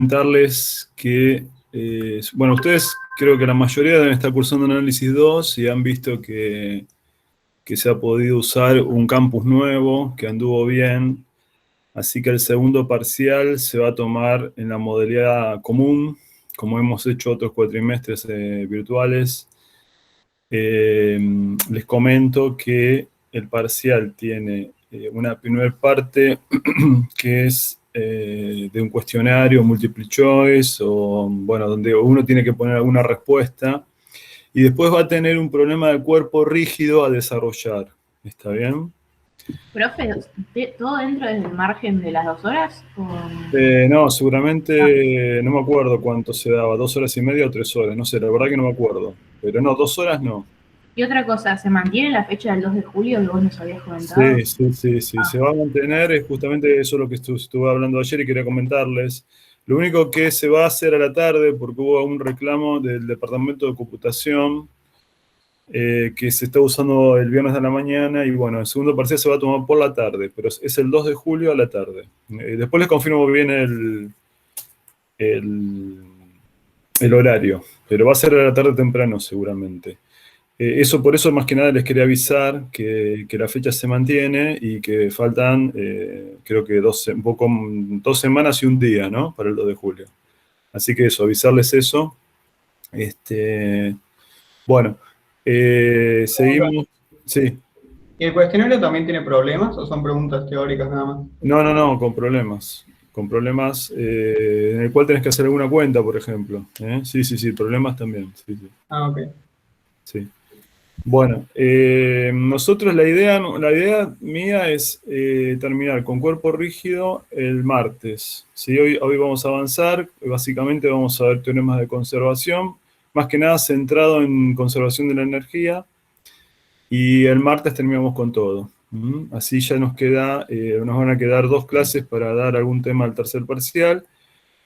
comentarles que, bueno, ustedes creo que la mayoría deben estar cursando análisis 2 y han visto que se ha podido usar un campus nuevo, que anduvo bien, así que el segundo parcial se va a tomar en la modalidad común, como hemos hecho otros cuatrimestres virtuales. Les comento que el parcial tiene una primera parte que es de un cuestionario multiple choice, o bueno, donde uno tiene que poner alguna respuesta, y después va a tener un problema de cuerpo rígido a desarrollar. ¿Está bien? Profe, ¿todo dentro del margen de las 2 horas? No, seguramente no me acuerdo cuánto se daba, 2 horas y media o 3 horas, no sé, la verdad que no me acuerdo. Pero no, 2 horas no. Y otra cosa, ¿se mantiene la fecha del 2 de julio que vos nos habías comentado? Sí, sí, sí, sí, se va a mantener, es justamente eso lo que estuve hablando ayer y quería comentarles. Lo único que se va a hacer a la tarde, porque hubo un reclamo del Departamento de Computación que se está usando el viernes a la mañana, y bueno, el segundo parcial se va a tomar por la tarde, pero es el 2 de julio a la tarde. Después les confirmo bien el, el horario, pero va a ser a la tarde temprano seguramente. Por eso más que nada les quería avisar que la fecha se mantiene y que faltan, creo que un poco, 2 semanas y un día, ¿no? Para el 2 de julio. Así que eso, avisarles eso. Bueno, seguimos. Sí. ¿Y el cuestionario también tiene problemas o son preguntas teóricas nada más? No, no, no, con problemas. Con problemas en el cual tenés que hacer alguna cuenta, por ejemplo. Sí, sí, sí, problemas también. Sí, sí. Ah, ok. Sí. Bueno, nosotros la idea mía es terminar con cuerpo rígido el martes. ¿Sí? Hoy vamos a avanzar, básicamente vamos a ver teoremas de conservación, más que nada centrado en conservación de la energía, y el martes terminamos con todo. Así ya nos van a quedar 2 clases para dar algún tema al tercer parcial,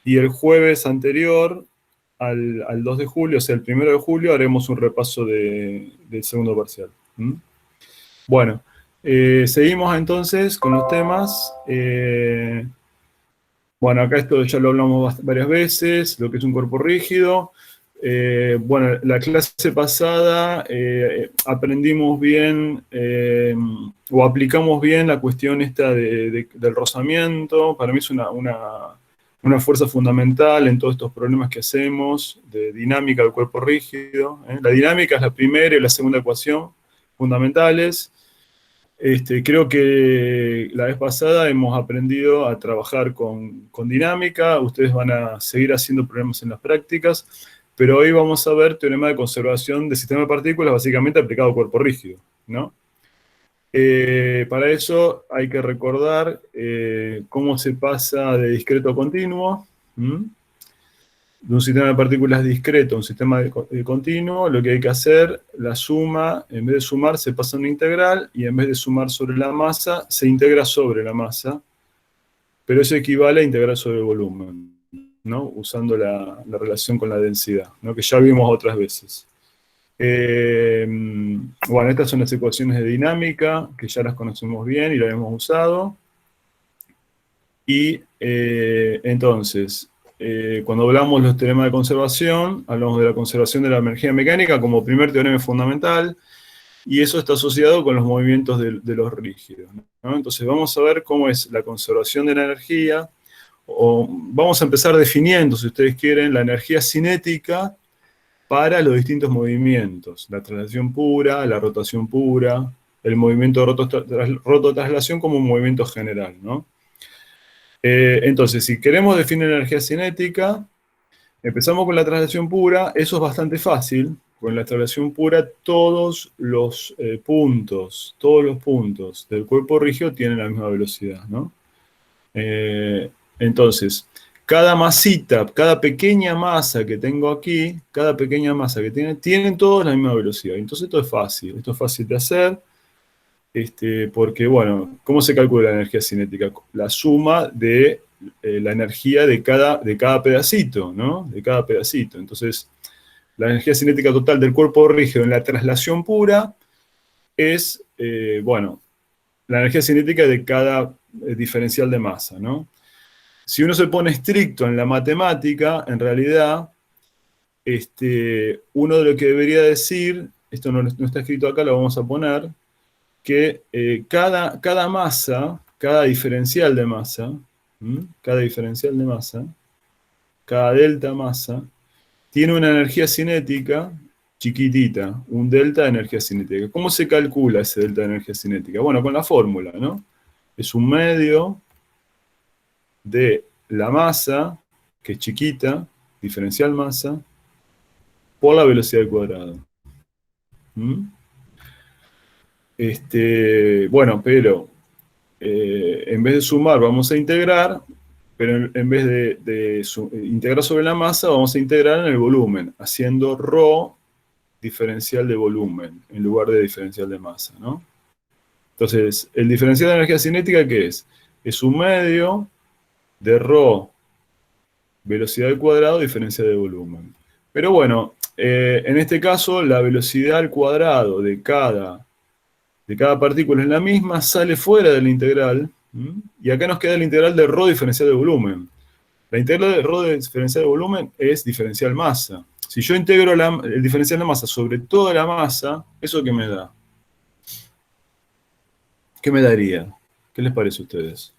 y el jueves anterior al 2 de julio, o sea, el 1 de julio, haremos un repaso del segundo parcial. Bueno, seguimos entonces con los temas. Bueno, acá esto ya lo hablamos varias veces, lo que es un cuerpo rígido. Bueno, la clase pasada aprendimos bien o aplicamos bien la cuestión esta del rozamiento. Para mí es una fuerza fundamental en todos estos problemas que hacemos de dinámica del cuerpo rígido. La dinámica es la primera y la segunda ecuación fundamentales. Creo que la vez pasada hemos aprendido a trabajar con dinámica. Ustedes van a seguir haciendo problemas en las prácticas, pero hoy vamos a ver teorema de conservación de sistema de partículas básicamente aplicado al cuerpo rígido, ¿no? Para eso hay que recordar cómo se pasa de discreto a continuo. De un sistema de partículas discreto a un sistema de continuo, lo que hay que hacer, la suma, en vez de sumar, se pasa a una integral, y en vez de sumar sobre la masa, se integra sobre la masa, pero eso equivale a integrar sobre el volumen, ¿no? Usando la relación con la densidad, ¿no? Que ya vimos otras veces. Bueno, estas son las ecuaciones de dinámica, que ya las conocemos bien y las hemos usado. Y entonces, cuando hablamos de los teoremas de conservación, hablamos de la conservación de la energía mecánica como primer teorema fundamental, y eso está asociado con los movimientos de los rígidos, ¿no? Entonces vamos a ver cómo es la conservación de la energía, o vamos a empezar definiendo, si ustedes quieren, la energía cinética para los distintos movimientos, la traslación pura, la rotación pura, el movimiento de rototraslación como un movimiento general, ¿no? Entonces, si queremos definir la energía cinética, empezamos con la traslación pura. Eso es bastante fácil. Con la traslación pura, todos los puntos del cuerpo rígido tienen la misma velocidad, ¿no? Entonces, cada masita, cada pequeña masa que tengo aquí, cada pequeña masa que tienen todos la misma velocidad. Entonces esto es fácil de hacer. Porque, bueno, ¿cómo se calcula la energía cinética? La suma de la energía de cada pedacito, ¿no? De cada pedacito. Entonces, la energía cinética total del cuerpo rígido en la traslación pura es, bueno, la energía cinética de cada diferencial de masa, ¿no? Si uno se pone estricto en la matemática, en realidad, uno de lo que debería decir, esto no está escrito acá, lo vamos a poner, que cada masa, cada diferencial de masa, cada diferencial de masa, cada delta masa, tiene una energía cinética chiquitita, un delta de energía cinética. ¿Cómo se calcula ese delta de energía cinética? Bueno, con la fórmula, ¿no? Es un medio de la masa, que es chiquita, diferencial masa, por la velocidad al cuadrado. Bueno, pero en vez de sumar vamos a integrar, pero en vez de integrar sobre la masa vamos a integrar en el volumen, haciendo ρ diferencial de volumen en lugar de diferencial de masa, ¿no? Entonces, el diferencial de energía cinética, ¿qué es? Es un medio de ρ velocidad al cuadrado diferencial de volumen. Pero bueno, en este caso la velocidad al cuadrado de cada partícula es la misma, sale fuera de la integral, y acá nos queda la integral de ρ diferencial de volumen. La integral de ρ diferencial de volumen es diferencial masa. Si yo integro el diferencial de masa sobre toda la masa, ¿eso qué me da? ¿Qué me daría? ¿Qué les parece a ustedes?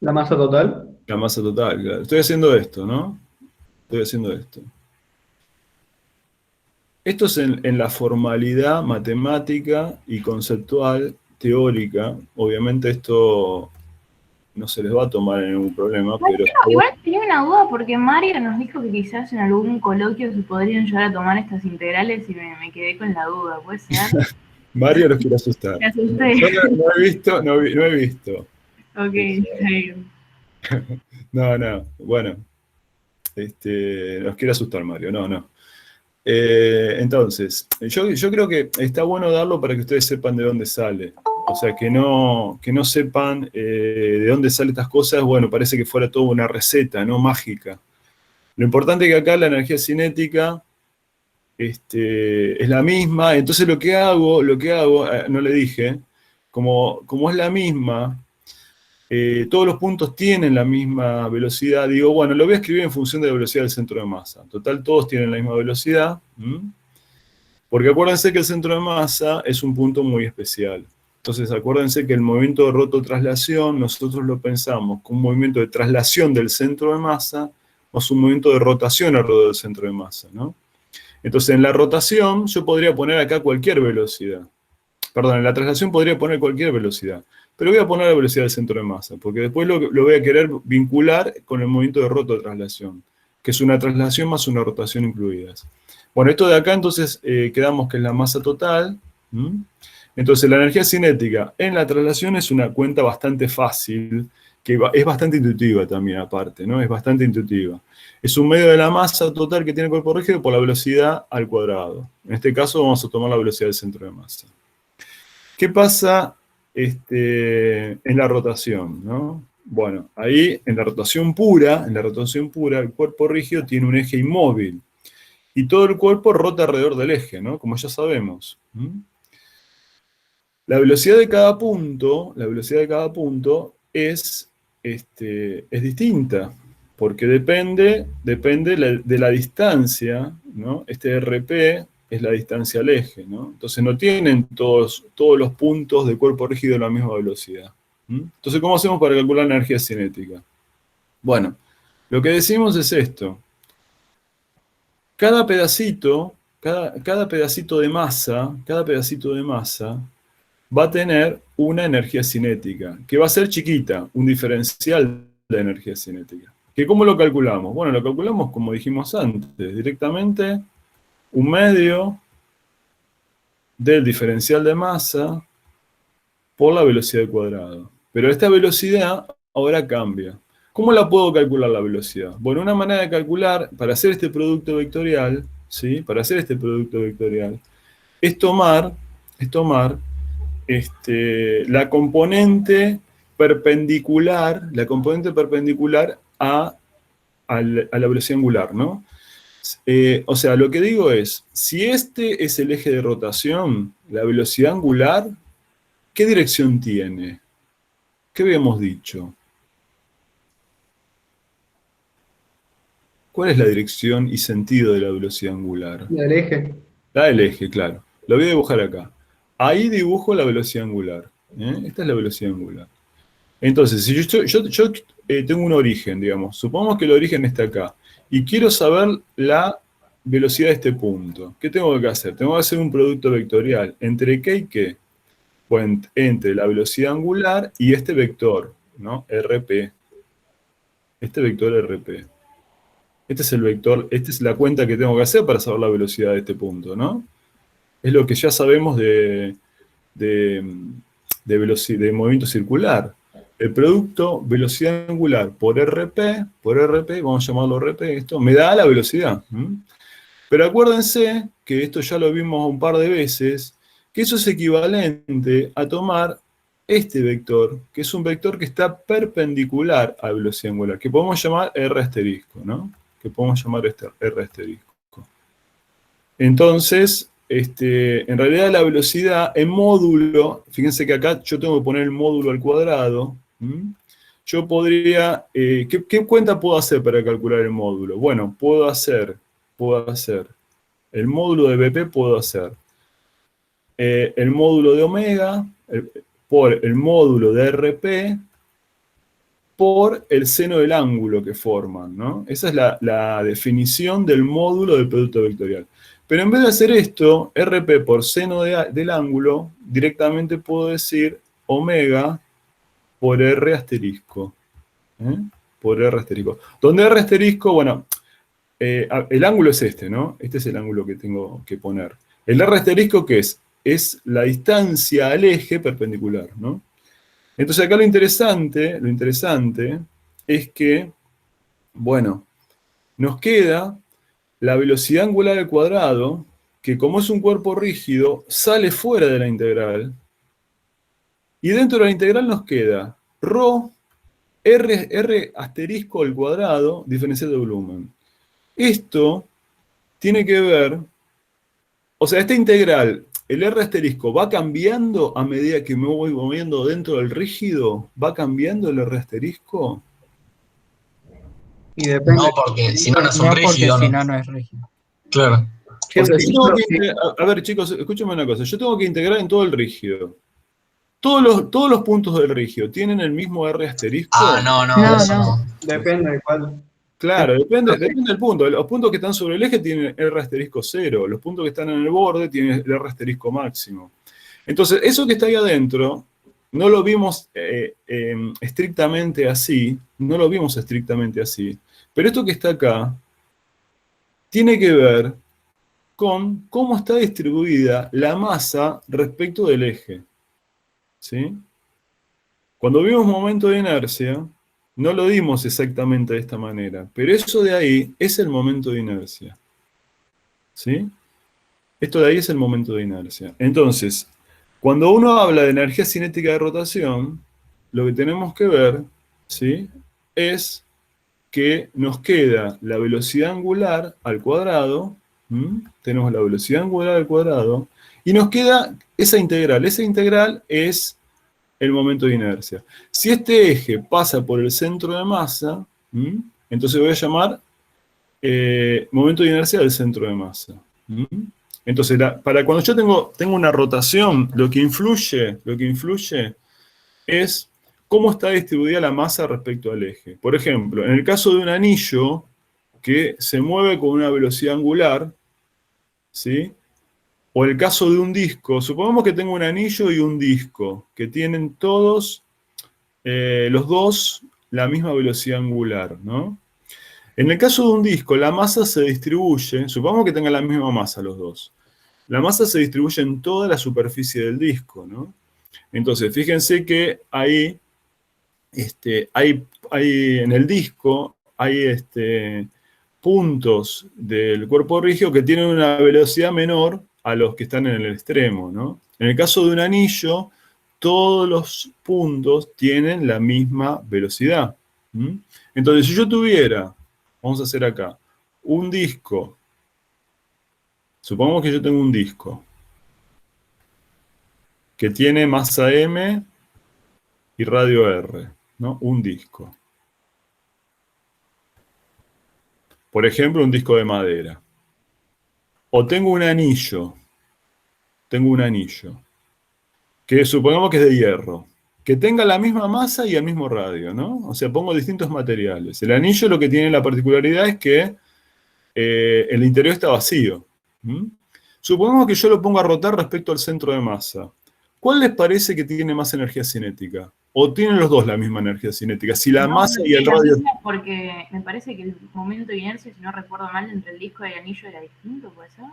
La masa total. La masa total, claro. Estoy haciendo esto, ¿no? Estoy haciendo esto. Esto es en la formalidad matemática y conceptual, teórica. Obviamente esto no se les va a tomar en ningún problema, pero... Igual tenía una duda porque Mario nos dijo que quizás en algún coloquio se podrían llegar a tomar estas integrales y me quedé con la duda, ¿puede ser? Mario los quiere asustar. Me asusté. Yo no he visto, no he visto. Ok, está bien. No, bueno. Nos quiere asustar Mario, no. Entonces, yo creo que está bueno darlo para que ustedes sepan de dónde sale. O sea, que no sepan de dónde salen estas cosas, bueno, parece que fuera toda una receta, ¿no? Mágica. Lo importante es que acá la energía cinética es la misma, entonces lo que hago, no le dije, como es la misma, todos los puntos tienen la misma velocidad, digo, bueno, lo voy a escribir en función de la velocidad del centro de masa. Total, todos tienen la misma velocidad, porque acuérdense que el centro de masa es un punto muy especial. Entonces, acuérdense que el movimiento de rototraslación, nosotros lo pensamos como un movimiento de traslación del centro de masa, más un movimiento de rotación alrededor del centro de masa, ¿no? Entonces, en la rotación, yo podría poner acá cualquier velocidad. Perdón, en la traslación podría poner cualquier velocidad. Pero voy a poner la velocidad del centro de masa, porque después lo voy a querer vincular con el movimiento de rototraslación, que es una traslación más una rotación incluidas. Bueno, esto de acá entonces quedamos que es la masa total. Entonces la energía cinética en la traslación es una cuenta bastante fácil, que es bastante intuitiva también aparte, ¿no? Es bastante intuitiva. Es un medio de la masa total que tiene el cuerpo rígido por la velocidad al cuadrado. En este caso vamos a tomar la velocidad del centro de masa. ¿Qué pasa en la rotación, ¿no? Bueno, ahí en la rotación pura, el cuerpo rígido tiene un eje inmóvil. Y todo el cuerpo rota alrededor del eje, ¿no? Como ya sabemos. La velocidad de cada punto es distinta, porque depende de la distancia, ¿no? RP es la distancia al eje, ¿no? Entonces no tienen todos los puntos del cuerpo rígido la misma velocidad. Entonces, ¿cómo hacemos para calcular la energía cinética? Bueno, lo que decimos es esto. Cada pedacito de masa, va a tener una energía cinética, que va a ser chiquita, un diferencial de energía cinética. ¿Que cómo lo calculamos? Bueno, lo calculamos como dijimos antes, directamente un medio del diferencial de masa por la velocidad al cuadrado. Pero esta velocidad ahora cambia. ¿Cómo la puedo calcular la velocidad? Bueno, una manera de calcular, para hacer este producto vectorial, ¿sí? Es tomar la componente perpendicular a la velocidad angular, ¿no? O sea, lo que digo es, si este es el eje de rotación, la velocidad angular ¿qué dirección tiene? ¿Qué habíamos dicho? ¿Cuál es la dirección y sentido de la velocidad angular? Y el eje. La del eje, claro. Lo voy a dibujar acá. Ahí dibujo la velocidad angular. Esta es la velocidad angular. Entonces, si yo tengo un origen, digamos, supongamos que el origen está acá, y quiero saber la velocidad de este punto. ¿Qué tengo que hacer? Tengo que hacer un producto vectorial. ¿Entre qué y qué? Pues entre la velocidad angular y este vector, ¿no? RP. Este vector RP. Este es el vector, esta es la cuenta que tengo que hacer para saber la velocidad de este punto, ¿no? Es lo que ya sabemos de, de movimiento circular. El producto velocidad angular por RP, vamos a llamarlo RP, esto me da la velocidad. Pero acuérdense que esto ya lo vimos un par de veces, que eso es equivalente a tomar este vector, que es un vector que está perpendicular a velocidad angular, que podemos llamar R asterisco, ¿no? Que podemos llamar este R asterisco. Entonces, en realidad la velocidad en módulo, fíjense que acá yo tengo que poner el módulo al cuadrado. Yo podría, ¿qué cuenta puedo hacer para calcular el módulo? Bueno, puedo hacer el módulo de BP, puedo hacer el módulo de omega por el módulo de RP por el seno del ángulo que forman, ¿no? Esa es la definición del módulo del producto vectorial. Pero en vez de hacer esto, RP por seno del ángulo, directamente puedo decir omega por R asterisco. Por R asterisco. Donde R asterisco, bueno, el ángulo es este, ¿no? Este es el ángulo que tengo que poner. El R asterisco, ¿qué es? Es la distancia al eje perpendicular, ¿no? Entonces acá lo interesante es que, bueno, nos queda la velocidad angular al cuadrado, que como es un cuerpo rígido, sale fuera de la integral, y dentro de la integral nos queda ρ, R asterisco al cuadrado, diferencial de volumen. Esto tiene que ver, o sea, esta integral, el R asterisco, ¿va cambiando a medida que me voy moviendo dentro del rígido? ¿Va cambiando el R asterisco? Y depende. No, porque si no, no es un No, porque rígido, si ¿no? no, no es rígido. Claro. O sea, Siempre, yo tengo que a ver, chicos, escúchame una cosa. Yo tengo que integrar en todo el rígido. Todos los puntos del rígido tienen el mismo R asterisco. Ah, no, No, eso no. no. depende de cuál. Claro, depende del punto. Los puntos que están sobre el eje tienen R asterisco 0. Los puntos que están en el borde tienen el R asterisco máximo. Entonces, eso que está ahí adentro, no lo vimos estrictamente así. No lo vimos estrictamente así. Pero esto que está acá tiene que ver con cómo está distribuida la masa respecto del eje. ¿Sí? Cuando vimos momento de inercia, no lo dimos exactamente de esta manera, pero eso de ahí es el momento de inercia. ¿Sí? Esto de ahí es el momento de inercia. Entonces, cuando uno habla de energía cinética de rotación, lo que tenemos que ver, ¿sí?, es que nos queda la velocidad angular al cuadrado, tenemos la velocidad angular al cuadrado, y nos queda esa integral. Esa integral es el momento de inercia. Si este eje pasa por el centro de masa, entonces voy a llamar momento de inercia del centro de masa. Entonces, para cuando yo tengo una rotación, lo que influye es cómo está distribuida la masa respecto al eje. Por ejemplo, en el caso de un anillo que se mueve con una velocidad angular, ¿sí?, o el caso de un disco, supongamos que tengo un anillo y un disco, que tienen todos, los dos, la misma velocidad angular, ¿no? En el caso de un disco, la masa se distribuye, supongamos que tengan la misma masa los dos. La masa se distribuye en toda la superficie del disco, ¿no? Entonces, fíjense que ahí, hay en el disco, hay puntos del cuerpo rígido que tienen una velocidad menor a los que están en el extremo, ¿no? En el caso de un anillo, todos los puntos tienen la misma velocidad. Entonces, si yo tuviera, vamos a hacer acá, un disco, supongamos que yo tengo un disco, que tiene masa M y radio R, ¿no? Un disco. Por ejemplo, un disco de madera. O tengo un anillo, que supongamos que es de hierro, que tenga la misma masa y el mismo radio, ¿no? O sea, pongo distintos materiales. El anillo lo que tiene la particularidad es que el interior está vacío. ¿Mm? Supongamos que yo lo pongo a rotar respecto al centro de masa. ¿Cuál les parece que tiene más energía cinética? ¿O tienen los dos la misma energía cinética? Si la No, masa no y el tiene la radio... misma porque me parece que el momento de inercia, si no recuerdo mal, entre el disco y el anillo era distinto, ¿puede ser?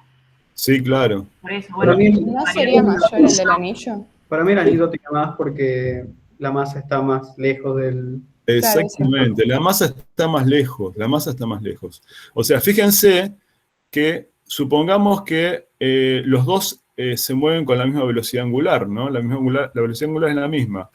Sí, claro. Por eso, Para bueno. mí, ¿No sería mayor el del anillo? para mí el anillo tiene más porque la masa está más lejos del... Exactamente, la masa está más lejos, O sea, fíjense que supongamos que los dos se mueven con la misma velocidad angular, ¿no? La velocidad angular es la misma.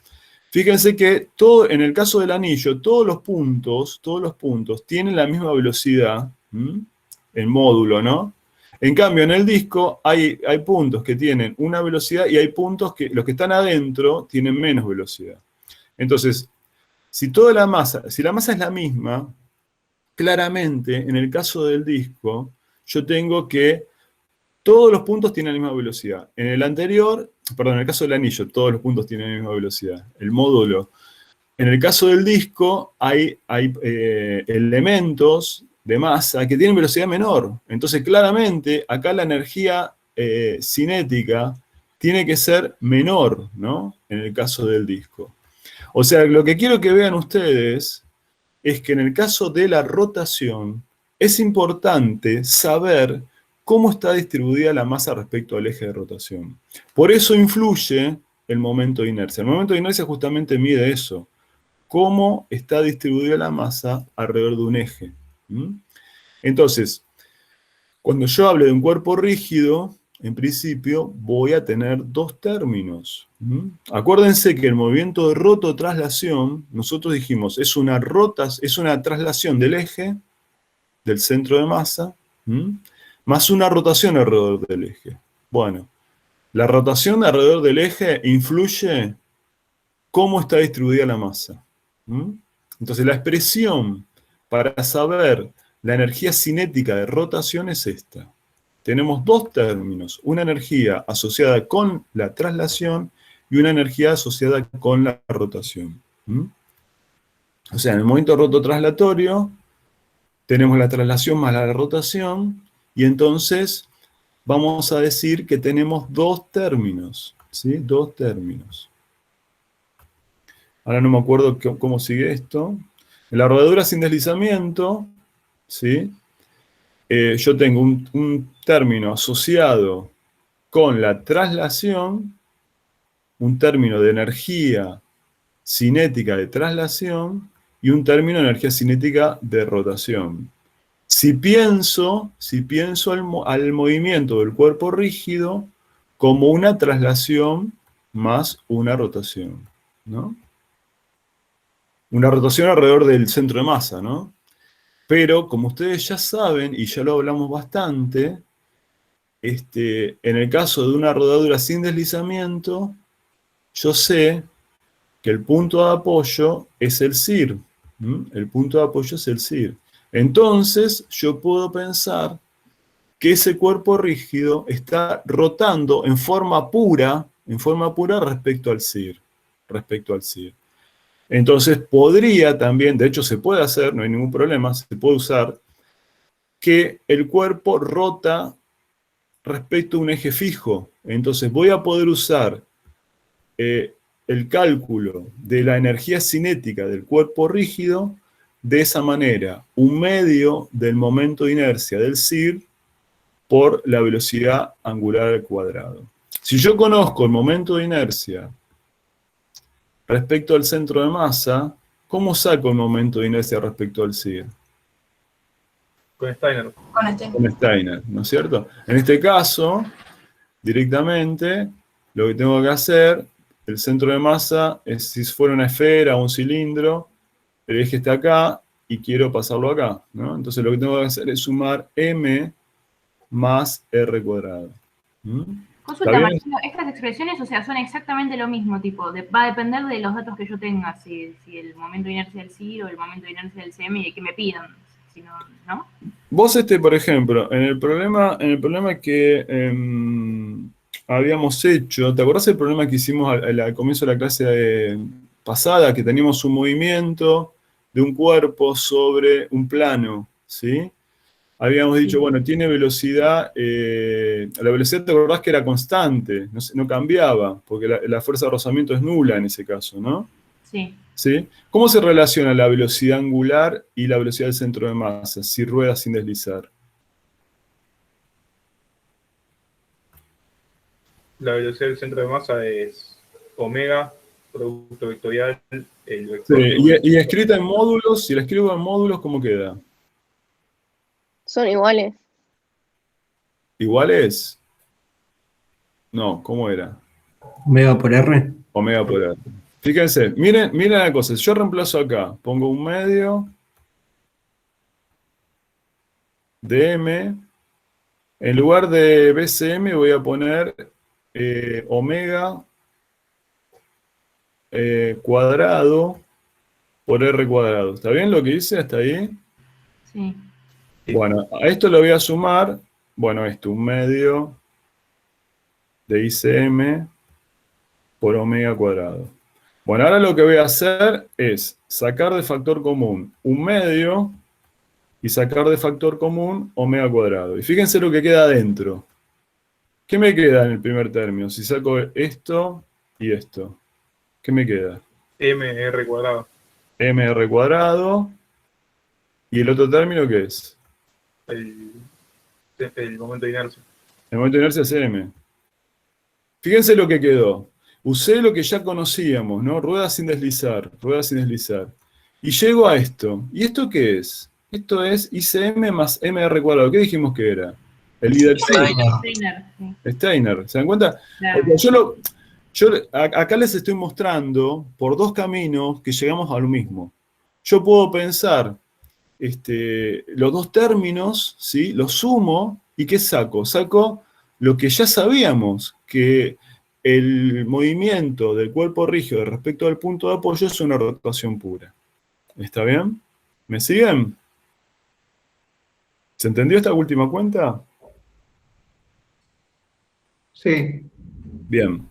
Fíjense que en el caso del anillo, todos los puntos tienen la misma velocidad, en módulo, ¿no? En cambio, en el disco hay puntos que tienen una velocidad y hay puntos que los que están adentro tienen menos velocidad. Entonces, si la masa es la misma, claramente, en el caso del disco, yo tengo que todos los puntos tienen la misma velocidad. En el caso del anillo, todos los puntos tienen la misma velocidad. El módulo. En el caso del disco, hay elementos de masa que tienen velocidad menor. Entonces, claramente, acá la energía cinética tiene que ser menor, ¿no? En el caso del disco. O sea, lo que quiero que vean ustedes es que en el caso de la rotación es importante saber cómo está distribuida la masa respecto al eje de rotación. Por eso influye el momento de inercia. El momento de inercia justamente mide eso, cómo está distribuida la masa alrededor de un eje. Entonces, cuando yo hable de un cuerpo rígido, en principio voy a tener dos términos. Acuérdense que el movimiento de rototraslación, nosotros dijimos, es una traslación del eje, del centro de masa, más una rotación alrededor del eje. Bueno, la rotación alrededor del eje influye cómo está distribuida la masa. Entonces la expresión para saber la energía cinética de rotación es esta. Tenemos dos términos, una energía asociada con la traslación y una energía asociada con la rotación. O sea, en el movimiento rototraslatorio tenemos la traslación más la rotación, y entonces vamos a decir que tenemos dos términos, ¿sí? Dos términos. Ahora no me acuerdo cómo sigue esto. En la rodadura sin deslizamiento, ¿sí? Yo tengo un término asociado con la traslación, un término de energía cinética de traslación y un término de energía cinética de rotación. Si pienso al movimiento del cuerpo rígido como una traslación más una rotación, ¿no? Una rotación alrededor del centro de masa, ¿no? Pero, como ustedes ya saben, y ya lo hablamos bastante, en el caso de una rodadura sin deslizamiento, yo sé que el punto de apoyo es el CIR. El punto de apoyo es el CIR. Entonces, yo puedo pensar que ese cuerpo rígido está rotando en forma pura respecto al CIR. Entonces podría también, de hecho se puede hacer, no hay ningún problema, se puede usar, que el cuerpo rota respecto a un eje fijo. Entonces voy a poder usar el cálculo de la energía cinética del cuerpo rígido de esa manera, un medio del momento de inercia del CIR por la velocidad angular al cuadrado. Si yo conozco el momento de inercia respecto al centro de masa, ¿cómo saco el momento de inercia respecto al CIR? Con Steiner. Con Steiner, ¿no es cierto? En este caso, directamente, lo que tengo que hacer, el centro de masa, es si fuera una esfera o un cilindro, el eje está acá y quiero pasarlo acá, ¿no? Entonces lo que tengo que hacer es sumar m más r cuadrado. Consulta, bien? Marcelo, estas expresiones, o sea, son exactamente lo mismo, tipo, va a depender de los datos que yo tenga, si el momento de inercia del CIR o el momento de inercia del CM y de que me pidan, si no, ¿no? Vos, por ejemplo, en el problema que habíamos hecho, ¿te acordás del problema que hicimos al comienzo de la clase pasada? Que teníamos un movimiento de un cuerpo sobre un plano, ¿sí? Habíamos dicho, Sí. bueno, tiene velocidad, la velocidad, ¿te acordás que era constante? No cambiaba, porque la fuerza de rozamiento es nula en ese caso, ¿no? Sí. ¿Sí? ¿Cómo se relaciona la velocidad angular y la velocidad del centro de masa si rueda sin deslizar? La velocidad del centro de masa es omega, producto vectorial, el Sí, vector de y escrita en módulos, si la escribo en módulos, ¿cómo queda? Son iguales. ¿Igual es? No, ¿cómo era? Omega por R. Omega por R. Fíjense, miren la cosa, yo reemplazo acá, pongo un medio de M, en lugar de BCM voy a poner omega cuadrado por R cuadrado. ¿Está bien lo que hice hasta ahí? Sí. Bueno, a esto lo voy a sumar, bueno, un medio de ICM por omega cuadrado. Bueno, ahora lo que voy a hacer es sacar de factor común un medio y sacar de factor común omega cuadrado. Y fíjense lo que queda adentro. ¿Qué me queda en el primer término? Si saco esto y esto, ¿qué me queda? mr cuadrado. mr cuadrado. ¿Y el otro término qué es? El momento de inercia. El momento de inercia es m. Fíjense lo que quedó. Usé lo que ya conocíamos, ¿no? Rueda sin deslizar, rueda sin deslizar. Y llego a esto. ¿Y esto qué es? Esto es ICM más mr cuadrado. ¿Qué dijimos que era? El líder Steiner, sí. Steiner. ¿Se dan cuenta? Claro. O sea, acá les estoy mostrando por dos caminos que llegamos a lo mismo. Yo puedo pensar los dos términos, ¿sí? Los sumo y ¿qué saco? Saco lo que ya sabíamos, que el movimiento del cuerpo rígido respecto al punto de apoyo es una rotación pura. ¿Está bien? ¿Me siguen? ¿Se entendió esta última cuenta? Sí. Bien.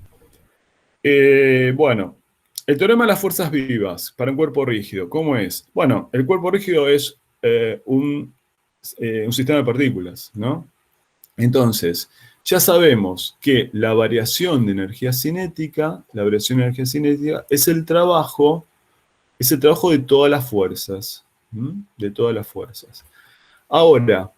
Bueno, el teorema de las fuerzas vivas para un cuerpo rígido, ¿cómo es? Bueno, el cuerpo rígido es un sistema de partículas, ¿no? Entonces, ya sabemos que la variación de energía cinética, es el trabajo de todas las fuerzas, ¿m? De todas las fuerzas. Ahora,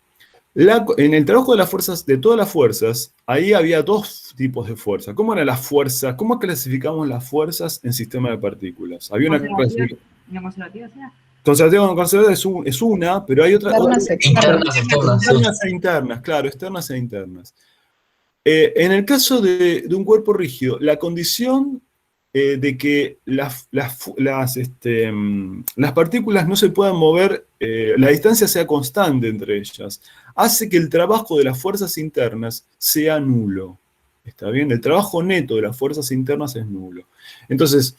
en el trabajo de todas las fuerzas, ahí había dos tipos de fuerzas. ¿Cómo eran las fuerzas? ¿Cómo clasificamos las fuerzas en sistema de partículas? Había una clasificación. ¿No conservativa será? Conservativa o no conservativa es una, pero hay otra. Externas, externas. Externas e internas, claro, externas e internas. En el caso de un cuerpo rígido, la condición de que las partículas no se puedan mover, la distancia sea constante entre ellas, hace que el trabajo de las fuerzas internas sea nulo. ¿Está bien? El trabajo neto de las fuerzas internas es nulo. Entonces,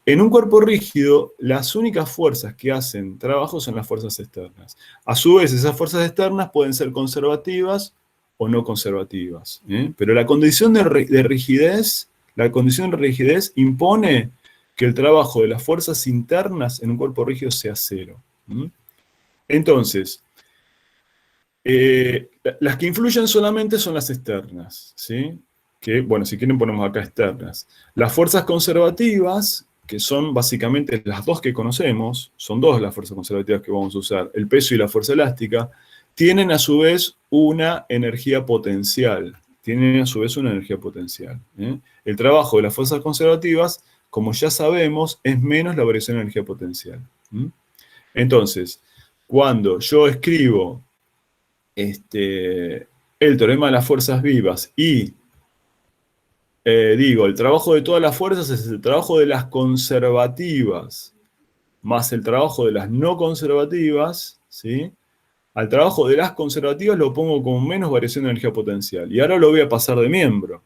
en un cuerpo rígido, las únicas fuerzas que hacen trabajo son las fuerzas externas. A su vez, esas fuerzas externas pueden ser conservativas o no conservativas, ¿eh? Pero la condición de rigidez impone que el trabajo de las fuerzas internas en un cuerpo rígido sea cero. Entonces, las que influyen solamente son las externas, ¿sí? Que, bueno, si quieren ponemos acá externas. Las fuerzas conservativas, que son básicamente las dos que conocemos, son dos las fuerzas conservativas que vamos a usar, el peso y la fuerza elástica, tienen a su vez una energía potencial. ¿Eh? El trabajo de las fuerzas conservativas, como ya sabemos, es menos la variación de energía potencial. Entonces, cuando yo escribo el teorema de las fuerzas vivas y digo, el trabajo de todas las fuerzas es el trabajo de las conservativas más el trabajo de las no conservativas, ¿sí? Al trabajo de las conservativas lo pongo con menos variación de energía potencial. Y ahora lo voy a pasar de miembro.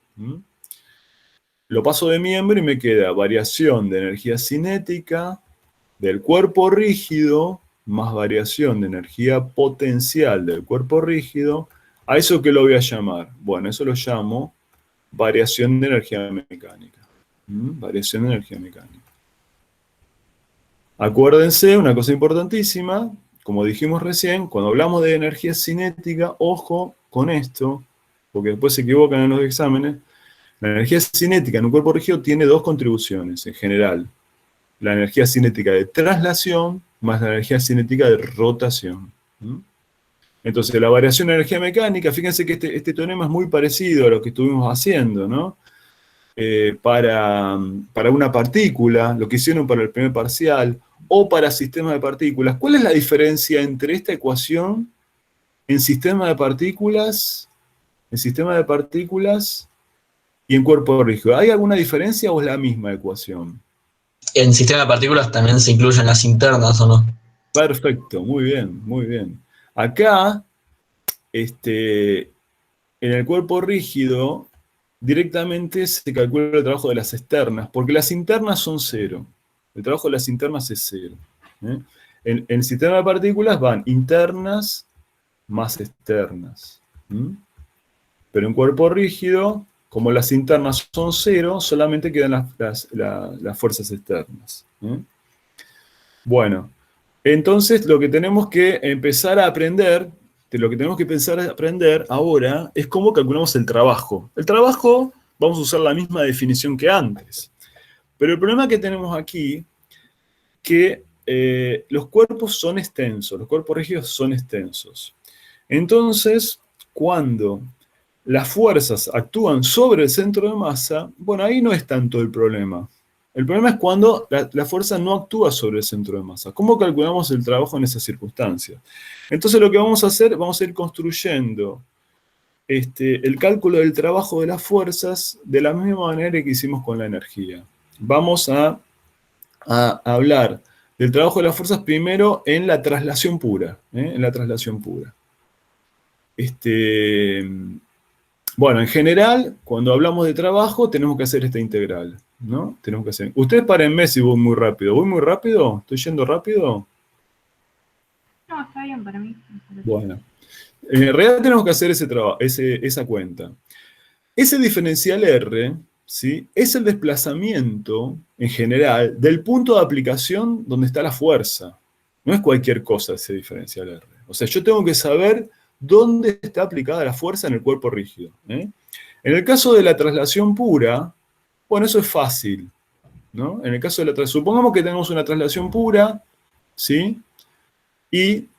Lo paso de miembro y me queda variación de energía cinética del cuerpo rígido más variación de energía potencial del cuerpo rígido. ¿A eso qué lo voy a llamar? Bueno, eso lo llamo variación de energía mecánica. Variación de energía mecánica. Acuérdense, una cosa importantísima, como dijimos recién, cuando hablamos de energía cinética, ojo con esto, porque después se equivocan en los exámenes. La energía cinética en un cuerpo rígido tiene dos contribuciones en general. La energía cinética de traslación más la energía cinética de rotación. Entonces, la variación de energía mecánica, fíjense que este teorema es muy parecido a lo que estuvimos haciendo, ¿no? Para una partícula, lo que hicieron para el primer parcial, o para sistemas de partículas. ¿Cuál es la diferencia entre esta ecuación en sistema de partículas, y en cuerpo rígido? ¿Hay alguna diferencia o es la misma ecuación? En sistema de partículas también se incluyen las internas, ¿o no? Perfecto, muy bien, muy bien. Acá, en el cuerpo rígido, directamente se calcula el trabajo de las externas, porque las internas son cero. El trabajo de las internas es cero. En el sistema de partículas van internas más externas. Pero en cuerpo rígido, como las internas son cero, solamente quedan las fuerzas externas. Bueno, entonces lo que tenemos que empezar a aprender, ahora, es cómo calculamos el trabajo. El trabajo, vamos a usar la misma definición que antes. Pero el problema que tenemos aquí, que los cuerpos son extensos, los cuerpos rígidos son extensos. Entonces, cuando las fuerzas actúan sobre el centro de masa, bueno, ahí no es tanto el problema. El problema es cuando la fuerza no actúa sobre el centro de masa. ¿Cómo calculamos el trabajo en esas circunstancias? Entonces lo que vamos a hacer, vamos a ir construyendo el cálculo del trabajo de las fuerzas de la misma manera que hicimos con la energía. Vamos a hablar del trabajo de las fuerzas primero en la traslación pura. En la traslación pura. Bueno, en general, cuando hablamos de trabajo, tenemos que hacer esta integral, ¿no? Tenemos que hacer. Ustedes párenme si voy muy rápido. ¿Voy muy rápido? ¿Estoy yendo rápido? No, está bien para mí. Bueno. En realidad tenemos que hacer esa cuenta. Ese diferencial R, ¿sí? Es el desplazamiento, en general, del punto de aplicación donde está la fuerza. No es cualquier cosa ese diferencial R. O sea, yo tengo que saber dónde está aplicada la fuerza en el cuerpo rígido. En el caso de la traslación pura, bueno, eso es fácil, ¿no? En el caso de supongamos que tenemos una traslación pura, ¿sí? Y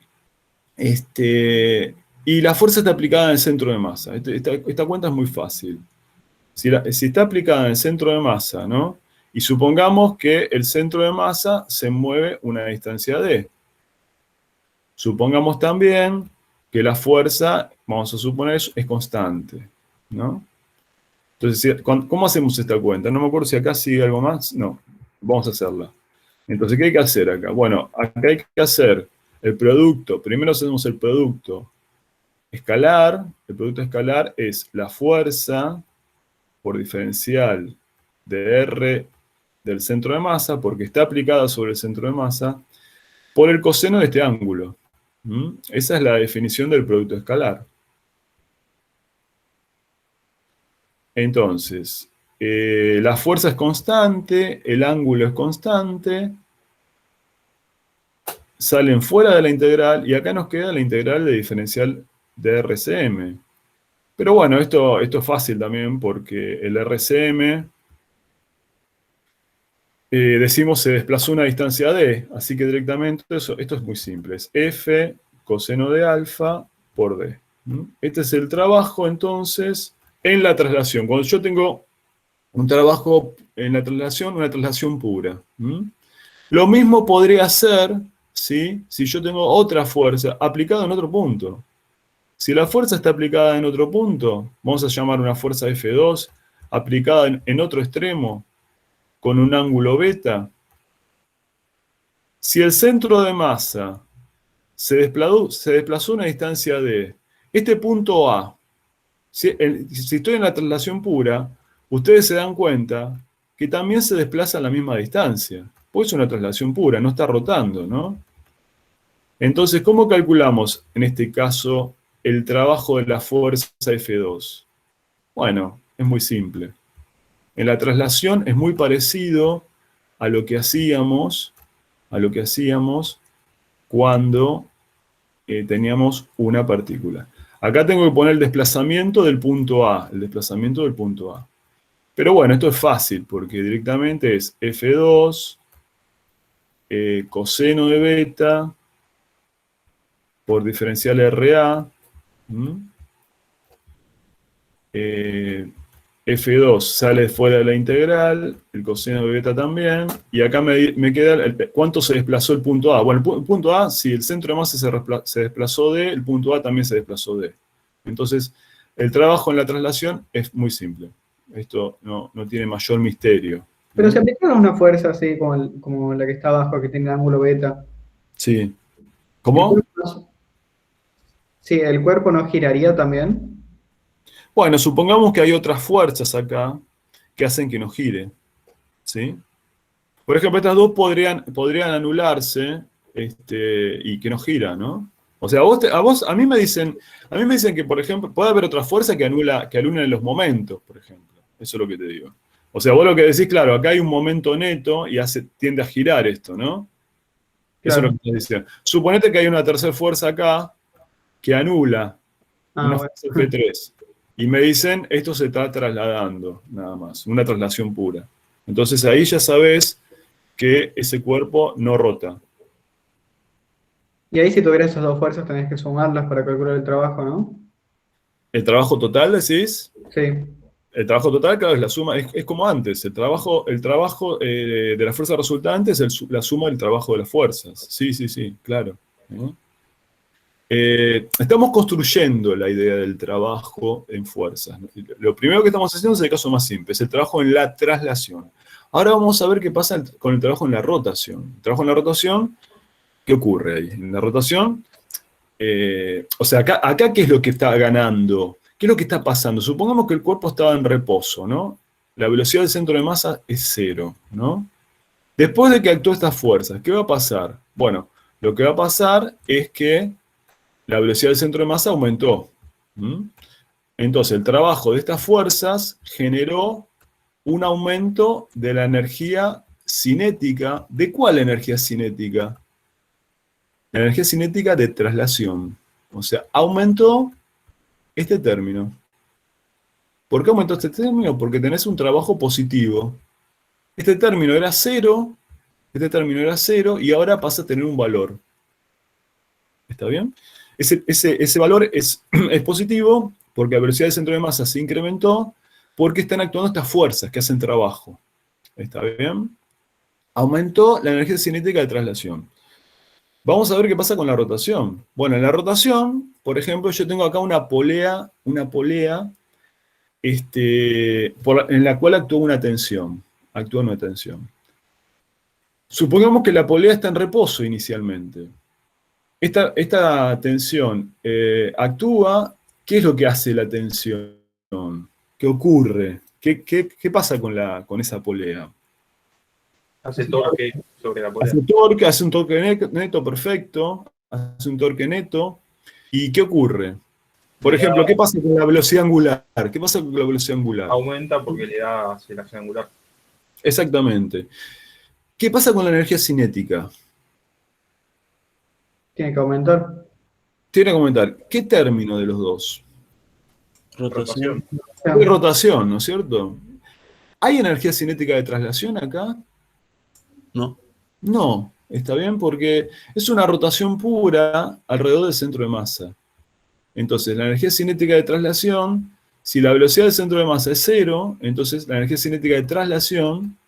la fuerza está aplicada en el centro de masa. Esta cuenta es muy fácil. Si está aplicada en el centro de masa, ¿no? Y supongamos que el centro de masa se mueve una distancia d. Supongamos también que la fuerza, vamos a suponer, es constante, ¿no? Entonces, ¿cómo hacemos esta cuenta? No me acuerdo si acá sigue algo más. No, vamos a hacerla. Entonces, ¿qué hay que hacer acá? Bueno, acá hay que hacer el producto. Primero hacemos el producto escalar. El producto escalar es la fuerza por diferencial de R del centro de masa, porque está aplicada sobre el centro de masa, por el coseno de este ángulo. Esa es la definición del producto escalar. Entonces, la fuerza es constante, el ángulo es constante, salen fuera de la integral, y acá nos queda la integral de diferencial de RCM. Pero bueno, esto es fácil también, porque el RCM, decimos, se desplazó una distancia d, así que directamente esto es muy simple, es f coseno de alfa por d. Este es el trabajo, entonces, en la traslación. Cuando yo tengo un trabajo en la traslación, una traslación pura. Lo mismo podría hacer, ¿sí? Si yo tengo otra fuerza aplicada en otro punto. Si la fuerza está aplicada en otro punto, vamos a llamar una fuerza F2, aplicada en otro extremo, con un ángulo beta. Si el centro de masa se desplazó una distancia de este punto A. Si estoy en la traslación pura, ustedes se dan cuenta que también se desplaza a la misma distancia. Pues es una traslación pura, no está rotando, ¿no? Entonces, ¿cómo calculamos, en este caso, el trabajo de la fuerza F2? Bueno, es muy simple. En la traslación es muy parecido a lo que hacíamos cuando teníamos una partícula. Acá tengo que poner el desplazamiento del punto A, Pero bueno, esto es fácil, porque directamente es F2 coseno de beta por diferencial RA, F2 sale fuera de la integral, el coseno de beta también, y acá me queda cuánto se desplazó el punto A. Bueno, el punto A, si el centro de masa se desplazó D, el punto A también se desplazó D. Entonces, el trabajo en la traslación es muy simple. Esto no tiene mayor misterio. Pero se aplica una fuerza así como la que está abajo, que tiene el ángulo beta. Sí. ¿Cómo? Sí, el cuerpo no giraría también. Bueno, supongamos que hay otras fuerzas acá que hacen que no gire, ¿sí? Por ejemplo, estas dos podrían anularse y que no gira, ¿no? O sea, a mí me dicen que, por ejemplo, puede haber otra fuerza que anulen los momentos, por ejemplo. Eso es lo que te digo. O sea, vos lo que decís, claro, acá hay un momento neto y tiende a girar esto, ¿no? Eso es lo que te decía. Suponete que hay una tercera fuerza acá que anula una fuerza F3. Y me dicen, esto se está trasladando, nada más, una traslación pura. Entonces ahí ya sabes que ese cuerpo no rota. Y ahí si tuvieras esas dos fuerzas tenés que sumarlas para calcular el trabajo, ¿no? ¿El trabajo total, decís? Sí. El trabajo total, claro, es la suma, es como antes. El trabajo de la fuerza resultante es la suma del trabajo de las fuerzas. Sí, claro. Estamos construyendo la idea del trabajo en fuerzas. Lo primero que estamos haciendo es el caso más simple, es el trabajo en la traslación. Ahora vamos a ver qué pasa con el trabajo en la rotación. El trabajo en la rotación, ¿qué ocurre ahí? En la rotación, o sea, acá ¿qué es lo que está ganando? ¿Qué es lo que está pasando? Supongamos que el cuerpo estaba en reposo, ¿no? La velocidad del centro de masa es 0, ¿no? Después de que actúen estas fuerzas, ¿qué va a pasar? Bueno, lo que va a pasar es que la velocidad del centro de masa aumentó. Entonces, el trabajo de estas fuerzas generó un aumento de la energía cinética. ¿De cuál energía cinética? La energía cinética de traslación. O sea, aumentó este término. ¿Por qué aumentó este término? Porque tenés un trabajo positivo. Este término era 0, y ahora pasa a tener un valor. ¿Está bien? Ese valor es positivo porque la velocidad del centro de masa se incrementó porque están actuando estas fuerzas que hacen trabajo. ¿Está bien? Aumentó la energía cinética de traslación. Vamos a ver qué pasa con la rotación. Bueno, en la rotación, por ejemplo, yo tengo acá una polea en la cual actúa una tensión. Supongamos que la polea está en reposo inicialmente. Esta tensión actúa. ¿Qué es lo que hace la tensión? ¿Qué ocurre? ¿Qué pasa con esa polea? Hace torque sobre la polea. Hace un torque neto perfecto, ¿Y qué ocurre? Por ejemplo, ¿qué pasa con la velocidad angular? Aumenta porque le da aceleración angular. Exactamente. ¿Qué pasa con la energía cinética? Tiene que aumentar. Tiene que aumentar. ¿Qué término de los dos? Rotación. Hay rotación, ¿no es cierto? ¿Hay energía cinética de traslación acá? No. No, está bien, porque es una rotación pura alrededor del centro de masa. Entonces, la energía cinética de traslación, si la velocidad del centro de masa es 0, entonces la energía cinética de traslación,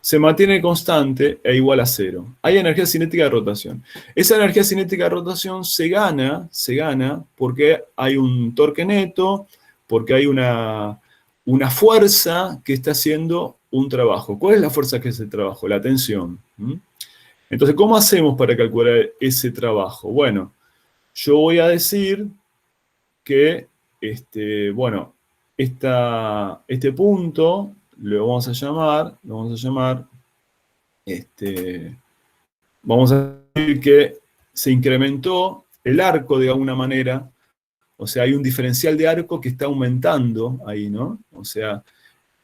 se mantiene constante e igual a 0. Hay energía cinética de rotación. Esa energía cinética de rotación se gana porque hay un torque neto, porque hay una fuerza que está haciendo un trabajo. ¿Cuál es la fuerza que hace el trabajo? La tensión. Entonces, ¿cómo hacemos para calcular ese trabajo? Bueno, yo voy a decir que, bueno, este punto lo vamos a llamar, vamos a decir que se incrementó el arco de alguna manera, o sea, hay un diferencial de arco que está aumentando ahí, ¿no? O sea,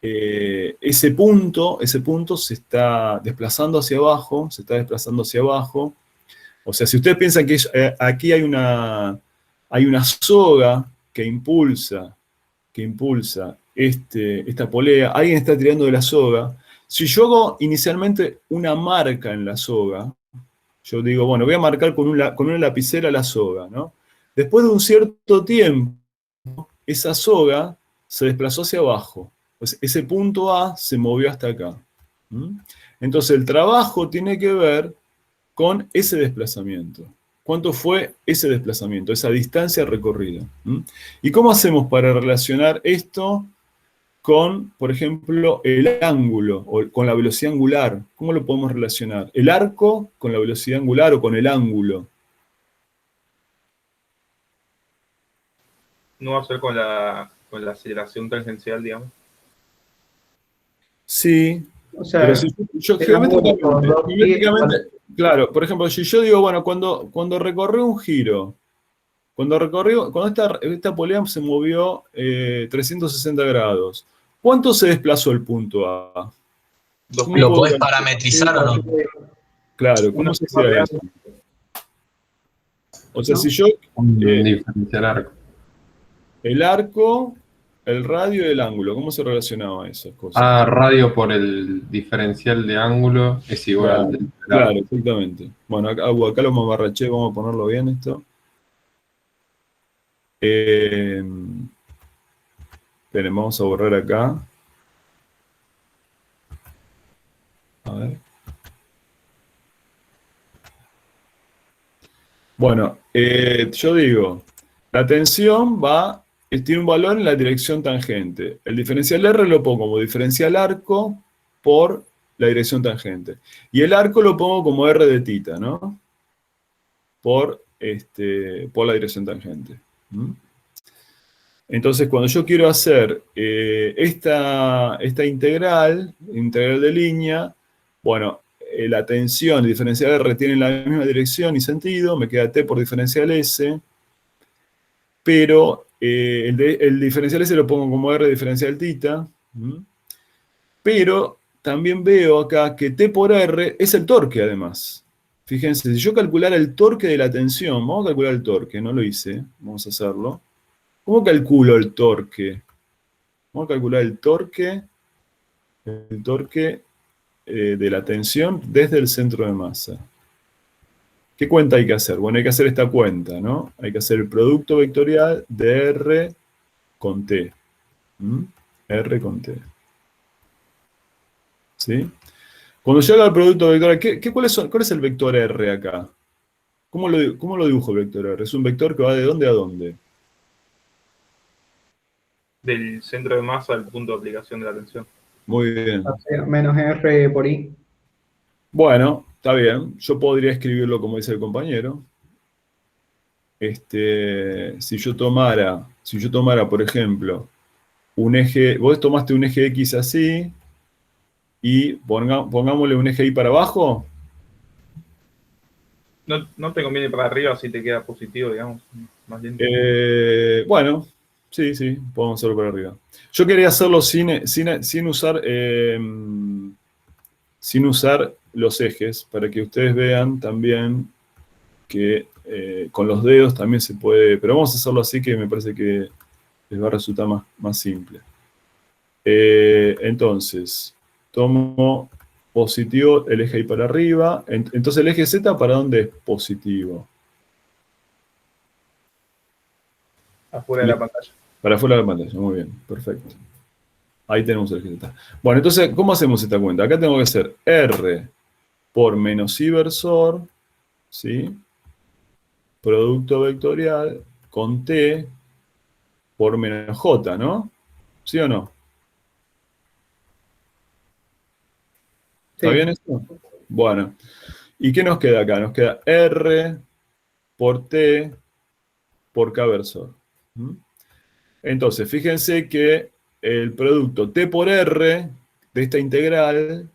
ese punto se está desplazando hacia abajo, O sea, si ustedes piensan que aquí hay una soga que impulsa esta polea, alguien está tirando de la soga. Si yo hago inicialmente una marca en la soga, yo digo, bueno, voy a marcar con una lapicera la soga, ¿no? Después de un cierto tiempo, esa soga se desplazó hacia abajo. Pues ese punto A se movió hasta acá. ¿Mm? Entonces el trabajo tiene que ver con ese desplazamiento. ¿Cuánto fue ese desplazamiento, esa distancia recorrida? ¿Mm? ¿Y cómo hacemos para relacionar esto con, por ejemplo, el ángulo o con la velocidad angular? ¿Cómo lo podemos relacionar? ¿El arco con la velocidad angular o con el ángulo? No va a ser con la aceleración tangencial, digamos. Sí, O sea, pero si yo el ángulo por dos pies, geométricamente, claro, por ejemplo, si yo digo, bueno, cuando recorrí un giro, cuando esta polea se movió 360 grados, ¿cuánto se desplazó el punto A? ¿Cómo ¿Lo puedo podés calcular? parametrizar o no? Claro, ¿cómo se hacía eso? O sea, ¿no? si yo, Un eh, diferencial arco. el arco, el radio y el ángulo, ¿cómo se relacionaban esas cosas? Ah, radio por el diferencial de ángulo es igual al del Claro, arco. exactamente. Bueno, acá lo mamarraché, vamos a ponerlo bien esto. Esperen, vamos a borrar acá. A ver. Bueno, yo digo, la tensión tiene un valor en la dirección tangente. El diferencial R lo pongo como diferencial arco por la dirección tangente. Y el arco lo pongo como R de tita, ¿no? Por la dirección tangente. ¿Mm? Entonces, cuando yo quiero hacer esta integral de línea, bueno, la tensión, el diferencial R tienen la misma dirección y sentido, me queda T por diferencial S, pero el diferencial S lo pongo como R diferencial tita, pero también veo acá que T por R es el torque además. Fíjense, si yo calculara el torque de la tensión, vamos a calcular el torque, no lo hice, vamos a hacerlo. ¿Cómo calculo el torque? Vamos a calcular el torque de la tensión desde el centro de masa. ¿Qué cuenta hay que hacer? Bueno, hay que hacer esta cuenta, ¿no? Hay que hacer el producto vectorial de R con T. R con T. ¿Sí? Cuando yo haga el producto vectorial, ¿cuál es el vector R acá? ¿Cómo lo dibujo el vector R? Es un vector que va de dónde a dónde. Del centro de masa al punto de aplicación de la tensión. Muy bien. O sea, menos R por I. Bueno, está bien. Yo podría escribirlo como dice el compañero. Si yo tomara, por ejemplo, un eje, vos tomaste un eje X así, y pongámosle un eje Y para abajo. No te conviene para arriba, así te queda positivo, digamos. Más lento. Bueno, sí, podemos hacerlo para arriba. Yo quería hacerlo sin usar los ejes, para que ustedes vean también que con los dedos también se puede, pero vamos a hacerlo así que me parece que les va a resultar más simple. Entonces, tomo positivo el eje Y para arriba, entonces el eje Z, ¿para dónde es positivo? Afuera de la pantalla. Para afuera de la pantalla, muy bien, perfecto. Ahí tenemos el eje Z. Bueno, entonces, ¿cómo hacemos esta cuenta? Acá tengo que hacer R por menos I versor, ¿sí? Producto vectorial con T por menos J, ¿no? ¿Sí o no? ¿Está Sí. bien esto? Bueno, ¿Y qué nos queda acá? Nos queda R por T por K versor. ¿Mm? Entonces, fíjense que el producto T por R de esta integral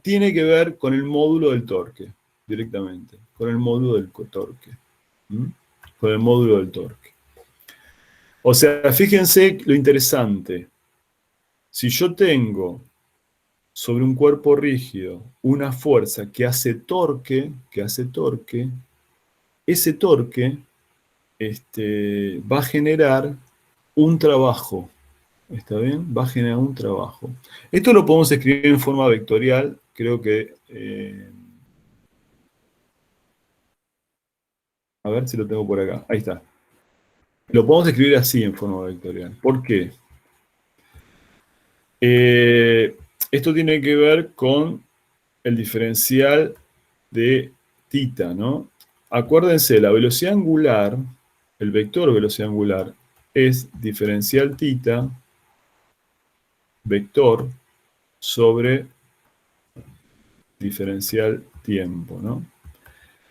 tiene que ver con el módulo del torque, directamente, con el módulo del torque. ¿Mm? Con el módulo del torque. O sea, fíjense lo interesante. Si yo tengo sobre un cuerpo rígido una fuerza que hace torque, ese torque va a generar un trabajo. ¿Está bien? Va a generar un trabajo. Esto lo podemos escribir en forma vectorial. Creo que... a ver si lo tengo por acá. Ahí está. Lo podemos escribir así en forma vectorial. ¿Por qué? Esto tiene que ver con el diferencial de θ, ¿no? Acuérdense, la velocidad angular, el vector velocidad angular, es diferencial θ, vector, sobre diferencial tiempo, ¿no?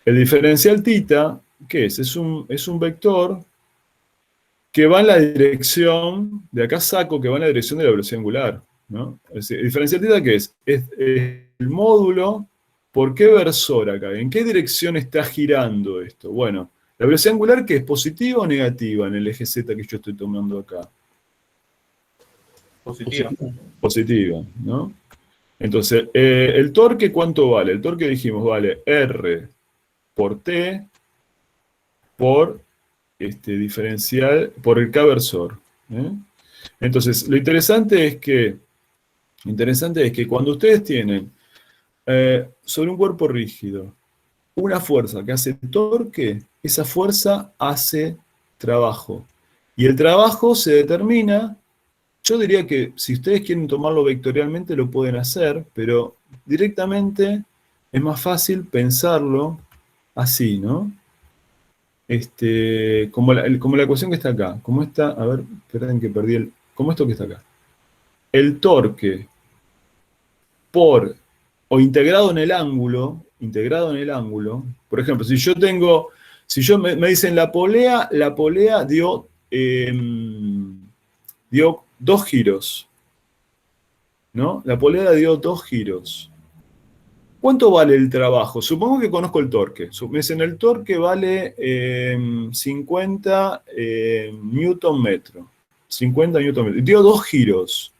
El diferencial θ, ¿qué es? Es un vector que va en la dirección, de acá saco que va en la dirección de la velocidad angular, ¿no? Es decir, el diferencial θ, ¿qué es? Es el módulo, ¿por qué versor acá? ¿En qué dirección está girando esto? Bueno, la velocidad angular, ¿qué es? ¿Positiva o negativa en el eje Z que yo estoy tomando acá? Positiva. Positiva, ¿no? Entonces, ¿el torque cuánto vale? El torque dijimos vale R por T por diferencial por el K versor. Entonces, lo interesante es que cuando ustedes tienen sobre un cuerpo rígido una fuerza que hace torque, esa fuerza hace trabajo. Y el trabajo se determina, yo diría que si ustedes quieren tomarlo vectorialmente lo pueden hacer, pero directamente es más fácil pensarlo así, ¿no? Como la ecuación que está acá, como esta, a ver, esperen que perdí como esto que está acá. El torque o integrado en el ángulo, por ejemplo, si me dicen la polea dio 2 giros, ¿no? La polea dio 2 giros. ¿Cuánto vale el trabajo? Supongo que conozco el torque. Me dicen el torque vale 50 newton metro. 50 newton metro. Dio 2 giros.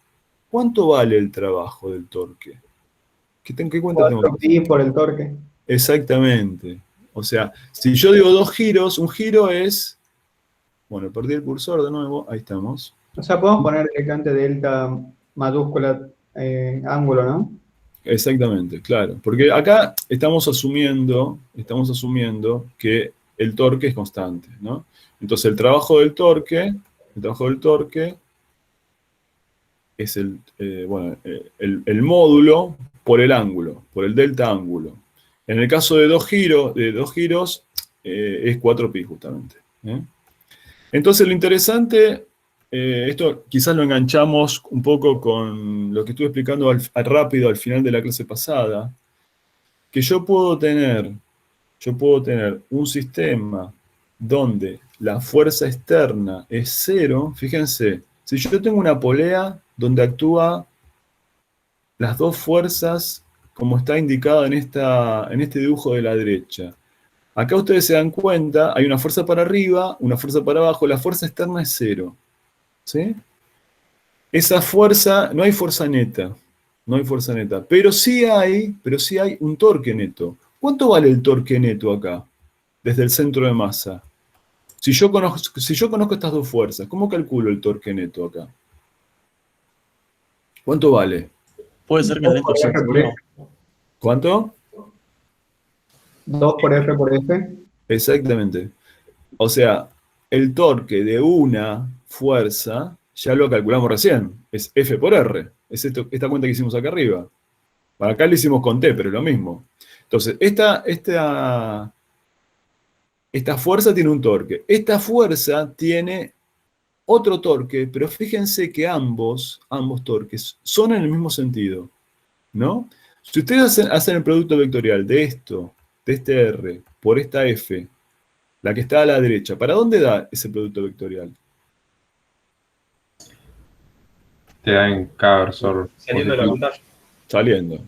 ¿Cuánto vale el trabajo del torque? ¿Qué cuenta tengo? 4pi por el torque. Exactamente. O sea, si yo digo 2 giros, un giro es... Bueno, perdí el cursor de nuevo. Ahí estamos. O sea, podemos poner directamente delta mayúscula ángulo, ¿no? Exactamente, claro. Porque acá estamos asumiendo que el torque es constante, ¿no? Entonces el trabajo del torque es el módulo por el ángulo, por el delta ángulo. En el caso de dos giros es 4pi justamente. Entonces lo interesante, esto quizás lo enganchamos un poco con lo que estuve explicando rápido al final de la clase pasada, que yo puedo tener un sistema donde la fuerza externa es 0, fíjense, si yo tengo una polea donde actúa las dos fuerzas como está indicado en este dibujo de la derecha. Acá ustedes se dan cuenta, hay una fuerza para arriba, una fuerza para abajo, la fuerza externa es 0. ¿Sí? Esa fuerza, no hay fuerza neta, pero sí hay un torque neto. ¿Cuánto vale el torque neto acá, desde el centro de masa? Si yo conozco estas dos fuerzas, ¿cómo calculo el torque neto acá? ¿Cuánto vale? Puede ser que dentro sea cero. ¿Cuánto? 2 por R por F. Exactamente. O sea, el torque de una fuerza, ya lo calculamos recién, es F por R. Es esta cuenta que hicimos acá arriba. Para acá lo hicimos con T, pero es lo mismo. Entonces, esta fuerza tiene un torque. Esta fuerza tiene otro torque, pero fíjense que ambos torques son en el mismo sentido, ¿no? Si ustedes hacen el producto vectorial de esto, de este R, por esta F, la que está a la derecha, ¿para dónde da ese producto vectorial? Te da en cada versor Saliendo de la positivo. pantalla. Saliendo.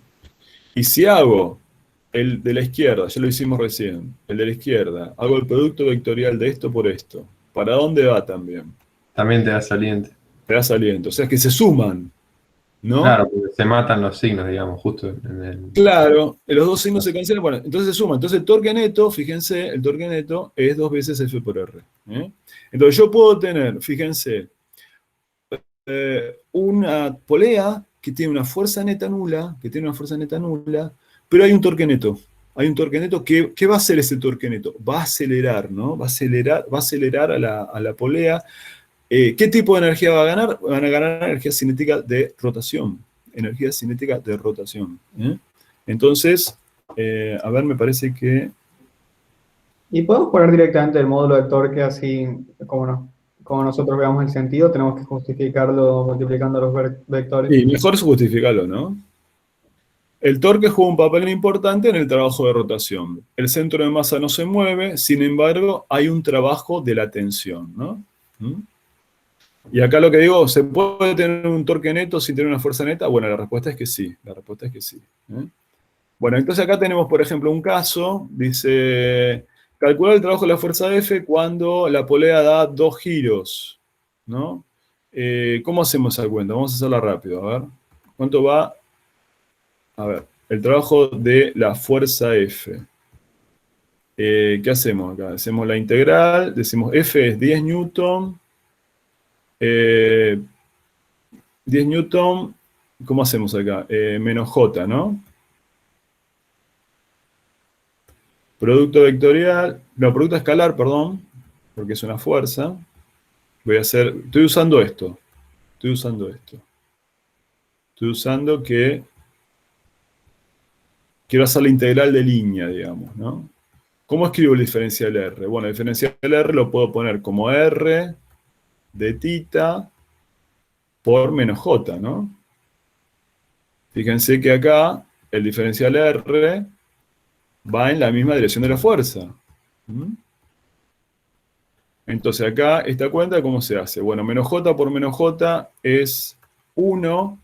Y si hago el de la izquierda, ya lo hicimos recién, el de la izquierda, hago el producto vectorial de esto por esto, ¿para dónde va también? También te da saliente. Te da saliente. O sea, que se suman, ¿no? Claro, porque se matan los signos, digamos, justo en el... Claro, los dos signos se cancelan, bueno, entonces se suman. Entonces el torque neto, fíjense, el torque neto es 2 veces F por R. ¿Eh? Entonces yo puedo tener, fíjense, una polea que tiene una fuerza neta nula, pero hay un torque neto. Hay un torque neto. ¿Qué va a hacer ese torque neto? Va a acelerar, ¿no? Va a acelerar a la polea. ¿Qué tipo de energía va a ganar? Van a ganar energía cinética de rotación. Energía cinética de rotación. ¿Eh? Entonces, a ver, me parece que... Y podemos poner directamente el módulo de torque así, como nosotros veamos el sentido, tenemos que justificarlo multiplicando los vectores. Sí, mejor es justificarlo, ¿no? El torque juega un papel importante en el trabajo de rotación. El centro de masa no se mueve, sin embargo, hay un trabajo de la tensión, ¿no? ¿Mm? Y acá lo que digo, ¿se puede tener un torque neto sin tener una fuerza neta? Bueno, la respuesta es que sí. La respuesta es que sí. ¿Eh? Bueno, entonces acá tenemos, por ejemplo, un caso, dice, calcular el trabajo de la fuerza F cuando la polea da 2 giros, ¿no? ¿Cómo hacemos esa cuenta? Vamos a hacerla rápido, a ver. ¿Cuánto va? A ver, el trabajo de la fuerza F. ¿Qué hacemos acá? Hacemos la integral, decimos F es 10 newton. 10 newton, ¿cómo hacemos acá? Menos J, ¿no? Producto vectorial, no, producto escalar, perdón, porque es una fuerza. Estoy usando esto. Estoy usando que quiero hacer la integral de línea, digamos, ¿no? ¿Cómo escribo el diferencial R? Bueno, el diferencial R lo puedo poner como R de tita por menos J, ¿no? Fíjense que acá el diferencial R va en la misma dirección de la fuerza. ¿Mm? Entonces acá, esta cuenta, ¿cómo se hace? Bueno, menos J por menos J es 1,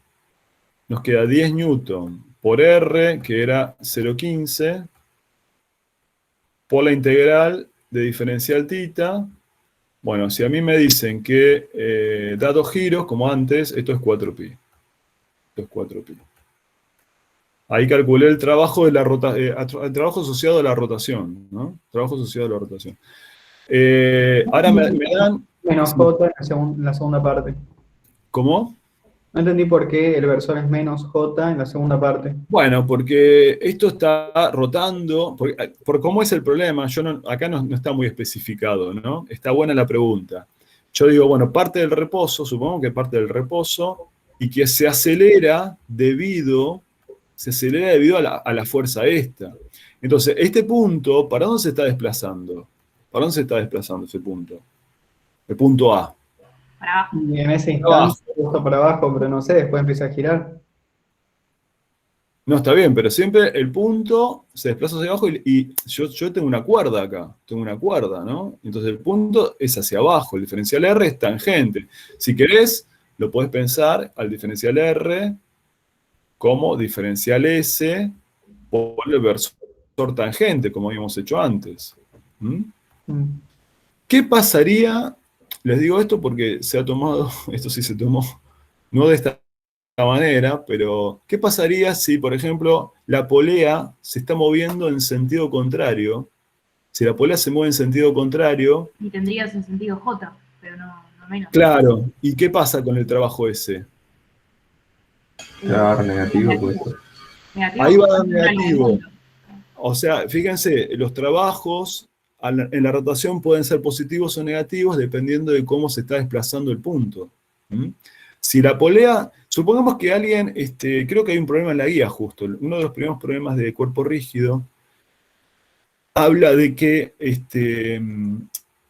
nos queda 10 newton por R, que era 0,15, por la integral de diferencial tita. Bueno, si a mí me dicen que da 2 giros, como antes, esto es 4pi. Esto es 4pi. Ahí calculé el trabajo, el trabajo asociado a la rotación, ¿no? Trabajo asociado a la rotación. Ahora me dan... Menos J en la segunda parte. ¿Cómo? No entendí por qué el versor es menos J en la segunda parte. Bueno, porque esto está rotando, por cómo es el problema, acá no está muy especificado, ¿no? Está buena la pregunta. Yo digo, bueno, parte del reposo, supongo que parte del reposo, y que se acelera debido a la fuerza esta. Entonces, este punto, ¿para dónde se está desplazando? ¿Para dónde se está desplazando ese punto? El punto A. Para abajo. Y en ese instante, justo para abajo, pero no sé, después empieza a girar. No, está bien, pero siempre el punto se desplaza hacia abajo y yo tengo una cuerda acá, ¿no? Entonces el punto es hacia abajo, el diferencial R es tangente. Si querés, lo podés pensar al diferencial R como diferencial S por el versor tangente, como habíamos hecho antes. ¿Mm? ¿Qué pasaría? Les digo esto porque se ha tomado, esto sí se tomó, no de esta manera, pero ¿qué pasaría si, por ejemplo, la polea se está moviendo en sentido contrario? Si la polea se mueve en sentido contrario... Y tendrías en sentido J, pero no menos. Claro, ¿y qué pasa con el trabajo ese? Te va a dar negativo, pues. Negativo, Ahí va a dar negativo. O sea, fíjense, los trabajos en la rotación pueden ser positivos o negativos dependiendo de cómo se está desplazando el punto. ¿Mm? Si la polea, supongamos que alguien, creo que hay un problema en la guía justo, uno de los primeros problemas de cuerpo rígido, habla de que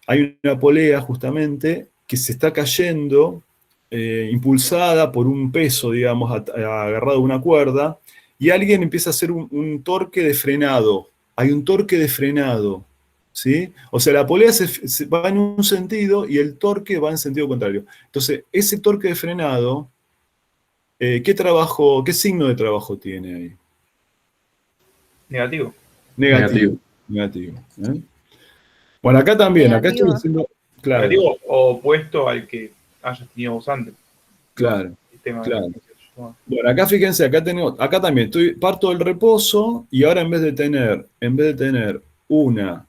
hay una polea justamente que se está cayendo, impulsada por un peso, digamos, agarrado a una cuerda, y alguien empieza a hacer un torque de frenado. Hay un torque de frenado, ¿sí? O sea, la polea va en un sentido y el torque va en sentido contrario. Entonces, ese torque de frenado, qué signo de trabajo tiene ahí? Negativo. Negativo. ¿Eh? Bueno, acá también, acá estoy Negativo. diciendo, claro, Negativo o opuesto al que hayas tenido vos antes. claro. Sistema Claro. de- Bueno, acá fíjense, acá también, parto del reposo y ahora en vez de tener una,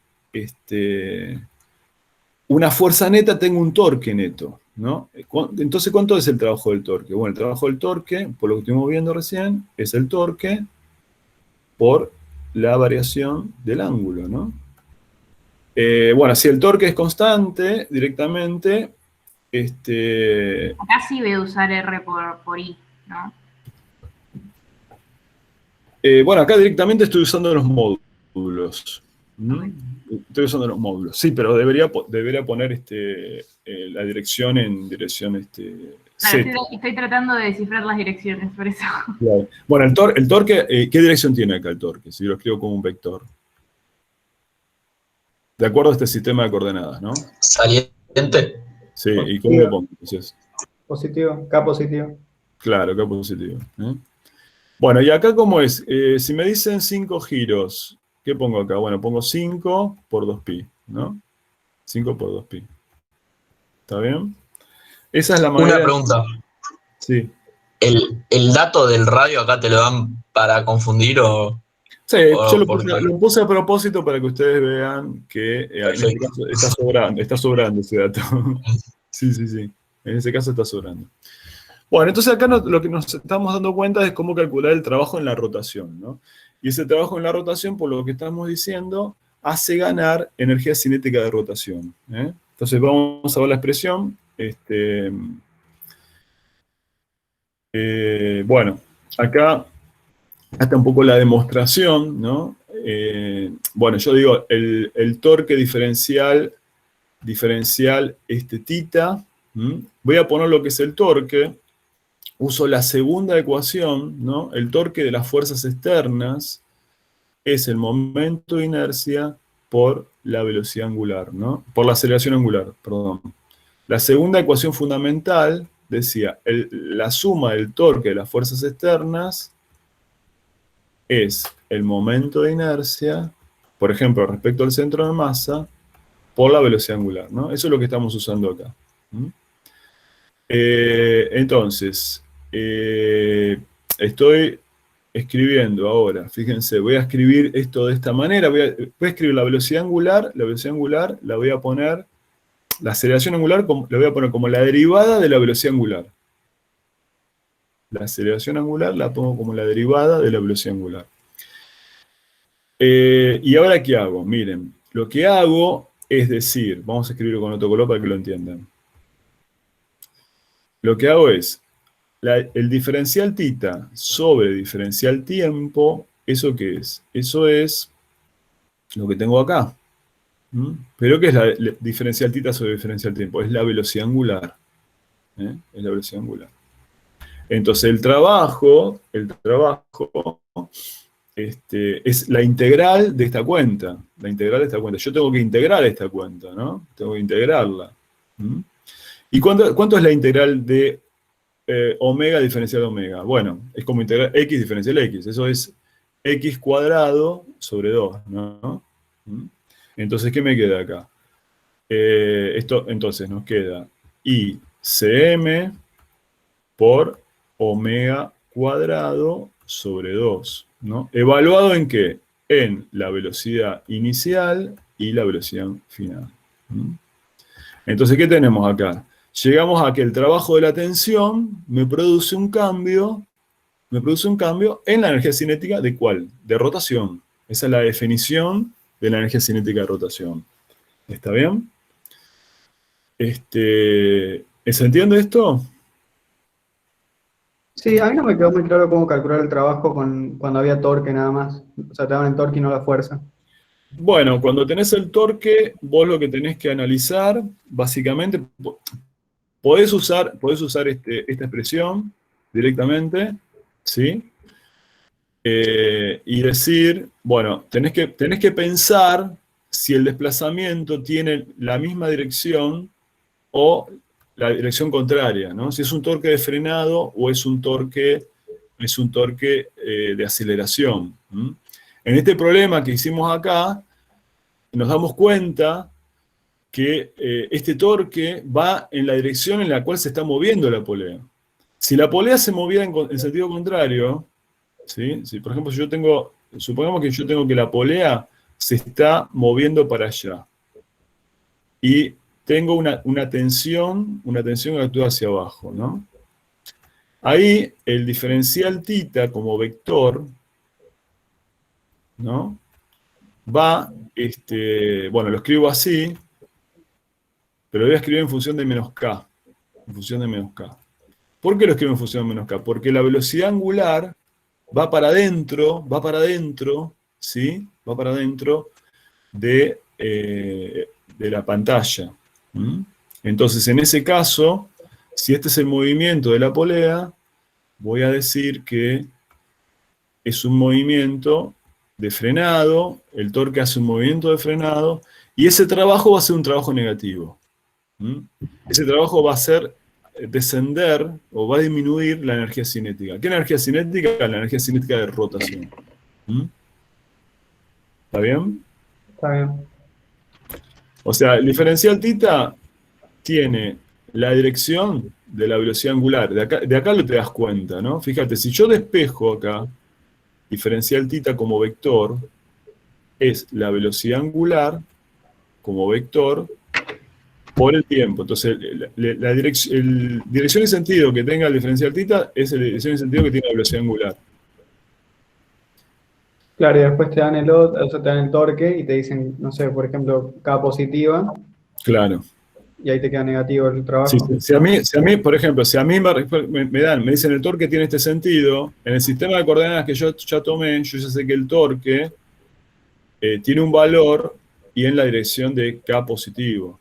una fuerza neta, tengo un torque neto, ¿no? Entonces, ¿cuánto es el trabajo del torque? Bueno, el trabajo del torque, por lo que estuvimos viendo recién, es el torque por la variación del ángulo, ¿no? Bueno, si el torque es constante, directamente, Acá sí voy a usar R por I, ¿no? bueno, acá directamente estoy usando los módulos. ¿Mm? Estoy usando los módulos. Sí, pero debería poner la dirección en dirección Claro, Z. estoy tratando de descifrar las direcciones, por eso. Claro. Bueno, el torque, ¿qué dirección tiene acá el torque? Si lo escribo como un vector. De acuerdo a este sistema de coordenadas, ¿no? Saliente. Sí, ¿y cómo lo pongo? Entonces, Positivo, K positivo. claro, acá positivo. ¿Eh? Bueno, y acá ¿cómo es? Si me dicen 5 giros, ¿qué pongo acá? Bueno, pongo 5 por 2pi, ¿no? 5 por 2pi. ¿Está bien? Esa es la manera... Una pregunta. Sí. ¿El dato del radio acá te lo dan para confundir o...? Sí, yo lo porque- puse a propósito para que ustedes vean que en este Perfecto. caso está sobrando ese dato. Sí. En ese caso está sobrando. Bueno, entonces acá lo que nos estamos dando cuenta es cómo calcular el trabajo en la rotación, ¿no? Y ese trabajo en la rotación, por lo que estamos diciendo, hace ganar energía cinética de rotación. ¿Eh? Entonces vamos a ver la expresión. Bueno, acá está un poco la demostración, ¿no? Bueno, yo digo, el torque diferencial θ, voy a poner lo que es el torque, uso la segunda ecuación, ¿no? El torque de las fuerzas externas es el momento de inercia por la velocidad angular, ¿no? Por la aceleración angular, perdón. La segunda ecuación fundamental decía, la suma del torque de las fuerzas externas es el momento de inercia, por ejemplo, respecto al centro de masa, por la velocidad angular, ¿no? Eso es lo que estamos usando acá. Entonces, estoy escribiendo ahora, fíjense, voy a escribir esto de esta manera, voy a escribir la velocidad angular la voy a poner, la aceleración angular la voy a poner como la derivada de la velocidad angular. La aceleración angular la pongo como la derivada de la velocidad angular. ¿Y ahora qué hago? Miren, lo que hago es decir, vamos a escribirlo con otro color para que lo entiendan. Lo que hago es, el diferencial θ sobre diferencial tiempo, ¿eso qué es? Eso es lo que tengo acá. ¿Pero qué es la diferencial θ sobre diferencial tiempo? Es la velocidad angular. Es la velocidad angular. Entonces el trabajo es la integral de esta cuenta. La integral de esta cuenta. Yo tengo que integrar esta cuenta, ¿no? Tengo que integrarla. ¿Y cuánto es la integral de omega diferencial omega? Bueno, es como integrar x diferencial x. Eso es x cuadrado sobre 2, ¿no? Entonces, ¿qué me queda acá? Entonces nos queda ICM por omega cuadrado sobre 2, ¿no? ¿Evaluado en qué? En la velocidad inicial y la velocidad final. Entonces, ¿qué tenemos acá? Llegamos a que el trabajo de la tensión me produce un cambio en la energía cinética ¿de cuál? De rotación. Esa es la definición de la energía cinética de rotación. ¿Está bien? ¿Se entiende esto? Sí, a mí no me quedó muy claro cómo calcular el trabajo cuando había torque nada más. O sea, te daban el torque y no la fuerza. Bueno, cuando tenés el torque, vos lo que tenés que analizar, básicamente, podés usar esta expresión directamente, ¿sí? y decir, bueno, tenés que pensar si el desplazamiento tiene la misma dirección o la dirección contraria, ¿no? Si es un torque de frenado o es un torque de aceleración. En este problema que hicimos acá, nos damos cuenta que este torque va en la dirección en la cual se está moviendo la polea. Si la polea se movía en sentido contrario, ¿sí? Si, por ejemplo, supongamos que yo tengo que la polea se está moviendo para allá, y tengo una tensión que actúa hacia abajo, ¿no? Ahí el diferencial θ como vector, ¿no? Va, bueno, lo escribo así, pero lo voy a escribir en función de menos k. En función de menos k. ¿Por qué lo escribo en función de menos k? Porque la velocidad angular va para adentro, ¿sí? Va para adentro de la pantalla. Entonces, en ese caso, si este es el movimiento de la polea, voy a decir que es un movimiento de frenado, el torque hace un movimiento de frenado, y ese trabajo va a ser un trabajo negativo. Ese trabajo va a ser descender o va a disminuir la energía cinética. ¿Qué energía cinética? La energía cinética de rotación. ¿Está bien? Está bien. O sea, el diferencial θ tiene la dirección de la velocidad angular. De acá lo te das cuenta, ¿no? Fíjate, si yo despejo acá, diferencial θ como vector, es la velocidad angular como vector por el tiempo. Entonces, la dirección y sentido que tenga el diferencial θ es la dirección y sentido que tiene la velocidad angular. Claro, y después te dan te dan el torque y te dicen, no sé, por ejemplo, K positiva, Claro. y ahí te queda negativo el trabajo. Sí, sí. Si a mí, por ejemplo, si a mí me dicen el torque tiene este sentido, en el sistema de coordenadas que yo ya tomé, yo ya sé que el torque tiene un valor y en la dirección de K positivo.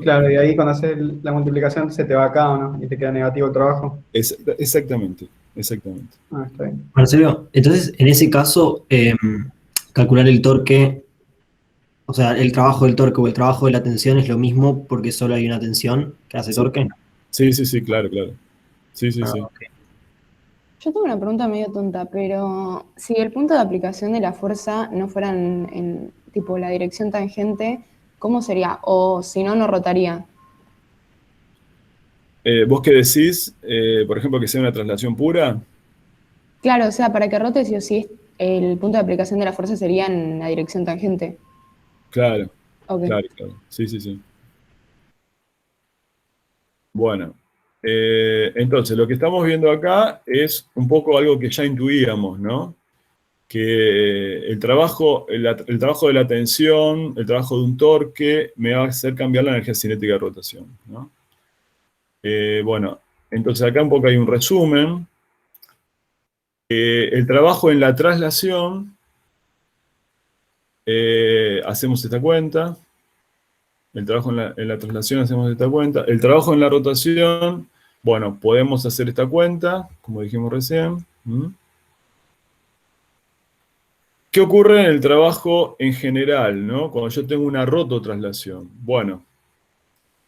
Claro, y ahí cuando haces la multiplicación se te va acá, ¿o no? Y te queda negativo el trabajo. Exactamente. Ah, está bien. Marcelo, entonces, en ese caso, calcular el torque, o sea, el trabajo del torque o el trabajo de la tensión es lo mismo porque solo hay una tensión que hace torque. Sí, claro. Sí. Okay. Yo tengo una pregunta medio tonta, pero si el punto de aplicación de la fuerza no fuera en tipo la dirección tangente, ¿cómo sería? O si no, no rotaría. ¿Vos qué decís, por ejemplo, que sea una traslación pura? Claro, o sea, para que rote sí o sí, el punto de aplicación de la fuerza sería en la dirección tangente. Claro, Ok. claro. Sí. Bueno, entonces lo que estamos viendo acá es un poco algo que ya intuíamos, ¿no? Que el trabajo de la tensión, el trabajo de un torque, me va a hacer cambiar la energía cinética de rotación, ¿no? Bueno, entonces acá un poco hay un resumen. El trabajo en la traslación, hacemos esta cuenta. El trabajo en la traslación hacemos esta cuenta. El trabajo en la rotación, bueno, podemos hacer esta cuenta, como dijimos recién. ¿Qué ocurre en el trabajo en general, ¿no? Cuando yo tengo una rototraslación? Bueno,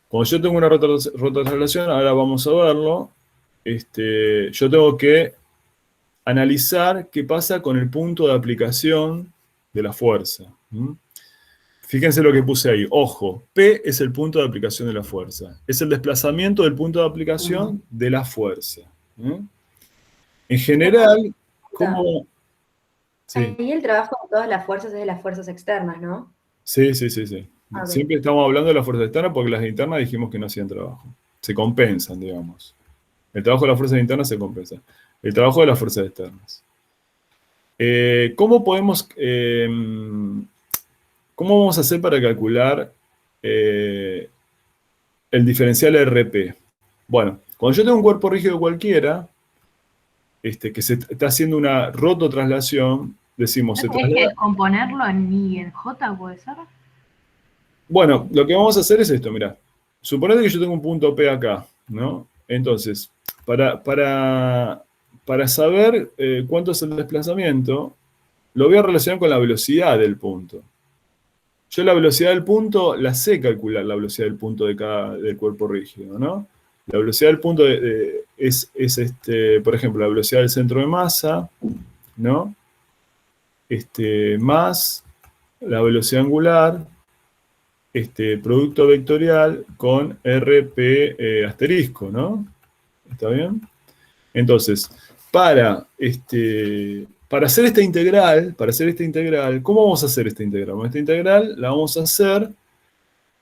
cuando yo tengo una rototraslación, ahora vamos a verlo, yo tengo que analizar qué pasa con el punto de aplicación de la fuerza. Fíjense lo que puse ahí. Ojo, P es el punto de aplicación de la fuerza. Es el desplazamiento del punto de aplicación de la fuerza. En general, ¿cómo...? Sí. Ahí el trabajo de todas las fuerzas es de las fuerzas externas, ¿no? Sí. Okay. Siempre estamos hablando de las fuerzas externas porque las internas dijimos que no hacían trabajo. Se compensan, digamos. El trabajo de las fuerzas internas se compensa. El trabajo de las fuerzas externas. ¿Cómo vamos a hacer para calcular el diferencial RP? Bueno, cuando yo tengo un cuerpo rígido cualquiera, que se está haciendo una rototraslación, decimos... ¿Es que descomponerlo en I y en J, puede ser? Bueno, lo que vamos a hacer es esto, mirá. Suponete que yo tengo un punto P acá, ¿no? Entonces, para para saber cuánto es el desplazamiento, lo voy a relacionar con la velocidad del punto. Yo la velocidad del punto la sé calcular, la velocidad del punto del cuerpo rígido, ¿no? La velocidad del punto es por ejemplo, la velocidad del centro de masa, ¿no? Más la velocidad angular, producto vectorial con RP asterisco, ¿no? ¿Está bien? Entonces, para hacer esta integral, ¿cómo vamos a hacer esta integral? Bueno, esta integral la vamos a hacer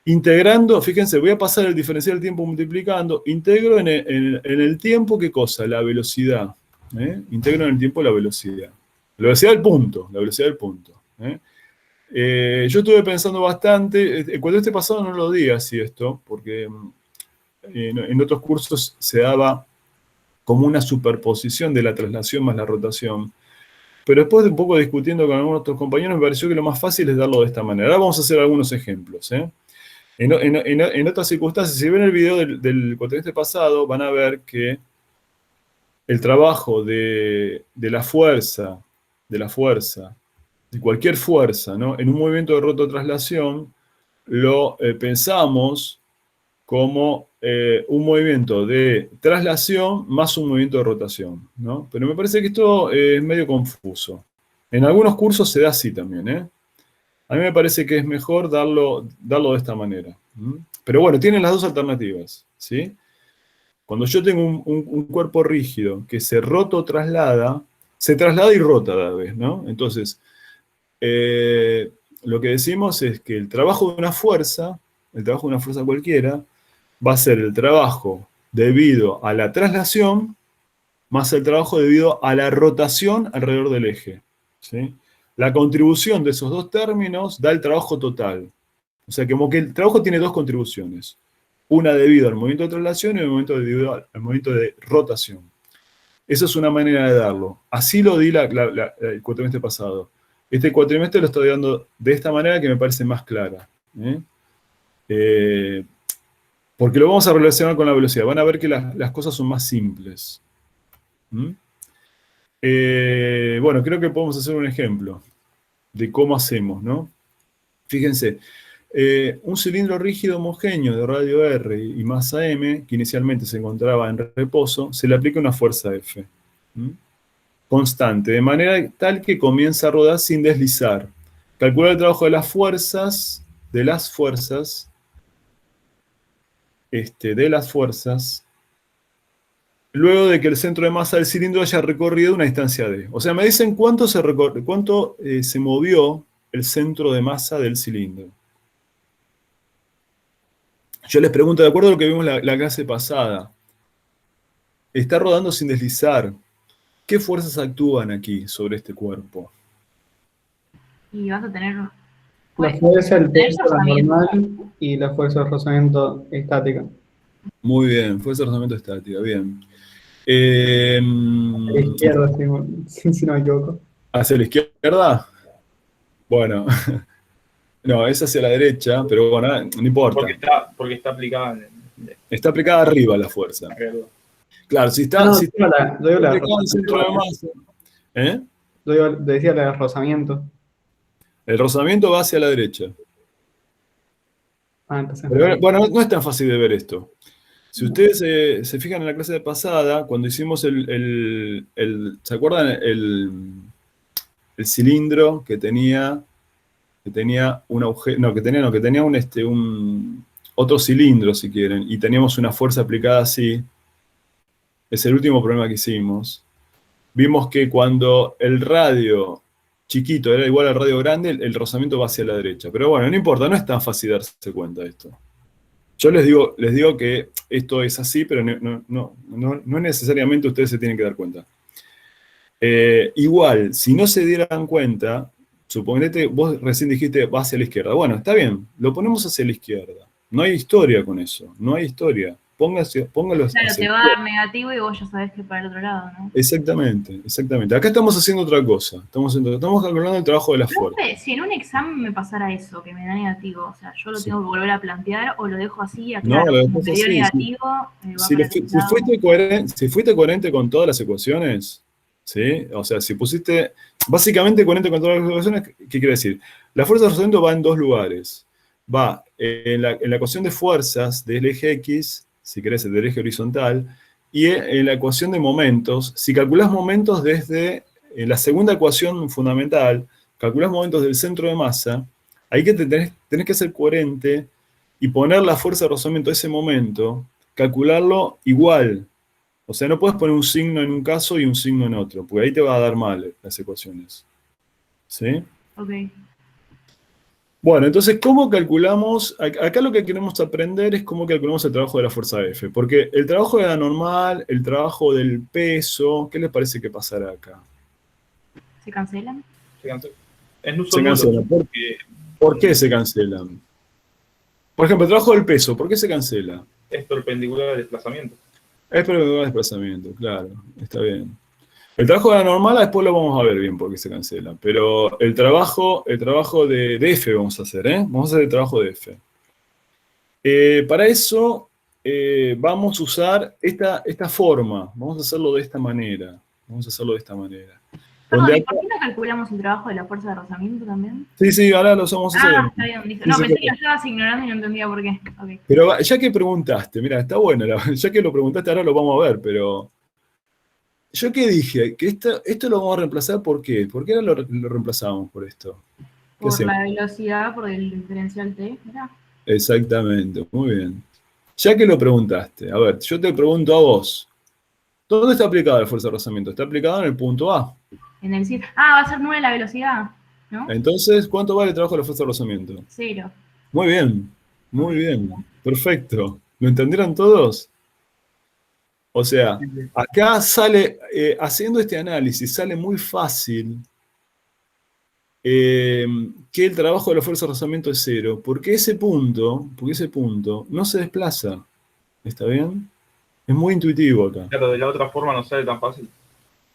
integrando, fíjense, voy a pasar el diferencial del tiempo multiplicando, integro en el tiempo, ¿qué cosa? La velocidad. Integro en el tiempo la velocidad. La velocidad del punto, yo estuve pensando bastante, cuando pasado no lo di así esto, porque en otros cursos se daba como una superposición de la traslación más la rotación. Pero después de un poco discutiendo con algunos otros compañeros, me pareció que lo más fácil es darlo de esta manera. Ahora vamos a hacer algunos ejemplos. En otras circunstancias, si ven el video del cuatrimestre pasado, van a ver que el trabajo de la fuerza, de cualquier fuerza, ¿no? En un movimiento de rototraslación, lo pensamos como un movimiento de traslación más un movimiento de rotación, ¿no? Pero me parece que esto es medio confuso. En algunos cursos se da así también, ¿eh? A mí me parece que es mejor darlo de esta manera. Pero bueno, tienen las dos alternativas, ¿sí? Cuando yo tengo un cuerpo rígido que se rototraslada, se traslada y rota a la vez, ¿no? Entonces, lo que decimos es que el trabajo de una fuerza cualquiera, va a ser el trabajo debido a la traslación más el trabajo debido a la rotación alrededor del eje, ¿sí? La contribución de esos dos términos da el trabajo total. O sea, como que el trabajo tiene dos contribuciones. Una debido al movimiento de traslación y una debido al movimiento de rotación. Esa es una manera de darlo. Así lo di el cuatrimestre pasado. Este cuatrimestre lo estoy dando de esta manera que me parece más clara. Porque lo vamos a relacionar con la velocidad. Van a ver que las cosas son más simples. Bueno, creo que podemos hacer un ejemplo de cómo hacemos, ¿no? Fíjense, un cilindro rígido homogéneo de radio R y masa M, que inicialmente se encontraba en reposo, se le aplica una fuerza F. Constante, de manera tal que comienza a rodar sin deslizar. Calcular el trabajo de las fuerzas, luego de que el centro de masa del cilindro haya recorrido una distancia d. O sea, me dicen cuánto se movió el centro de masa del cilindro. Yo les pregunto, de acuerdo a lo que vimos la clase pasada, está rodando sin deslizar. ¿Qué fuerzas actúan aquí sobre este cuerpo? Y vas a tener... La fuerza del peso normal y la fuerza de rozamiento estática. Muy bien, fuerza de rozamiento estática, bien. A la izquierda, si no me equivoco. ¿Hacia la izquierda? Bueno, no, es hacia la derecha, pero bueno, no importa. Porque está aplicada Está aplicada arriba la fuerza. Claro, si está, si está aplicada en el centro de masa. Decía el rozamiento. El rozamiento va hacia la derecha. Pero, bueno, no es tan fácil de ver esto. Si ustedes se fijan en la clase pasada, cuando hicimos ¿se acuerdan el cilindro que tenía un agujero, que tenía otro cilindro, si quieren, y teníamos una fuerza aplicada así? Es el último problema que hicimos. Vimos que cuando el radio chiquito era igual al radio grande, el rozamiento va hacia la derecha. Pero bueno, no importa, no es tan fácil darse cuenta de esto. Yo les digo que esto es así, pero no necesariamente ustedes se tienen que dar cuenta. Igual, si no se dieran cuenta, suponete, vos recién dijiste va hacia la izquierda. Bueno, está bien, lo ponemos hacia la izquierda. No hay historia con eso, no hay historia. póngalo Claro, así. te va a dar negativo y vos ya sabés que para el otro lado, ¿no? Exactamente, exactamente. Acá estamos haciendo otra cosa. Estamos calculando el trabajo de la fuerza. Profe, si en un examen me pasara eso, que me da negativo, o sea, yo lo Sí. tengo que volver a plantear o lo dejo así, No, aclaro, lo como dejas me dio así, sí. negativo, va Si, para aquel lado. si fuiste coherente con todas las ecuaciones, ¿sí? O sea, si pusiste básicamente coherente con todas las ecuaciones, ¿qué quiere decir? La fuerza de razonamiento va en dos lugares. Va en la ecuación de fuerzas del eje X, si querés, del eje horizontal, y en la ecuación de momentos. Si calculás momentos desde la segunda ecuación fundamental, calculás momentos del centro de masa, ahí que tenés que ser coherente y poner la fuerza de rozamiento a ese momento, calcularlo igual. O sea, no puedes poner un signo en un caso y un signo en otro, porque ahí te va a dar mal las ecuaciones. ¿Sí? Ok. Bueno, entonces, ¿cómo calculamos? Acá lo que queremos aprender es cómo calculamos el trabajo de la fuerza F. Porque el trabajo de la normal, el trabajo del peso, ¿qué les parece que pasará acá? ¿Se cancelan? Es un Se solo cancelan. ¿Por qué se cancelan? Por ejemplo, el trabajo del peso, ¿por qué se cancela? es perpendicular al desplazamiento. Es perpendicular al desplazamiento, claro, está bien. El trabajo de la normal después lo vamos a ver bien por qué se cancela, pero el trabajo de F vamos a hacer, ¿eh? Vamos a hacer el trabajo de F. Para eso vamos a usar esta forma, vamos a hacerlo de esta manera. Perdón, Donde ¿y por qué no calculamos el trabajo de la fuerza de rozamiento también? sí, ahora lo vamos a hacer. Ah, está bien, listo. No, pensé que lo estabas ignorando y no entendía por qué. Okay. Pero ya que preguntaste, mira, está bueno, ya que lo preguntaste ahora lo vamos a ver, pero... ¿Yo qué dije? Que esto lo vamos a reemplazar, ¿por qué? ¿Por qué ahora lo reemplazamos por esto? Por la velocidad, por el diferencial T, ¿verdad? Exactamente, muy bien. Ya que lo preguntaste, a ver, yo te pregunto a vos, ¿dónde está aplicada la fuerza de rozamiento? Está aplicada en el punto A. En el CIR. Ah, va a ser 9 la velocidad, ¿no? Entonces, ¿cuánto vale el trabajo de la fuerza de rozamiento? 0. Muy bien, perfecto. ¿Lo entendieron todos? O sea, acá sale, haciendo este análisis, sale muy fácil que el trabajo de la fuerza de rozamiento es 0, porque ese punto no se desplaza. ¿Está bien? Es muy intuitivo acá. Claro, de la otra forma no sale tan fácil.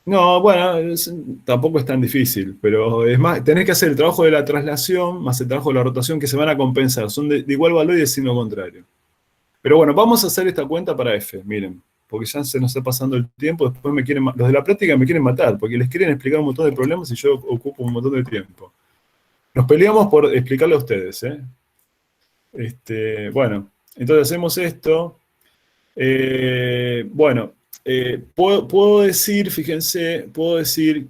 No, bueno, tampoco es tan difícil, pero es más, tenés que hacer el trabajo de la traslación más el trabajo de la rotación que se van a compensar. Son de igual valor y de signo contrario. Pero bueno, vamos a hacer esta cuenta para F, miren. Porque ya se nos está pasando el tiempo, después los de la práctica me quieren matar, porque les quieren explicar un montón de problemas y yo ocupo un montón de tiempo. Nos peleamos por explicarle a ustedes, ¿eh? Bueno, entonces hacemos esto. Puedo decir, fíjense,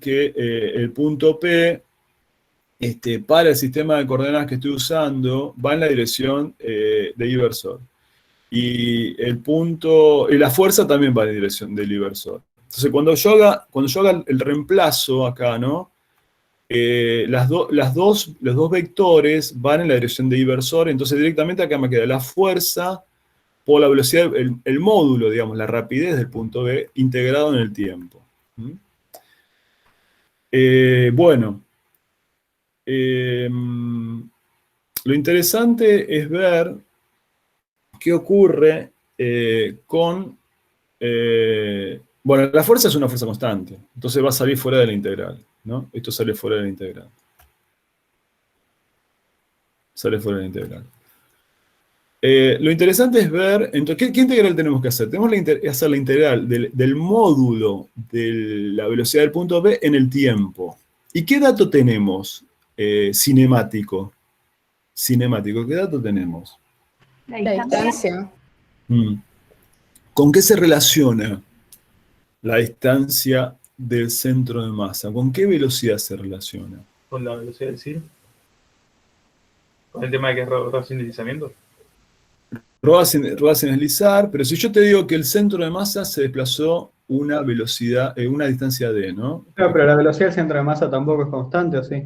que el punto P, para el sistema de coordenadas que estoy usando, va en la dirección de inversor. Y la fuerza también va en dirección del inversor. Entonces, cuando yo haga el reemplazo acá, ¿no? Los dos vectores van en la dirección de inversor, entonces directamente acá me queda la fuerza por la velocidad, el módulo, digamos, la rapidez del punto B, integrado en el tiempo. Lo interesante es ver qué ocurre con... bueno, la fuerza es una fuerza constante, entonces va a salir fuera de la integral, ¿no? Esto sale fuera de la integral. Lo interesante es ver, entonces, ¿qué integral tenemos que hacer? Tenemos que hacer la integral del módulo de la velocidad del punto B en el tiempo. ¿Y qué dato tenemos cinemático? ¿Qué dato tenemos? La distancia. ¿Con qué se relaciona la distancia del centro de masa? ¿Con qué velocidad se relaciona? Con la velocidad del CIR. Con el tema de que es racionalizamiento. Rueda sin deslizar, pero si yo te digo que el centro de masa se desplazó una velocidad, una distancia d, ¿no? Claro, pero la velocidad del centro de masa tampoco es constante, ¿o sí?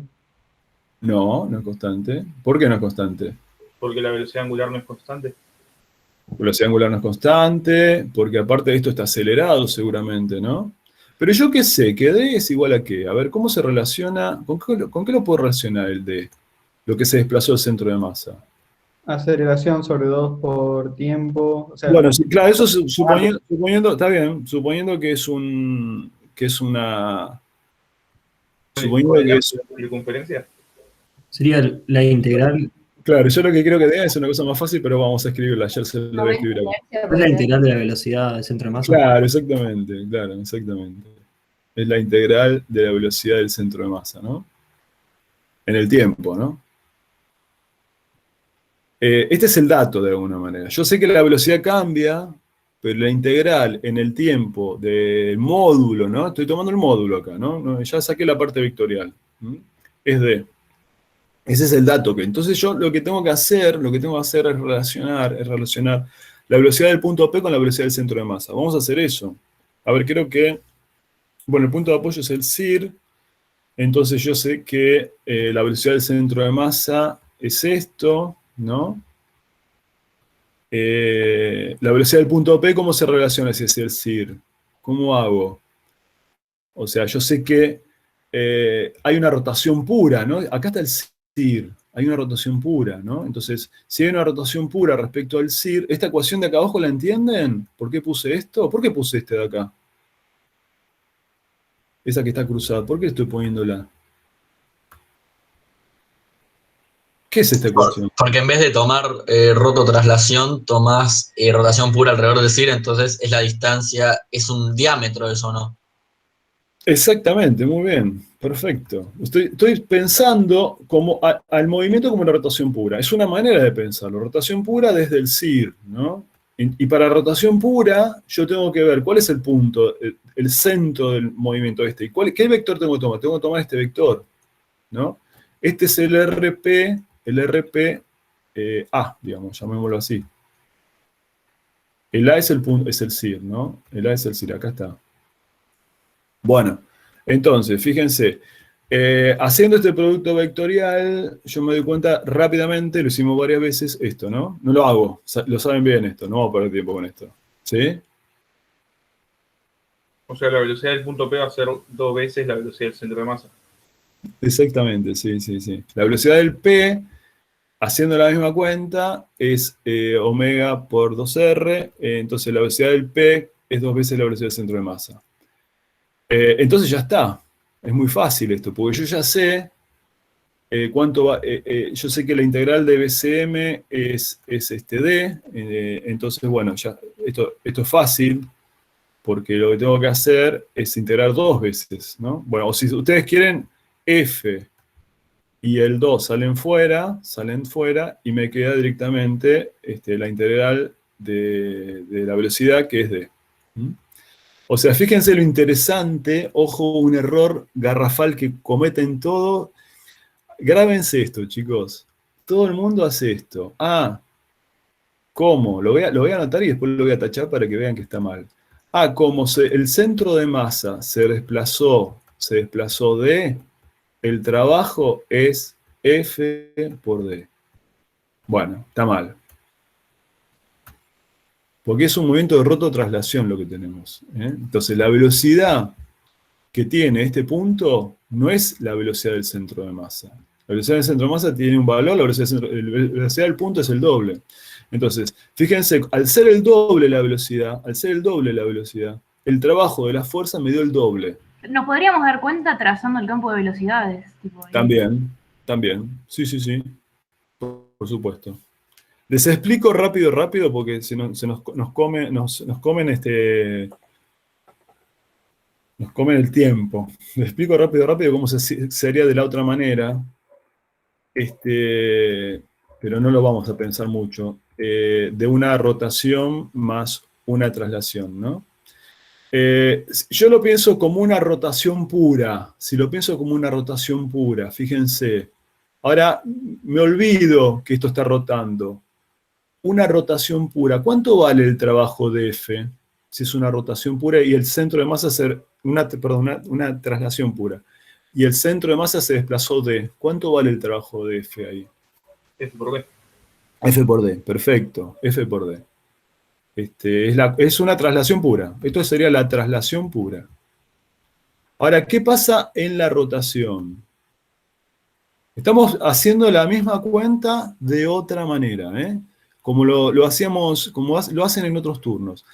No, no es constante. ¿Por qué no es constante? Porque la velocidad angular no es constante. La velocidad angular no es constante, porque aparte de esto está acelerado seguramente, ¿no? Pero yo qué sé, que d es igual a qué. A ver, ¿cómo se relaciona? ¿Con qué lo puedo relacionar el d? Lo que se desplazó del centro de masa. aceleración sobre 2 por tiempo. O sea, Bueno, sí, claro, eso suponiendo, está bien, suponiendo que es una, suponiendo que es, circunferencia. Sería la integral, claro, yo lo que creo que diga es una cosa más fácil, pero vamos a escribirla, ayer se lo voy a escribir acá. es la integral de la velocidad del centro de masa. Claro, exactamente. Es la integral de la velocidad del centro de masa, ¿no? En el tiempo, ¿no? Este es el dato de alguna manera. Yo sé que la velocidad cambia, pero la integral en el tiempo del módulo, ¿no? Estoy tomando el módulo acá, ¿no? Ya saqué la parte vectorial. Es D. Ese es el dato. Entonces yo lo que tengo que hacer es relacionar la velocidad del punto P con la velocidad del centro de masa. Vamos a hacer eso. A ver, creo que, bueno, el punto de apoyo es el CIR, entonces yo sé que la velocidad del centro de masa es esto, ¿no? La velocidad del punto P, ¿cómo se relaciona si es el CIR? ¿Cómo hago? O sea, yo sé que hay una rotación pura, ¿no? Acá está el CIR, hay una rotación pura, ¿no? Entonces, si hay una rotación pura respecto al CIR, ¿esta ecuación de acá abajo la entienden? ¿Por qué puse esto? ¿Por qué puse este de acá? Esa que está cruzada, ¿por qué estoy poniéndola? ¿Qué es esta ecuación? Porque en vez de tomar rototraslación, tomás rotación pura alrededor del CIR, entonces es la distancia, es un diámetro eso, ¿no? Exactamente, muy bien, perfecto. Estoy pensando como al movimiento como una rotación pura. Es una manera de pensarlo, rotación pura desde el CIR, ¿no? Y para rotación pura, yo tengo que ver cuál es el punto, el centro del movimiento este. ¿Y qué vector tengo que tomar? Tengo que tomar este vector, ¿no? Este es el RP A, digamos, llamémoslo así. El A es el punto, es el CIR, ¿no? El A es el CIR, acá está. Bueno, entonces, fíjense, haciendo este producto vectorial, yo me doy cuenta rápidamente, lo hicimos varias veces, esto, ¿no? No lo hago, lo saben bien esto, no vamos a perder tiempo con esto. ¿Sí? O sea, la velocidad del punto P va a ser 2 veces la velocidad del centro de masa. Exactamente, sí. La velocidad del P, haciendo la misma cuenta, es omega por 2R, entonces la velocidad del P es 2 veces la velocidad del centro de masa. Entonces ya está, es muy fácil esto, porque yo ya sé cuánto va, yo sé que la integral de BCM es este D, entonces bueno, ya esto es fácil, porque lo que tengo que hacer es integrar 2 veces, ¿no? Bueno, o si ustedes quieren, F y el 2 salen fuera, y me queda directamente la integral de la velocidad, que es D. O sea, fíjense lo interesante, ojo, un error garrafal que cometen todos. Grábense esto, chicos. Todo el mundo hace esto. ¿Cómo? Lo voy a anotar y después lo voy a tachar para que vean que está mal. Como el centro de masa se desplazó D, el trabajo es F por D. Bueno, está mal. Porque es un movimiento de rototraslación lo que tenemos. Entonces, la velocidad que tiene este punto no es la velocidad del centro de masa. La velocidad del centro de masa tiene un valor, la velocidad del punto es el doble. Entonces, fíjense, al ser el doble la velocidad, el trabajo de la fuerza me dio el doble. Nos podríamos dar cuenta trazando el campo de velocidades. Tipo, También. Sí. Por supuesto. Les explico rápido, porque si no, nos comen el tiempo. Les explico rápido cómo sería de la otra manera. Pero no lo vamos a pensar mucho. De una rotación más una traslación, ¿no? Yo lo pienso como una rotación pura. Si lo pienso como una rotación pura, fíjense. Ahora me olvido que esto está rotando. Una rotación pura. ¿Cuánto vale el trabajo de F? Si es una rotación pura y el centro de masa una traslación pura. Y el centro de masa se desplazó D. ¿Cuánto vale el trabajo de F ahí? F por D. F por D, perfecto. F por D. Es una traslación pura. Esto sería la traslación pura. Ahora, ¿qué pasa en la rotación? Estamos haciendo la misma cuenta de otra manera, ¿eh? Como lo hacíamos, lo hacen en otros turnos.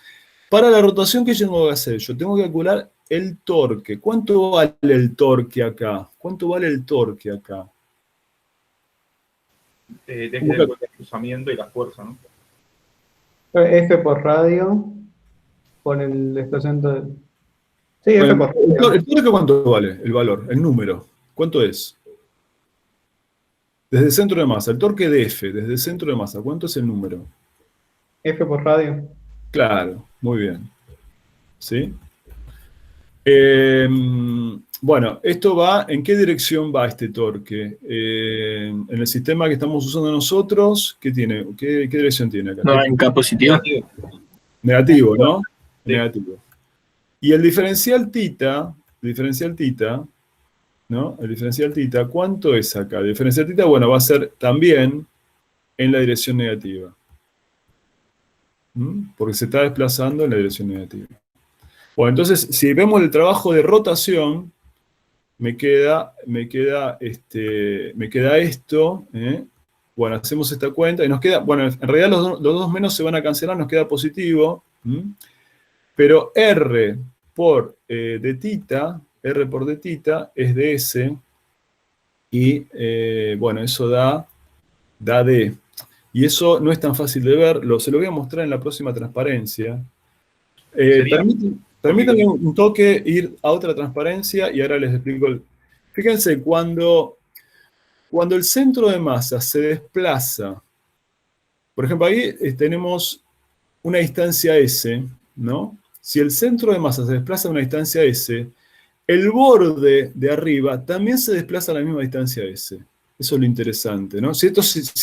Para la rotación, ¿qué yo tengo que hacer? Yo tengo que calcular el torque. ¿Cuánto vale el torque acá? ¿Cuánto vale el torque acá? Tienes que tener en cuenta el cruzamiento y la fuerza, ¿no? F por radio, por el desplazamiento de... Sí, F por radio. ¿El torque cuánto vale? El valor, el número. ¿Cuánto es? Desde el centro de masa, el torque de F, desde el centro de masa, ¿cuánto es el número? F por radio. Claro, muy bien. ¿Sí? Bueno, esto va, ¿en qué dirección va este torque? En el sistema que estamos usando nosotros, ¿qué tiene? ¿Qué dirección tiene acá? No, en K positivo. Negativo, ¿no? Sí. Negativo. Y el diferencial tita, ¿no? El diferencial tita, ¿cuánto es acá? El diferencial tita, bueno, va a ser también en la dirección negativa. Porque se está desplazando en la dirección negativa. Bueno, entonces, si vemos el trabajo de rotación, me queda esto, ¿eh? Bueno, hacemos esta cuenta y nos queda, bueno, en realidad los dos menos se van a cancelar, nos queda positivo, pero R por d tita es de S, y bueno, eso da D. Y eso no es tan fácil de ver, se lo voy a mostrar en la próxima transparencia. Permítanme un toque ir a otra transparencia y ahora les explico. Fíjense, cuando el centro de masa se desplaza, por ejemplo, ahí tenemos una distancia S, ¿no? Si el centro de masa se desplaza a una distancia S, el borde de arriba también se desplaza a la misma distancia S. Eso es lo interesante, ¿no? Si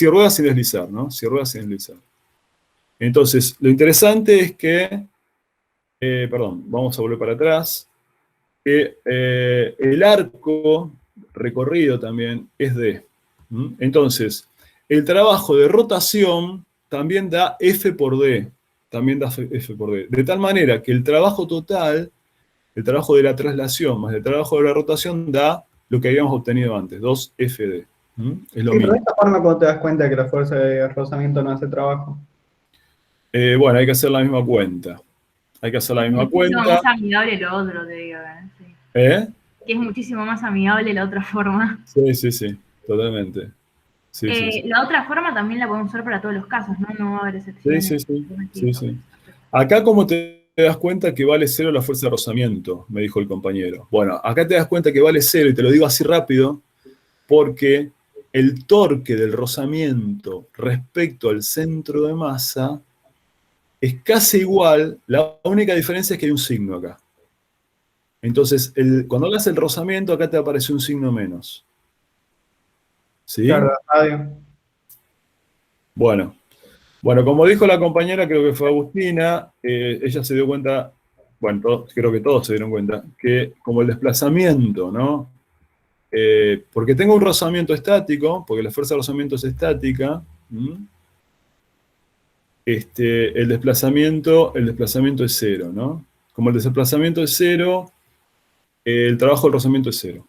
rueda sin deslizar, ¿no? Si rueda sin deslizar. Entonces, lo interesante es que, perdón, vamos a volver para atrás, que el arco recorrido también es D. Entonces, el trabajo de rotación también da F por D. De tal manera que el trabajo total, el trabajo de la traslación más el trabajo de la rotación da lo que habíamos obtenido antes, 2FD. Es lo Sí, mismo. pero de esta forma, ¿cómo te das cuenta que la fuerza de rozamiento no hace trabajo? Bueno, hay que hacer la misma cuenta. Hay que hacer la misma Muchísimo cuenta. más amigable lo otro, te digo. Sí. ¿Eh? Que es muchísimo más amigable la otra forma. Sí, totalmente. Sí. La otra forma también la podemos usar para todos los casos, ¿no? No va a haber excepciones. Sí. Acá, como te das cuenta que vale 0 la fuerza de rozamiento, me dijo el compañero. Bueno, acá te das cuenta que vale 0, y te lo digo así rápido, porque el torque del rozamiento respecto al centro de masa es casi igual, la única diferencia es que hay un signo acá. Entonces, cuando hagas el rozamiento, acá te aparece un signo menos. ¿Sí? Claro, radio. Bueno, como dijo la compañera, creo que fue Agustina, ella se dio cuenta, bueno, creo que todos se dieron cuenta, que como el desplazamiento, ¿no? Porque tengo un rozamiento estático, porque la fuerza de rozamiento es estática, el desplazamiento es 0, ¿no? Como el desplazamiento es 0, el trabajo del rozamiento es 0.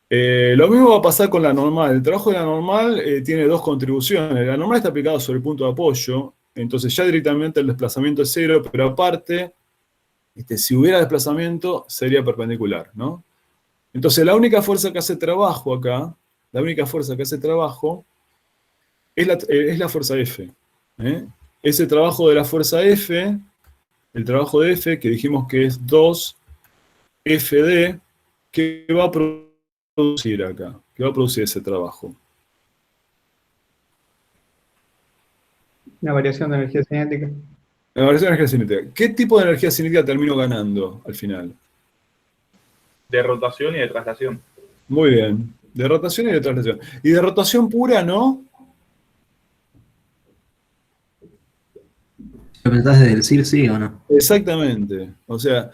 Lo mismo va a pasar con la normal. El trabajo de la normal tiene dos contribuciones. La normal está aplicada sobre el punto de apoyo, entonces ya directamente el desplazamiento es 0, pero aparte, si hubiera desplazamiento, sería perpendicular, ¿no? Entonces la única fuerza que hace trabajo acá, es la fuerza F. Ese trabajo de la fuerza F, el trabajo de F, que dijimos que es 2FD, que va a producir acá, que va a producir ese trabajo. Una variación de energía cinética. La variación de energía cinética. ¿Qué tipo de energía cinética termino ganando al final? De rotación y de traslación. Muy bien. De rotación y de traslación. Y de rotación pura, ¿no? ¿Lo pensás desde decir sí o no? Exactamente. O sea,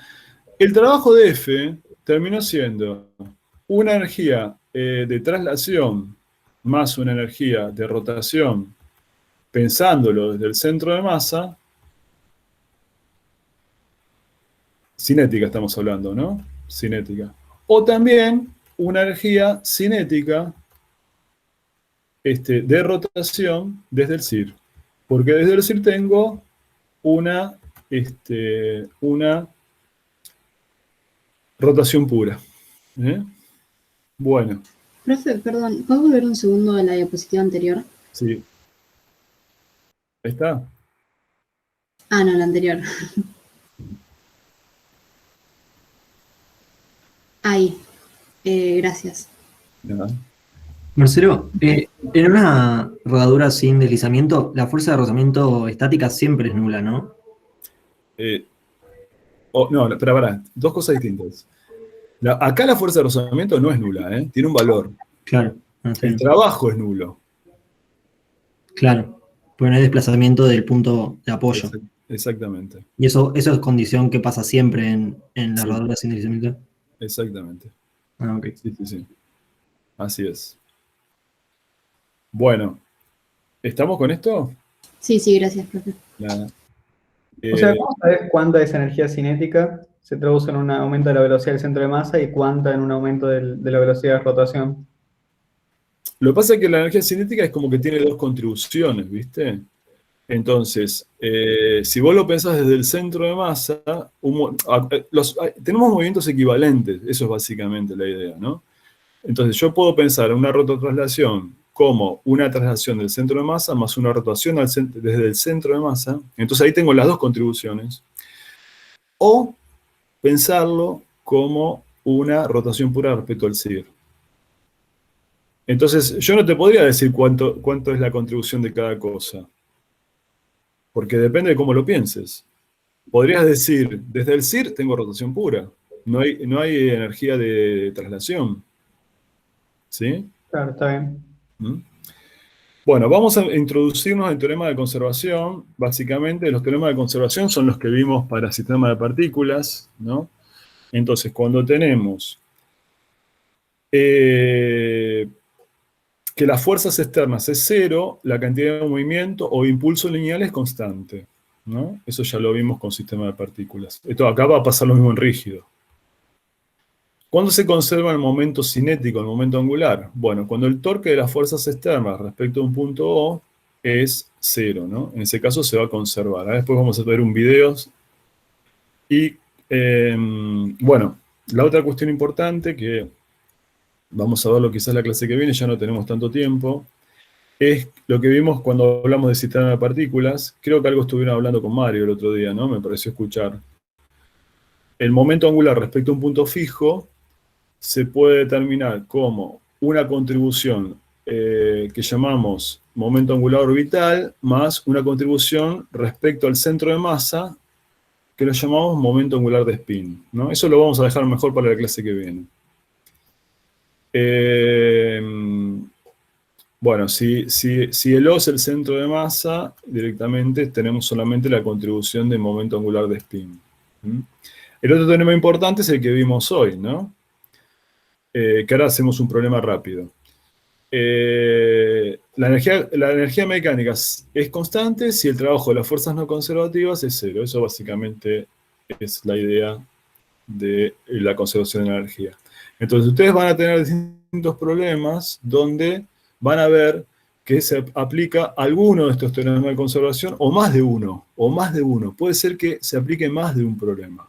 el trabajo de F terminó siendo una energía de traslación más una energía de rotación, pensándolo desde el centro de masa, cinética estamos hablando, ¿no? Cinética. O también una energía cinética de rotación desde el CIR. Porque desde el CIR tengo una rotación pura. Bueno. Profe, perdón, ¿puedes volver un segundo a la diapositiva anterior? Sí. Ahí está. Ah, no, la anterior. Ahí. Gracias. Ya. Marcelo, en una rodadura sin deslizamiento, la fuerza de rozamiento estática siempre es nula, ¿no? No, pero pará, dos cosas distintas. Acá la fuerza de rozamiento no es nula, tiene un valor. Claro. El trabajo es nulo. Claro, porque no hay desplazamiento del punto de apoyo. Exactamente. Y eso es condición que pasa siempre en las rodaduras sin deslizamiento. Exactamente. Ah, ok. Sí. Así es. Bueno, ¿estamos con esto? Sí, gracias, profe. O sea, ¿cómo saber cuánta de esa energía cinética se traduce en un aumento de la velocidad del centro de masa y cuánta en un aumento de la velocidad de rotación? Lo que pasa es que la energía cinética es como que tiene dos contribuciones, ¿viste? Entonces, si vos lo pensás desde el centro de masa, tenemos movimientos equivalentes, eso es básicamente la idea, ¿no? Entonces, yo puedo pensar en una rototraslación como una traslación del centro de masa más una rotación desde el centro de masa. Entonces, ahí tengo las dos contribuciones. O pensarlo como una rotación pura respecto al CIR. Entonces, yo no te podría decir cuánto es la contribución de cada cosa. Porque depende de cómo lo pienses. Podrías decir, desde el CIR tengo rotación pura. No hay energía de traslación. ¿Sí? Claro, está bien. Bueno, vamos a introducirnos en teorema de conservación. Básicamente, los teoremas de conservación son los que vimos para sistemas de partículas, ¿no? Entonces, cuando tenemos que las fuerzas externas es cero, la cantidad de movimiento o impulso lineal es constante, ¿no? Eso ya lo vimos con sistemas de partículas. Esto acá va a pasar lo mismo en rígido. ¿Cuándo se conserva el momento cinético, el momento angular? Bueno, cuando el torque de las fuerzas externas respecto a un punto O es cero, ¿no? En ese caso se va a conservar. Después vamos a ver un video. Y, bueno, la otra cuestión importante que vamos a verlo quizás la clase que viene, ya no tenemos tanto tiempo, es lo que vimos cuando hablamos de sistema de partículas. Creo que algo estuvieron hablando con Mario el otro día, ¿no? Me pareció escuchar. El momento angular respecto a un punto fijo se puede determinar como una contribución que llamamos momento angular orbital más una contribución respecto al centro de masa que lo llamamos momento angular de spin, ¿no? Eso lo vamos a dejar mejor para la clase que viene. Bueno, si el O es el centro de masa, directamente tenemos solamente la contribución de momento angular de spin. El otro teorema importante es el que vimos hoy, ¿no? Que ahora hacemos un problema rápido. La energía mecánica es constante si el trabajo de las fuerzas no conservativas es cero. Eso básicamente es la idea de la conservación de la energía. Entonces ustedes van a tener distintos problemas donde van a ver que se aplica alguno de estos teoremas de conservación o más de uno. Puede ser que se aplique más de un problema.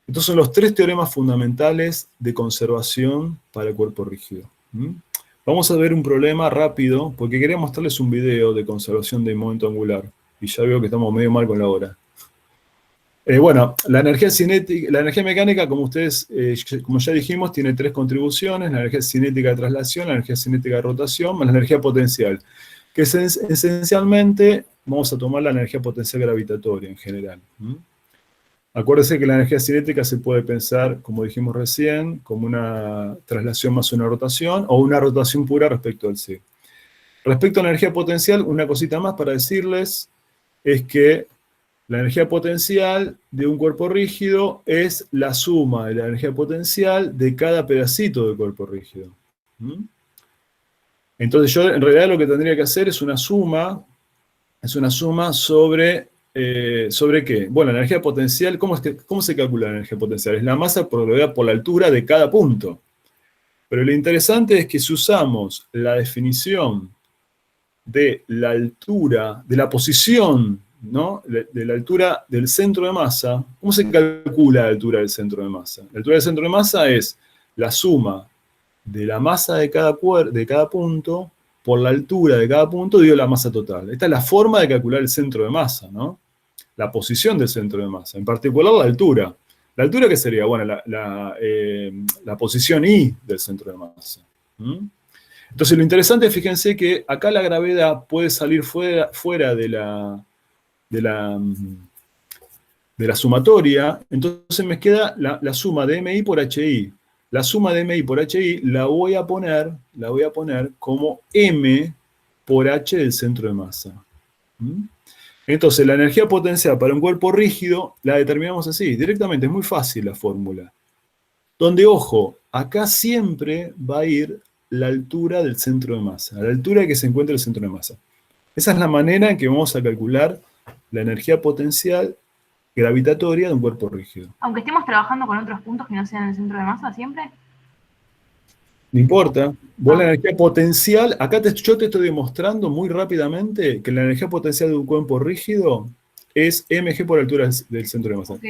Estos son los tres teoremas fundamentales de conservación para el cuerpo rígido. Vamos a ver un problema rápido, porque quería mostrarles un video de conservación de momento angular. Y ya veo que estamos medio mal con la hora. Bueno, la energía cinética, la energía mecánica, como ustedes, como ya dijimos, tiene tres contribuciones: la energía cinética de traslación, la energía cinética de rotación, más la energía potencial. Que es esencialmente, vamos a tomar la energía potencial gravitatoria en general. Acuérdense que la energía cinética se puede pensar, como dijimos recién, como una traslación más una rotación, o una rotación pura respecto al C. Respecto a la energía potencial, una cosita más para decirles, es que la energía potencial de un cuerpo rígido es la suma de la energía potencial de cada pedacito del cuerpo rígido. Entonces yo en realidad lo que tendría que hacer es una suma sobre... ¿sobre qué? Bueno, la energía potencial, ¿cómo se calcula la energía potencial? Es la masa por la altura de cada punto. Pero lo interesante es que si usamos la definición de la altura, de la posición, ¿no? De la altura del centro de masa, ¿cómo se calcula la altura del centro de masa? La altura del centro de masa es la suma de la masa de cada punto por la altura de cada punto dividido la masa total. Esta es la forma de calcular el centro de masa, ¿no? La posición del centro de masa, en particular la altura. ¿La altura qué sería? Bueno, la posición I del centro de masa. Entonces lo interesante, fíjense que acá la gravedad puede salir fuera de la sumatoria, entonces me queda la suma de MI por HI. La suma de MI por HI la voy a poner como M por H del centro de masa. Entonces, la energía potencial para un cuerpo rígido la determinamos así, directamente, es muy fácil la fórmula. Donde, ojo, acá siempre va a ir la altura del centro de masa, la altura en que se encuentra el centro de masa. Esa es la manera en que vamos a calcular la energía potencial gravitatoria de un cuerpo rígido. Aunque estemos trabajando con otros puntos que no sean el centro de masa, ¿siempre? No importa. Vos la energía potencial, acá yo te estoy demostrando muy rápidamente que la energía potencial de un cuerpo rígido es mg por altura del centro de masa. Ok.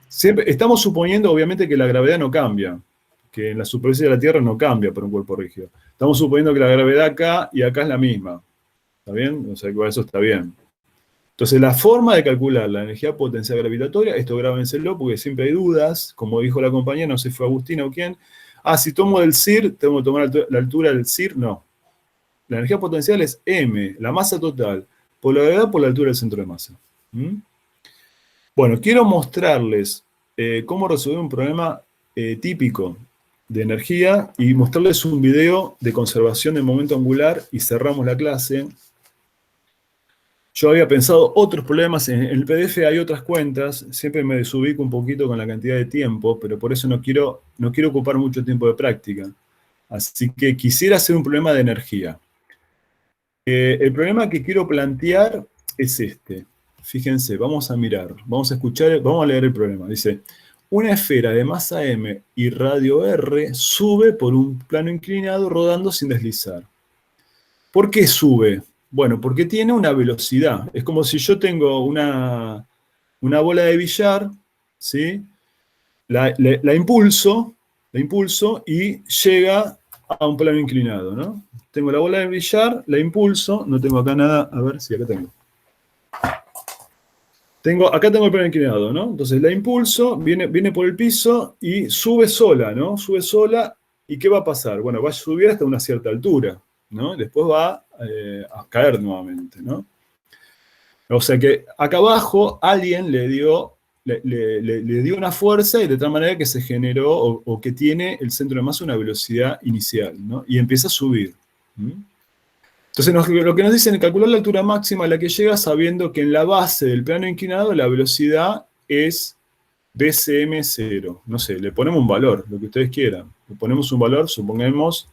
Siempre, estamos suponiendo, obviamente, que la gravedad no cambia, que en la superficie de la Tierra no cambia para un cuerpo rígido. Estamos suponiendo que la gravedad acá y acá es la misma. ¿Está bien? O sea, que eso está bien. Entonces, la forma de calcular la energía potencial gravitatoria, esto grábenselo porque siempre hay dudas, como dijo la compañera, no sé si fue Agustina o quién. Si tomo del CIR, tengo que tomar la altura del CIR, no. La energía potencial es M, la masa total, por la gravedad por la altura del centro de masa. Bueno, quiero mostrarles cómo resolver un problema típico de energía y mostrarles un video de conservación del momento angular y cerramos la clase. Yo había pensado otros problemas, en el PDF hay otras cuentas, siempre me desubico un poquito con la cantidad de tiempo, pero por eso no quiero ocupar mucho tiempo de práctica. Así que quisiera hacer un problema de energía. El problema que quiero plantear es este. Fíjense, vamos a mirar, vamos a escuchar, vamos a leer el problema. Dice, una esfera de masa M y radio R sube por un plano inclinado rodando sin deslizar. ¿Por qué sube? Bueno, porque tiene una velocidad. Es como si yo tengo una bola de billar, ¿sí? La impulso y llega a un plano inclinado, ¿no? Tengo la bola de billar, la impulso, no tengo acá nada, a ver si acá tengo. Acá tengo el plano inclinado, ¿no? Entonces la impulso, viene por el piso y sube sola, ¿no? Sube sola, ¿y qué va a pasar? Bueno, va a subir hasta una cierta altura, ¿no? Después va a caer nuevamente, ¿no? O sea que acá abajo alguien le dio una fuerza y de tal manera que se generó o que tiene el centro de masa una velocidad inicial, ¿no? Y empieza a subir. Entonces lo que nos dicen es calcular la altura máxima a la que llega sabiendo que en la base del plano inclinado la velocidad es BCM0. No sé, le ponemos un valor, lo que ustedes quieran. Le ponemos un valor, supongamos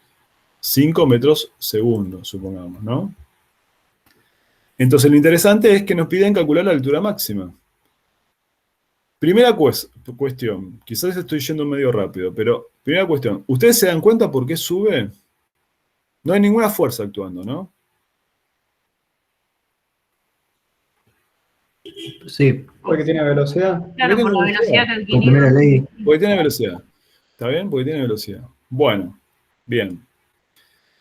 5 metros segundo, supongamos, ¿no? Entonces lo interesante es que nos piden calcular la altura máxima. Primera cuestión, quizás estoy yendo medio rápido, pero primera cuestión, ¿ustedes se dan cuenta por qué sube? No hay ninguna fuerza actuando, ¿no? Sí. Porque tiene velocidad. Claro, por la velocidad que Con primera ley. Porque tiene velocidad. ¿Está bien? Porque tiene velocidad. Bueno, bien.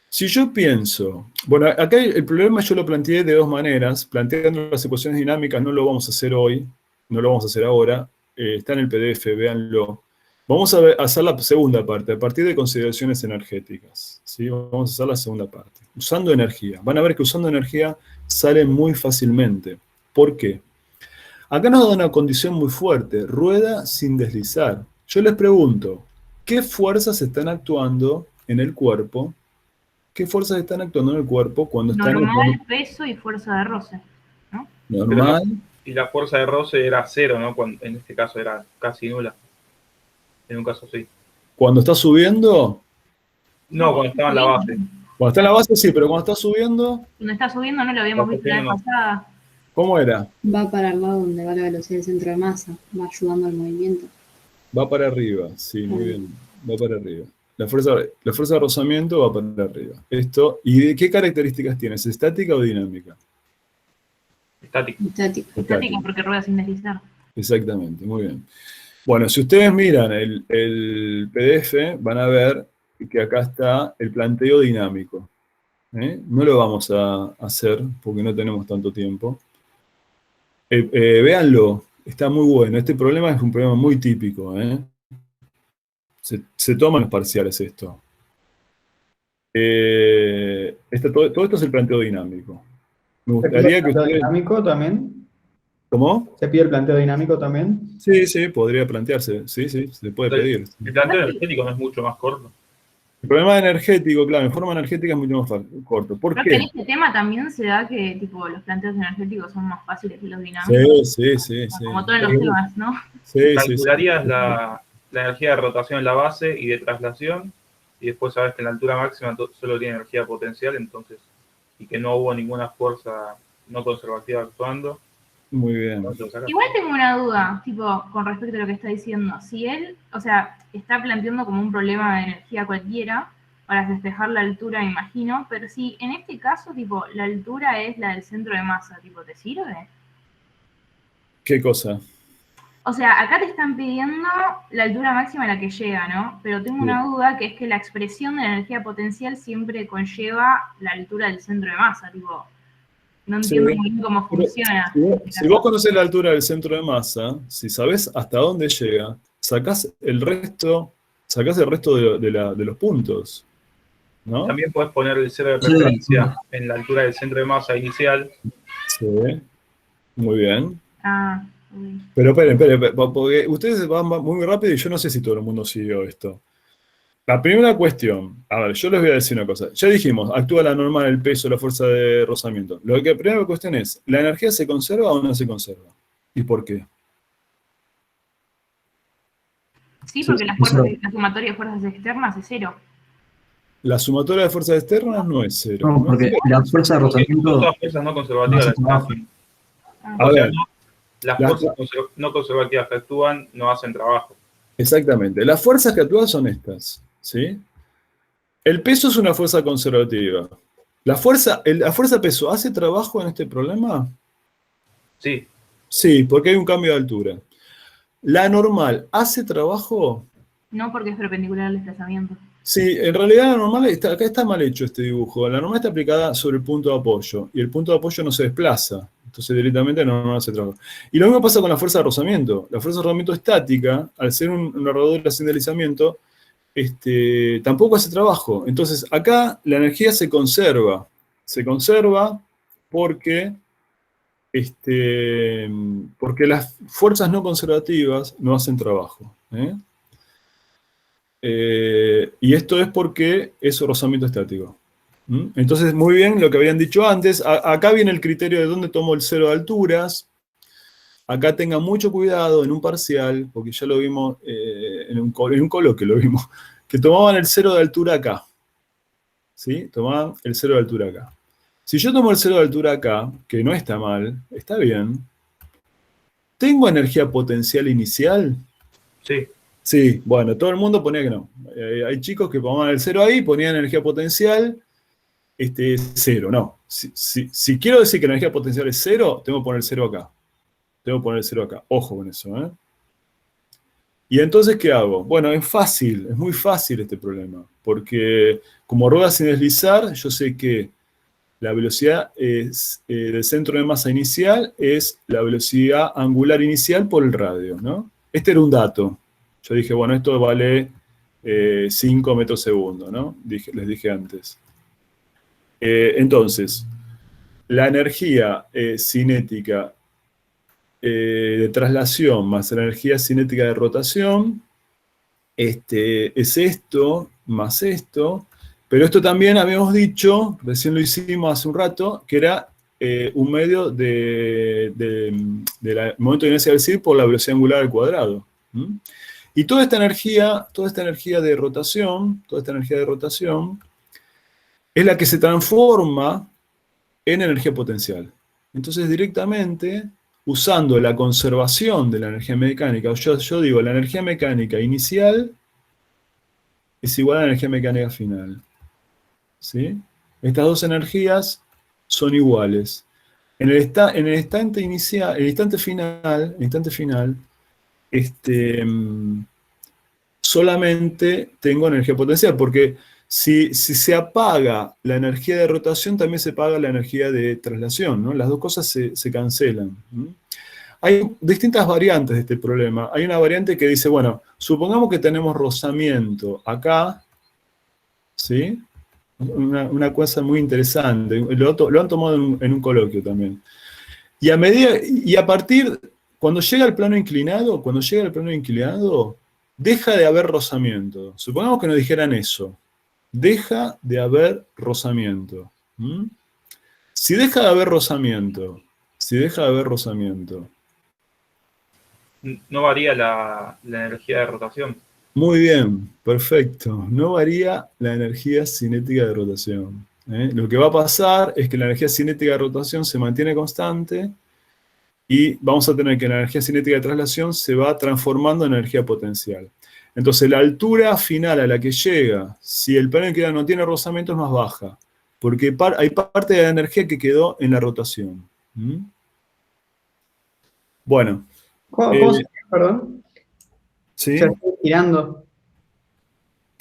Si yo pienso, bueno, acá el problema yo lo planteé de dos maneras, planteando las ecuaciones dinámicas, no lo vamos a hacer hoy, no lo vamos a hacer ahora, está en el PDF, véanlo. Vamos a hacer la segunda parte, a partir de consideraciones energéticas, ¿sí? Vamos a hacer la segunda parte, usando energía. Van a ver que usando energía sale muy fácilmente. ¿Por qué? Acá nos da una condición muy fuerte, rueda sin deslizar. Yo les pregunto, ¿qué fuerzas están actuando en el cuerpo? ¿Qué fuerzas están actuando en el cuerpo cuando están... Normal, peso y fuerza de roce, ¿no? Normal. Y la fuerza de roce era cero, ¿no? En este caso era casi nula. En un caso sí. ¿Cuando está subiendo? No, cuando estaba en la base. Cuando está en la base sí, pero cuando está subiendo... Cuando está subiendo no lo habíamos visto la vez pasada. ¿Cómo era? Va para el lado donde va la velocidad del centro de masa, va ayudando al movimiento. Va para arriba, sí, muy bien. Va para arriba. La fuerza de rozamiento va para arriba. Esto, ¿y de qué características tiene? ¿Es estática o dinámica? Estática. Estática porque rueda sin deslizar. Exactamente, muy bien. Bueno, si ustedes miran el PDF, van a ver que acá está el planteo dinámico. No lo vamos a hacer porque no tenemos tanto tiempo. Véanlo, está muy bueno. Este problema es un problema muy típico. Se toman los parciales esto. Todo esto es el planteo dinámico. Me ¿Se pide gustaría el que planteo ustedes... dinámico también? ¿Cómo? ¿Se pide el planteo dinámico también? Sí, podría plantearse. Sí, se puede pedir. El planteo energético no es mucho más corto. El problema energético, claro, en forma energética es mucho más corto. ¿Por Creo que en qué? este tema también se da que tipo los planteos energéticos son más fáciles que los dinámicos. Sí. Como todos los temas, ¿no? Sí. Calcularías la energía de rotación en la base y de traslación, y después sabes que en la altura máxima solo tiene energía potencial, entonces, y que no hubo ninguna fuerza no conservativa actuando. Muy bien. Igual tengo una duda, tipo, con respecto a lo que está diciendo. Si él, o sea, está planteando como un problema de energía cualquiera para festejar la altura, me imagino, pero si en este caso, tipo, la altura es la del centro de masa, tipo, ¿te sirve? ¿Qué cosa? O sea, acá te están pidiendo la altura máxima a la que llega, ¿no? Pero tengo una duda, que es que la expresión de la energía potencial siempre conlleva la altura del centro de masa, tipo, no entiendo muy bien cómo funciona. Si vos conocés la altura del centro de masa, si sabés hasta dónde llega, sacás el resto de los puntos, ¿no? También puedes poner el cero de referencia en la altura del centro de masa inicial. Sí, muy bien. Ah, Pero esperen, porque ustedes van muy rápido y yo no sé si todo el mundo siguió esto. La primera cuestión, a ver, yo les voy a decir una cosa. Ya dijimos, actúa la norma del peso, la fuerza de rozamiento. La primera cuestión es, ¿la energía se conserva o no se conserva? ¿Y por qué? Sí, porque la sumatoria de fuerzas externas es cero. La sumatoria de fuerzas externas no es cero. No, porque la fuerza de rozamiento... Todas las fuerzas no conservativas las hacen. A ver, las fuerzas no conservativas que actúan no hacen trabajo. Exactamente. Las fuerzas que actúan son estas, ¿sí? El peso es una fuerza conservativa. ¿La fuerza peso hace trabajo en este problema? Sí. Sí, porque hay un cambio de altura. ¿La normal hace trabajo? No, porque es perpendicular al desplazamiento. Sí, en realidad la normal, acá está mal hecho este dibujo. La normal está aplicada sobre el punto de apoyo, y el punto de apoyo no se desplaza. Entonces directamente no hace trabajo. Y lo mismo pasa con la fuerza de rozamiento. La fuerza de rozamiento estática, al ser una rodadura sin deslizamiento, tampoco hace trabajo. Entonces acá la energía se conserva. Se conserva porque las fuerzas no conservativas no hacen trabajo. Y esto es porque es rozamiento estático. Entonces, muy bien lo que habían dicho antes. Acá viene el criterio de dónde tomo el cero de alturas. Acá tengan mucho cuidado en un parcial, porque ya lo vimos en un coloquio, lo vimos, que tomaban el cero de altura acá. ¿Sí? Tomaban el cero de altura acá. Si yo tomo el cero de altura acá, que no está mal, está bien, ¿tengo energía potencial inicial? Sí. Sí, bueno, todo el mundo ponía que no. Hay chicos que tomaban el cero ahí, ponían energía potencial, cero, no. Si quiero decir que la energía potencial es cero, tengo que poner el cero acá. Tengo que poner el cero acá. Ojo con eso, ¿eh? Y entonces, ¿qué hago? Bueno, es fácil, es muy fácil este problema. Porque como rueda sin deslizar, yo sé que la velocidad del centro de masa inicial es la velocidad angular inicial por el radio, ¿no? Este era un dato. Yo dije, bueno, esto vale 5 metros segundo, ¿no? Les dije antes. Entonces, la energía cinética de traslación más la energía cinética de rotación es esto más esto, pero esto también habíamos dicho, recién lo hicimos hace un rato, que era un medio del momento de inercia del CIR por la velocidad angular al cuadrado. Y toda esta energía de rotación, es la que se transforma en energía potencial. Entonces directamente, usando la conservación de la energía mecánica, yo digo, la energía mecánica inicial es igual a la energía mecánica final. ¿Sí? Estas dos energías son iguales. En el instante inicial, el instante final, solamente tengo energía potencial, porque si se apaga la energía de rotación, también se apaga la energía de traslación, ¿no? Las dos cosas se cancelan. Hay distintas variantes de este problema. Hay una variante que dice, bueno, supongamos que tenemos rozamiento acá, ¿sí? Una cosa muy interesante, lo han tomado en un coloquio también. Y a partir, cuando llega al plano inclinado, deja de haber rozamiento. Supongamos que nos dijeran eso. Deja de haber rozamiento. Si deja de haber rozamiento, No varía la energía de rotación. muy bien, perfecto. No varía la energía cinética de rotación. Lo que va a pasar es que la energía cinética de rotación se mantiene constante y vamos a tener que la energía cinética de traslación se va transformando en energía potencial. Entonces la altura final a la que llega, si el plano inclinado no tiene rozamiento, es más baja, porque hay parte de la energía que quedó en la rotación. Bueno. ¿Cómo se llama, perdón? ¿Sí? Se está girando.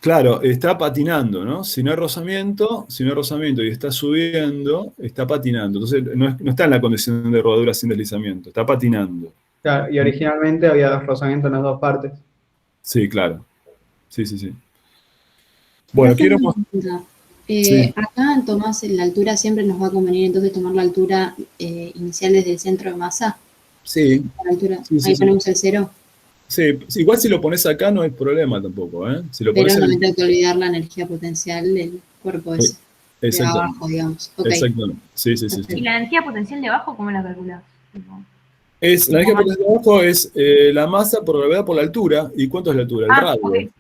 Claro, está patinando, ¿no? Si no hay rozamiento y está subiendo, está patinando. Entonces no está en la condición de rodadura sin deslizamiento, está patinando. Claro, y originalmente había rozamiento en las dos partes. Sí, claro. Sí. Bueno, quiero... Sí. Acá, Tomás, la altura siempre nos va a convenir entonces tomar la altura inicial desde el centro de masa. Sí. La altura, Sí. ahí ponemos el 0. Sí, igual si lo pones acá no hay problema tampoco, ¿eh? Si lo Pero pones no me tengo que olvidar la energía potencial del cuerpo ese. De abajo, digamos. Okay. Exactamente. Sí. ¿Y la energía potencial de abajo cómo la calculás? La energía potencial de abajo es la masa por gravedad por la altura. ¿Y cuánto es la altura? El radio. Okay.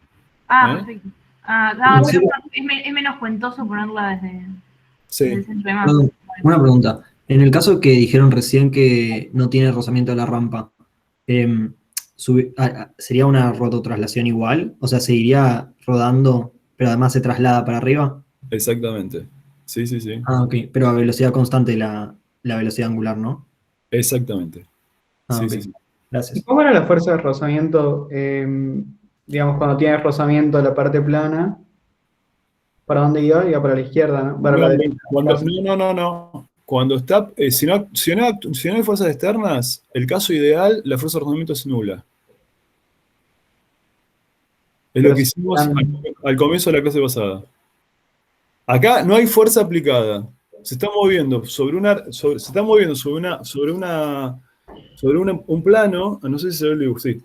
Perfecto. Pero es menos cuentoso ponerla desde el centro de masa. Una pregunta. En el caso que dijeron recién que no tiene rozamiento de la rampa, ¿sería una rototraslación igual? O sea, ¿seguiría rodando, pero además se traslada para arriba? Exactamente. Sí. Ok. Pero a velocidad constante la velocidad angular, ¿no? Exactamente. Okay. Sí. Gracias. ¿Y cómo era la fuerza de rozamiento, digamos, cuando tiene rozamiento la parte plana? ¿Para dónde iba? Iba para la izquierda, ¿no? Para la derecha. No. Cuando está, si no hay fuerzas externas, el caso ideal, la fuerza de rozamiento es nula. Es lo que hicimos al comienzo de la clase pasada. Acá no hay fuerza aplicada. Se está moviendo sobre un plano, no sé si se ve el dibujo, sí.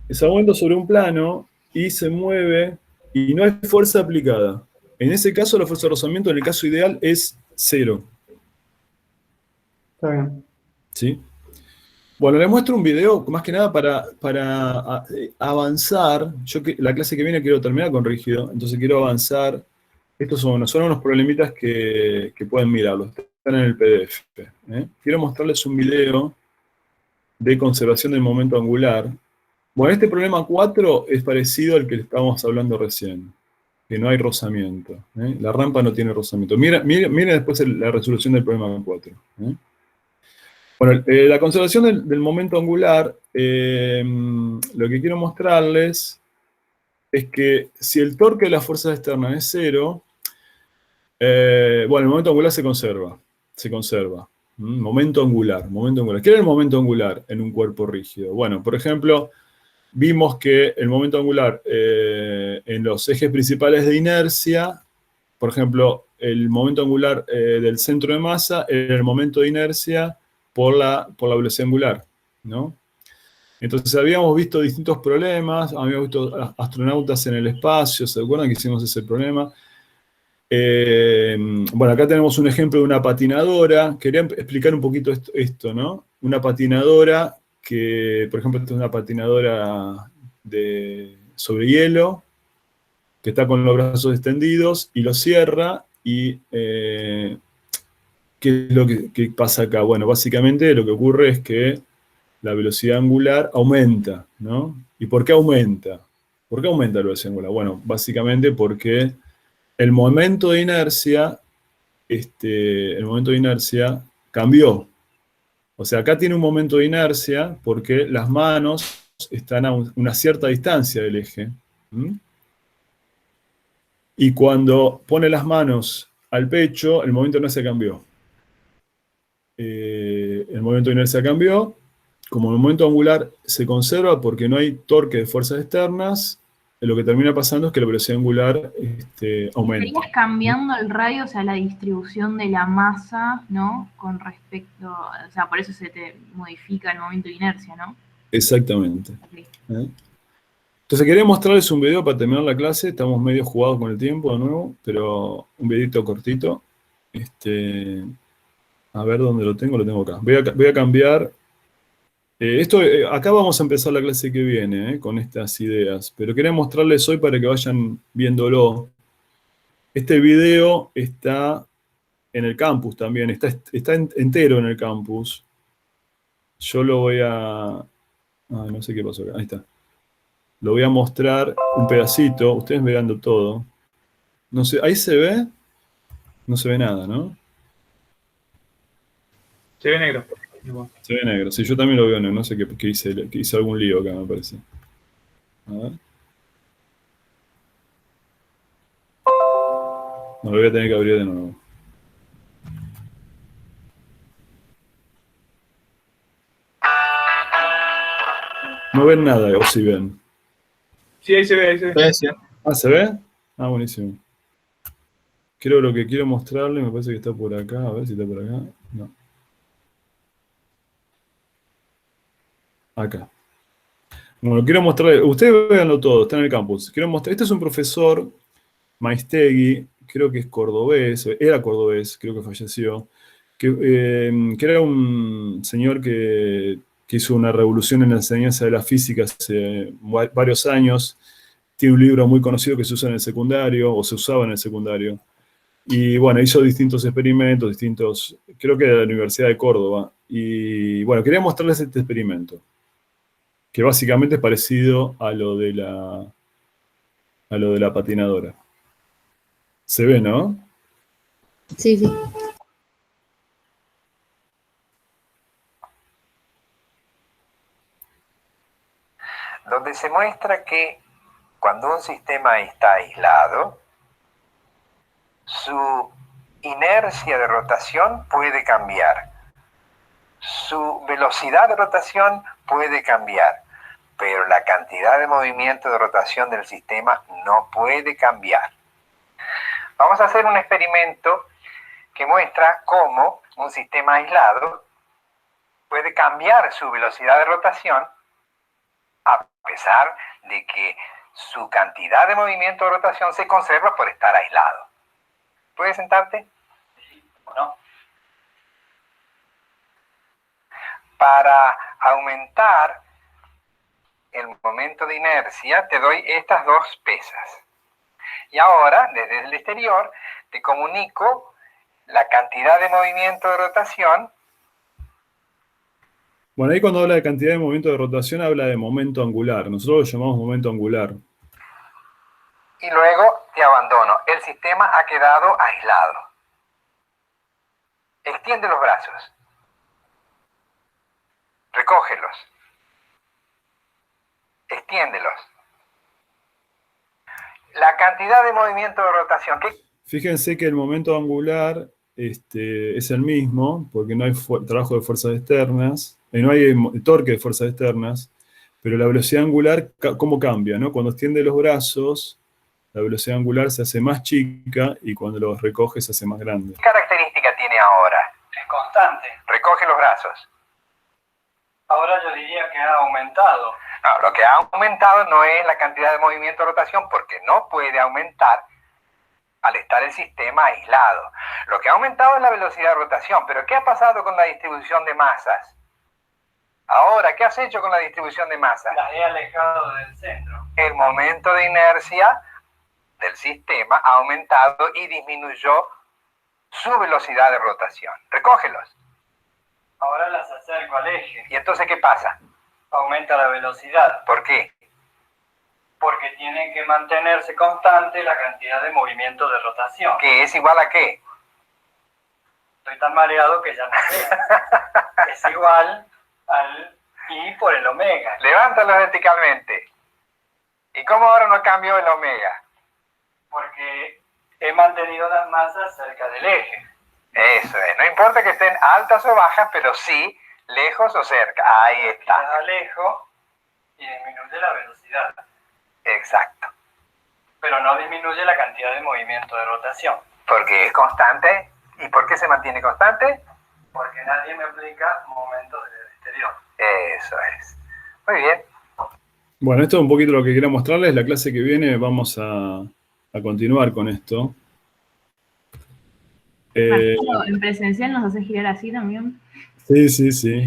Se está moviendo sobre un plano y se mueve y no hay fuerza aplicada. En ese caso, la fuerza de rozamiento, en el caso ideal, es 0. Está bien. ¿Sí? Bueno, les muestro un video, más que nada para avanzar. La clase que viene quiero terminar con rígido, entonces quiero avanzar. Estos son unos problemitas que pueden mirarlos, están en el PDF. Quiero mostrarles un video de conservación del momento angular. Bueno, este problema 4 es parecido al que le estábamos hablando recién, que no hay rozamiento. La rampa no tiene rozamiento. Miren después la resolución del problema 4. Bueno, la conservación del momento angular, lo que quiero mostrarles es que si el torque de las fuerzas externas es 0, bueno, el momento angular se conserva. Momento angular. ¿Qué era el momento angular en un cuerpo rígido? Bueno, por ejemplo, vimos que el momento angular en los ejes principales de inercia, por ejemplo, el momento angular del centro de masa era el momento de inercia por la velocidad angular, ¿no? Entonces habíamos visto distintos problemas, habíamos visto astronautas en el espacio, ¿se acuerdan que hicimos ese problema? Bueno, acá tenemos un ejemplo de una patinadora. Quería explicar un poquito esto, ¿no? Una patinadora que, por ejemplo, esta es una patinadora sobre hielo, que está con los brazos extendidos y lo cierra y... ¿qué es lo que pasa acá? Bueno, básicamente lo que ocurre es que la velocidad angular aumenta, ¿no? ¿Y por qué aumenta? ¿Por qué aumenta la velocidad angular? Bueno, básicamente porque el momento de inercia, cambió. O sea, acá tiene un momento de inercia porque las manos están a una cierta distancia del eje. ¿Mm? Y cuando pone las manos al pecho, el momento de inercia cambió. El momento de inercia cambió. Como el momento angular se conserva porque no hay torque de fuerzas externas, lo que termina pasando es que la velocidad angular aumenta. Estarías cambiando el radio, o sea, la distribución de la masa, ¿no? Con respecto, o sea, por eso se te modifica el momento de inercia, ¿no? Exactamente. Okay. Entonces quería mostrarles un video para terminar la clase. Estamos medio jugados con el tiempo de nuevo, pero un videito cortito. A ver dónde lo tengo acá. Voy a cambiar. Acá vamos a empezar la clase que viene, con estas ideas, pero quería mostrarles hoy para que vayan viéndolo. Este video está en el campus también, está entero en el campus. Yo lo voy a... no sé qué pasó acá, ahí está. Lo voy a mostrar un pedacito, ustedes mirando todo. No sé, ¿ahí se ve? No se ve nada, ¿no? Se ve negro. Se ve negro, sí, yo también lo veo negro, no sé qué hice algún lío acá, me parece. A ver. No, lo voy a tener que abrir de nuevo. No ven nada, o si ven. Sí, ahí se ve, ahí se ve. Ah, ¿se ve? Ah, buenísimo. Creo lo que quiero mostrarle, me parece que está por acá, a ver si está por acá. No. Acá. Bueno, quiero mostrarle, ustedes véanlo todo, está en el campus. Quiero mostrar, este es un profesor, Maistegui, creo que es cordobés, era cordobés, creo que falleció, que era un señor que hizo una revolución en la enseñanza de la física hace varios años. Tiene un libro muy conocido que se usa en el secundario, o se usaba en el secundario. Y bueno, hizo distintos experimentos, creo que de la Universidad de Córdoba. Y bueno, quería mostrarles este experimento, que básicamente es parecido a lo de la patinadora. ¿Se ve, no? Sí, sí. Donde se muestra que cuando un sistema está aislado, su inercia de rotación puede cambiar, su velocidad de rotación puede cambiar, pero la cantidad de movimiento de rotación del sistema no puede cambiar. Vamos a hacer un experimento que muestra cómo un sistema aislado puede cambiar su velocidad de rotación a pesar de que su cantidad de movimiento de rotación se conserva por estar aislado. ¿Puedes sentarte? ¿O no? Para aumentar el momento de inercia, te doy estas dos pesas. Y ahora, desde el exterior, te comunico la cantidad de movimiento de rotación. Bueno, ahí cuando habla de cantidad de movimiento de rotación, habla de momento angular. Nosotros lo llamamos momento angular. Y luego te abandono. El sistema ha quedado aislado. Extiende los brazos. Recógelos. Extiéndelos. La cantidad de movimiento de rotación. Fíjense que el momento angular es el mismo, porque no hay trabajo de fuerzas externas, no hay torque de fuerzas externas, pero la velocidad angular, ¿cómo cambia? ¿No? Cuando extiende los brazos, la velocidad angular se hace más chica y cuando los recoge se hace más grande. ¿Qué característica tiene ahora? Es constante. Recoge los brazos. Ahora yo diría que ha aumentado. No, lo que ha aumentado no es la cantidad de movimiento de rotación, porque no puede aumentar al estar el sistema aislado. Lo que ha aumentado es la velocidad de rotación, pero ¿qué ha pasado con la distribución de masas? Ahora, ¿qué has hecho con la distribución de masas? Las he alejado del centro. El momento de inercia del sistema ha aumentado y disminuyó su velocidad de rotación. Recógelos. Ahora las acerco al eje. ¿Y entonces qué pasa? Aumenta la velocidad. ¿Por qué? porque tiene que mantenerse constante la cantidad de movimiento de rotación. ¿Que es igual a qué? Estoy tan mareado que ya no sé. Es igual al I por el omega. Levántalo verticalmente. ¿Y cómo ahora no cambió el omega? Porque he mantenido las masas cerca del eje. Eso es. No importa que estén altas o bajas, pero sí lejos o cerca. Ahí está. Queda lejos y disminuye la velocidad. Exacto. Pero no disminuye la cantidad de movimiento de rotación. Porque es constante. ¿Y por qué se mantiene constante? Porque nadie me aplica momentos del exterior. Eso es. Muy bien. Bueno, esto es un poquito lo que quería mostrarles. La clase que viene vamos a continuar con esto. Marcelo, en presencial nos hace girar así también. Sí, sí, sí.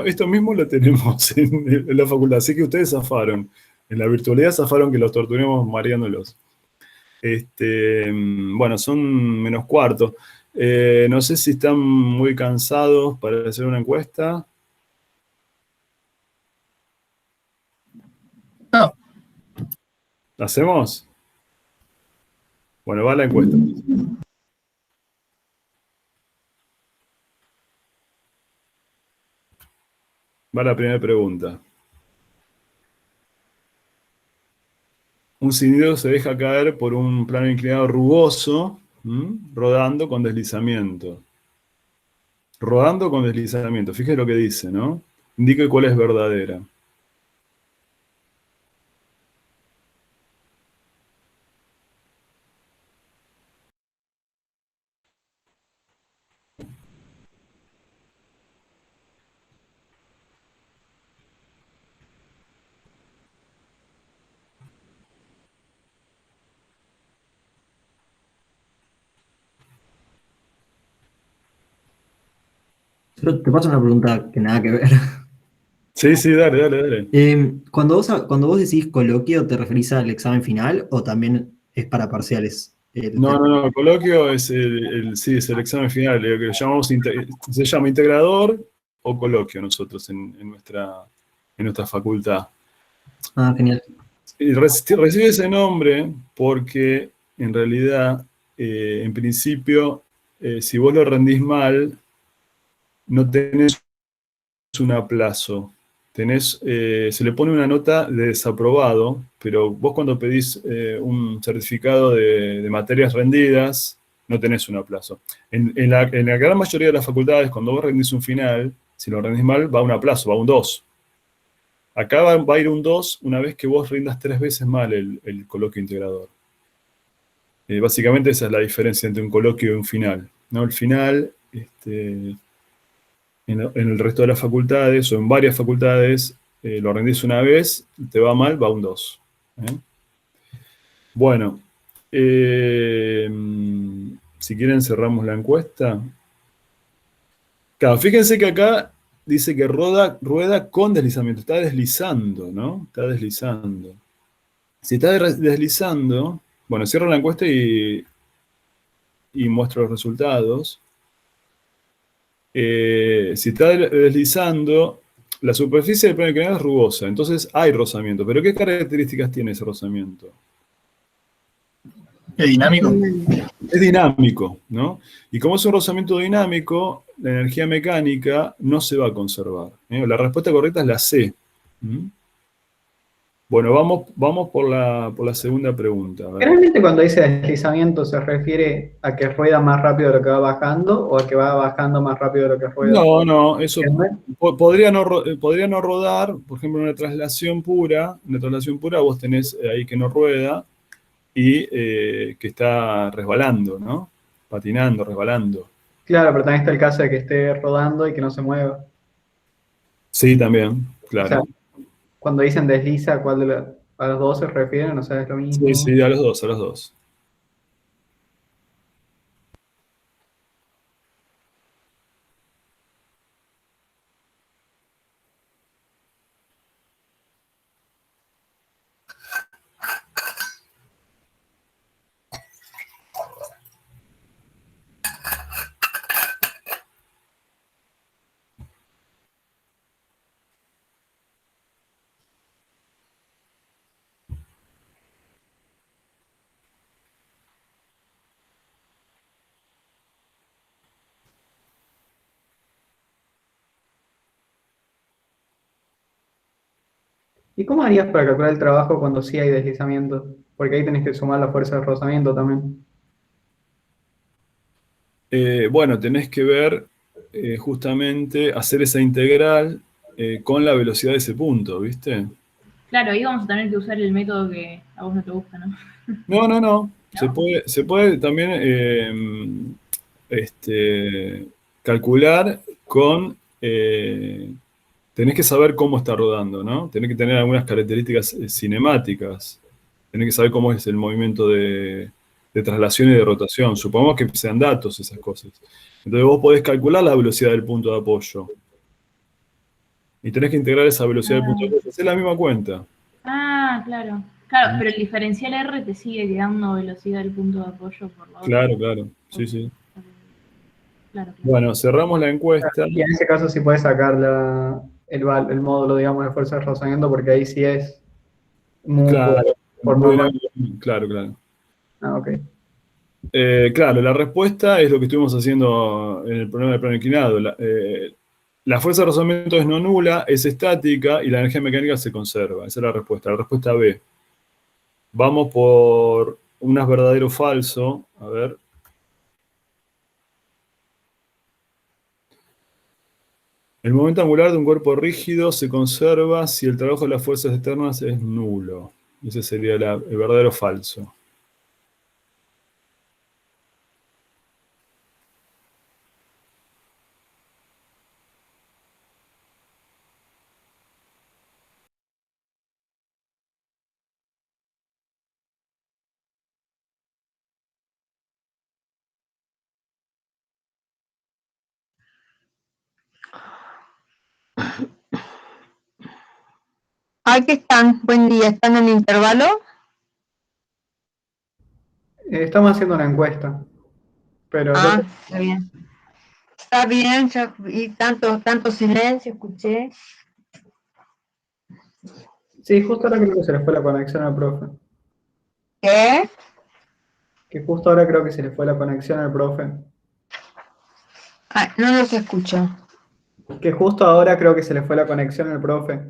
Esto mismo lo tenemos en la facultad, así que ustedes zafaron. En la virtualidad zafaron que los torturemos mareándolos. Bueno, son -4. No sé si están muy cansados para hacer una encuesta. No. ¿La hacemos? Bueno, va la encuesta. Va la primera pregunta. Un cilindro se deja caer por un plano inclinado rugoso, rodando con deslizamiento. Rodando con deslizamiento. Fíjese lo que dice, ¿no? Indique cuál es verdadera. Yo te paso una pregunta que nada que ver. Sí, sí, dale. Cuando vos decís coloquio, ¿te referís al examen final o también es para parciales? No, el coloquio es sí, es el examen final, lo que llamamos se llama integrador o coloquio nosotros en nuestra facultad. Ah, genial. Y recibe ese nombre porque en realidad, en principio, si vos lo rendís mal, no tenés un aplazo. Se le pone una nota de desaprobado, pero vos cuando pedís un certificado de materias rendidas, no tenés un aplazo. En la gran mayoría de las facultades, cuando vos rendís un final, si lo rendís mal, va a un aplazo, va a un 2. Acá va a ir un 2 una vez que vos rindas 3 veces mal el coloquio integrador. Básicamente esa es la diferencia entre un coloquio y un final, ¿no? El final, en el resto de las facultades, o en varias facultades, lo rendís una vez, te va mal, va un 2. Bueno, si quieren cerramos la encuesta. Claro, fíjense que acá dice que rueda con deslizamiento, está deslizando, ¿no? Está deslizando. Si está deslizando, bueno, cierro la encuesta y muestro los resultados. Si está deslizando, la superficie del plano inclinado es rugosa, entonces hay rozamiento. ¿Pero qué características tiene ese rozamiento? ¿Es dinámico? Es dinámico, ¿no? Y como es un rozamiento dinámico, la energía mecánica no se va a conservar. La respuesta correcta es la C. Bueno, vamos por la segunda pregunta. Generalmente cuando dice deslizamiento se refiere a que rueda más rápido de lo que va bajando o a que va bajando más rápido de lo que rueda. No, eso podría no rodar, por ejemplo, en una traslación pura vos tenés ahí que no rueda y que está resbalando, ¿no? Patinando, resbalando. Claro, pero también está el caso de que esté rodando y que no se mueva. Sí, también, claro. O sea, cuando dicen desliza, ¿a los dos se refieren? O sea, es lo mismo. Sí, a los dos. ¿Y cómo harías para calcular el trabajo cuando sí hay deslizamiento? Porque ahí tenés que sumar la fuerza de rozamiento también. Bueno, tenés que ver justamente hacer esa integral con la velocidad de ese punto, ¿viste? Claro, ahí vamos a tener que usar el método que a vos no te gusta, ¿no? No. Se puede también calcular con... tenés que saber cómo está rodando, ¿no? Tenés que tener algunas características cinemáticas. Tenés que saber cómo es el movimiento de traslación y de rotación. Supongamos que sean datos esas cosas. Entonces vos podés calcular la velocidad del punto de apoyo. Y tenés que integrar esa velocidad del punto de apoyo. Hacer la misma cuenta. Ah, claro. Claro, pero el diferencial R te sigue quedando velocidad del punto de apoyo por la otra. Claro. Sí. Claro. Bueno, cerramos la encuesta. Y en ese caso sí puedes sacar el módulo, digamos, de fuerza de rozamiento, porque ahí sí es Claro, por muy norma. bien, claro. Ah, ok. Claro, la respuesta es lo que estuvimos haciendo en el problema del plano inclinado. La fuerza de rozamiento es no nula, es estática y la energía mecánica se conserva. Esa es la respuesta B. Vamos por unas verdadero o falso. A ver. El momento angular de un cuerpo rígido se conserva si el trabajo de las fuerzas externas es nulo. Ese sería el verdadero o falso. Aquí están, buen día, ¿están en intervalo? Estamos haciendo una encuesta, pero Está bien. Está bien, ya y tanto silencio, escuché. sí, justo ahora creo que se le fue la conexión al profe. ¿Qué? Que justo ahora creo que se le fue la conexión al profe. No los escucho. Que justo ahora creo que se le fue la conexión al profe.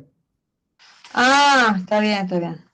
Está bien, está bien.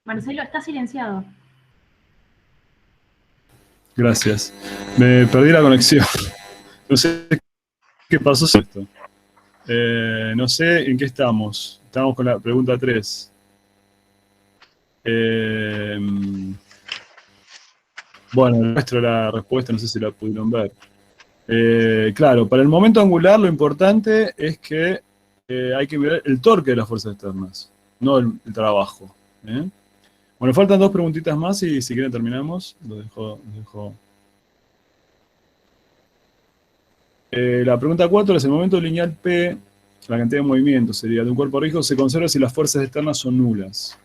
Marcelo, está silenciado. Gracias. Me perdí la conexión. No sé qué pasó con esto. No sé en qué estamos. Estamos con la pregunta 3. Bueno, muestro la respuesta, no sé si la pudieron ver. Claro, para el momento angular lo importante es que hay que ver el torque de las fuerzas externas, no el trabajo. Bueno, faltan 2 preguntitas más y si quieren terminamos. Lo dejo. La pregunta 4 es: el momento lineal P, la cantidad de movimiento sería de un cuerpo rígido, se conserva si las fuerzas externas son nulas.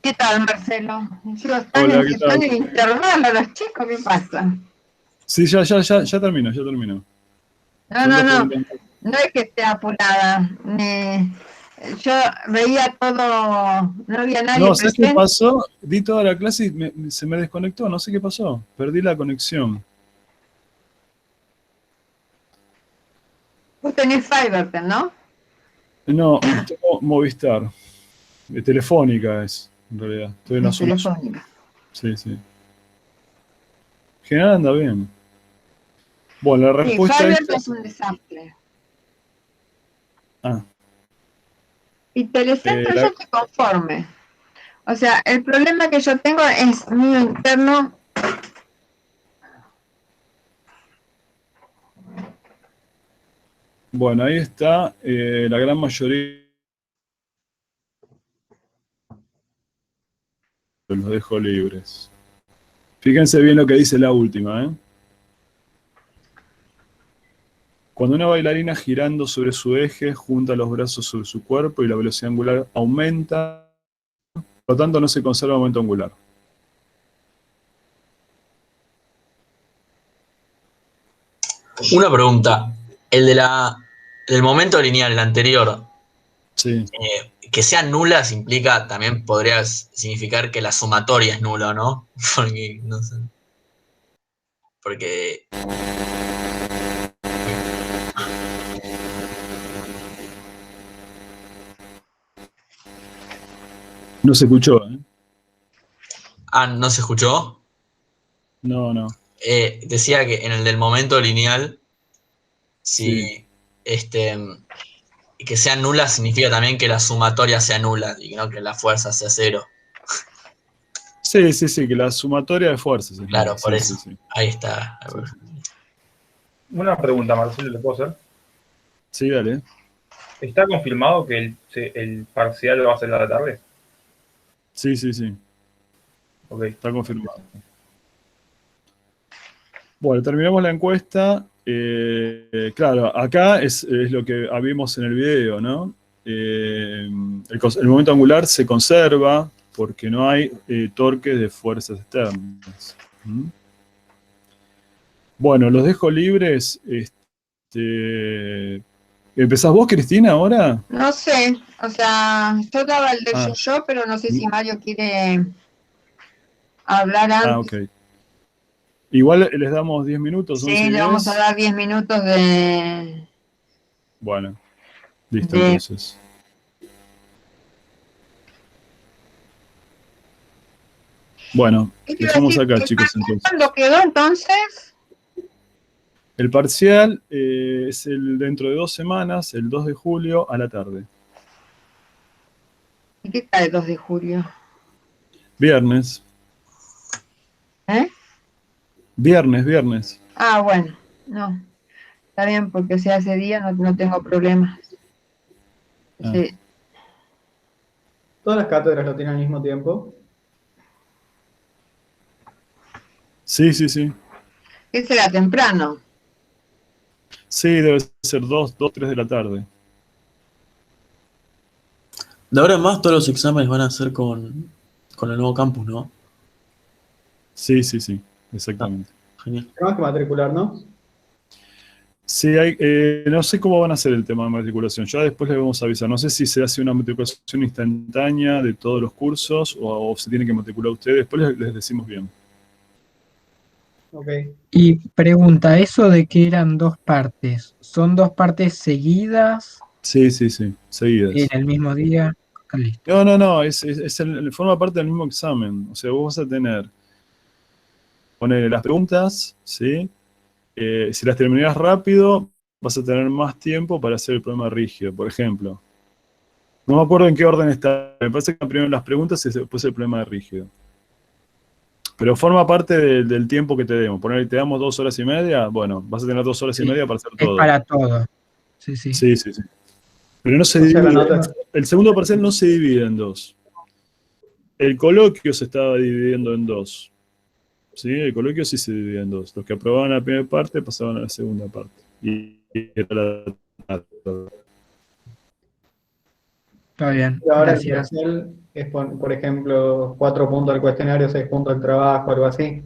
¿Qué tal, Marcelo? Hola, ¿qué Están tal? en intervalo los chicos, ¿qué pasa? Sí, ya termino. No es que esté apurada. Yo veía todo, no había nadie No, ¿sabes qué presente. pasó? Di toda la clase y se me desconectó, no sé qué pasó. Perdí la conexión. Vos tenés Fivertel, ¿no? No, tengo Movistar. Telefónica es, en realidad. Estoy en la zona. Telefónica. Sí, sí. En general anda bien. Bueno, la Sí, respuesta Harvard es... es un desastre. Ah, Y Telecentro yo la- estoy conforme. O sea, el problema que yo tengo es mío interno. bueno, ahí está la gran mayoría. Los dejo libres. Fíjense bien lo que dice la última, ¿eh? Cuando una bailarina girando sobre su eje junta los brazos sobre su cuerpo y la velocidad angular aumenta, por lo tanto no se conserva el momento angular. Una pregunta. El momento lineal, el anterior, Sí. que sean nulas implica, también podría significar que la sumatoria es nula, ¿no? Porque, no sé. Porque... No se escuchó, ¿eh? Ah, ¿no se escuchó? No, no. Decía que en el del momento lineal, si que sea nula significa también que la sumatoria sea nula y no que la fuerza sea cero. Sí, sí, sí, que la sumatoria de fuerzas. Es Claro, nula. por Sí, eso. sí, sí. Ahí está. Una pregunta, Marcelo, ¿le puedo hacer? Sí, dale. ¿Está confirmado que el parcial lo va a hacer a la tarde? Sí, sí, sí. Ok. Está confirmado. Bueno, terminamos la encuesta. Claro, acá es lo que vimos en el video, ¿no? El momento angular se conserva porque no hay torques de fuerzas externas. ¿Mm? Bueno, los dejo libres. ¿Empezás vos, Cristina, ahora? No sé, o sea, yo daba el del Ah. yo, pero no sé si Mario quiere hablar antes. Ah, ok. Igual les damos 10 minutos, 11 Sí, y le vamos a 10. dar 10 minutos de... Bueno, listo de- entonces. Bueno, ¿Qué te iba a dejamos decir? acá, chicos, entonces. ¿Cuándo quedó entonces? El parcial es el dentro de 2 semanas, el 2 de julio a la tarde. ¿Y qué cae el 2 de julio? Viernes. ¿Eh? Viernes. Ah, bueno, no. Está bien, porque si hace día no tengo problemas. Ah. Sí. ¿Todas las cátedras lo tienen al mismo tiempo? Sí, sí, sí. ¿Qué será temprano? Sí, debe ser 2, 3 de la tarde. De ahora en más, todos los exámenes van a ser con el nuevo campus, ¿no? Sí, sí, sí, exactamente. Genial. Tenemos que matricularnos. Sí, no sé cómo van a hacer el tema de matriculación. Ya después les vamos a avisar. No sé si se hace una matriculación instantánea de todos los cursos o se tiene que matricular ustedes. Después les decimos bien. Ok. Y pregunta, eso de que eran 2 partes, ¿son 2 partes seguidas Sí, sí, sí, seguidas. en el mismo día? Ah, listo. No, forma parte del mismo examen. O sea, vos vas a tener, poner las preguntas, ¿sí? Si las terminás rápido, vas a tener más tiempo para hacer el problema rígido, por ejemplo. No me acuerdo en qué orden está. Me parece que primero las preguntas y después el problema rígido. Pero forma parte del tiempo que te demos. Poner, te damos 2 horas y media, bueno, vas a tener 2 horas y media para hacer Es todo. para todo. Sí, sí. Sí, sí, sí. Pero no se O sea, la divide. nota- El segundo parcial no se divide en 2. El coloquio se estaba dividiendo en 2. ¿Sí? El coloquio sí se dividía en 2. Los que aprobaban la primera parte pasaban a la segunda parte. Y era la... Está bien, Y ahora el gracias. parcial es, por ejemplo, 4 puntos al cuestionario, 6 puntos al trabajo, algo así.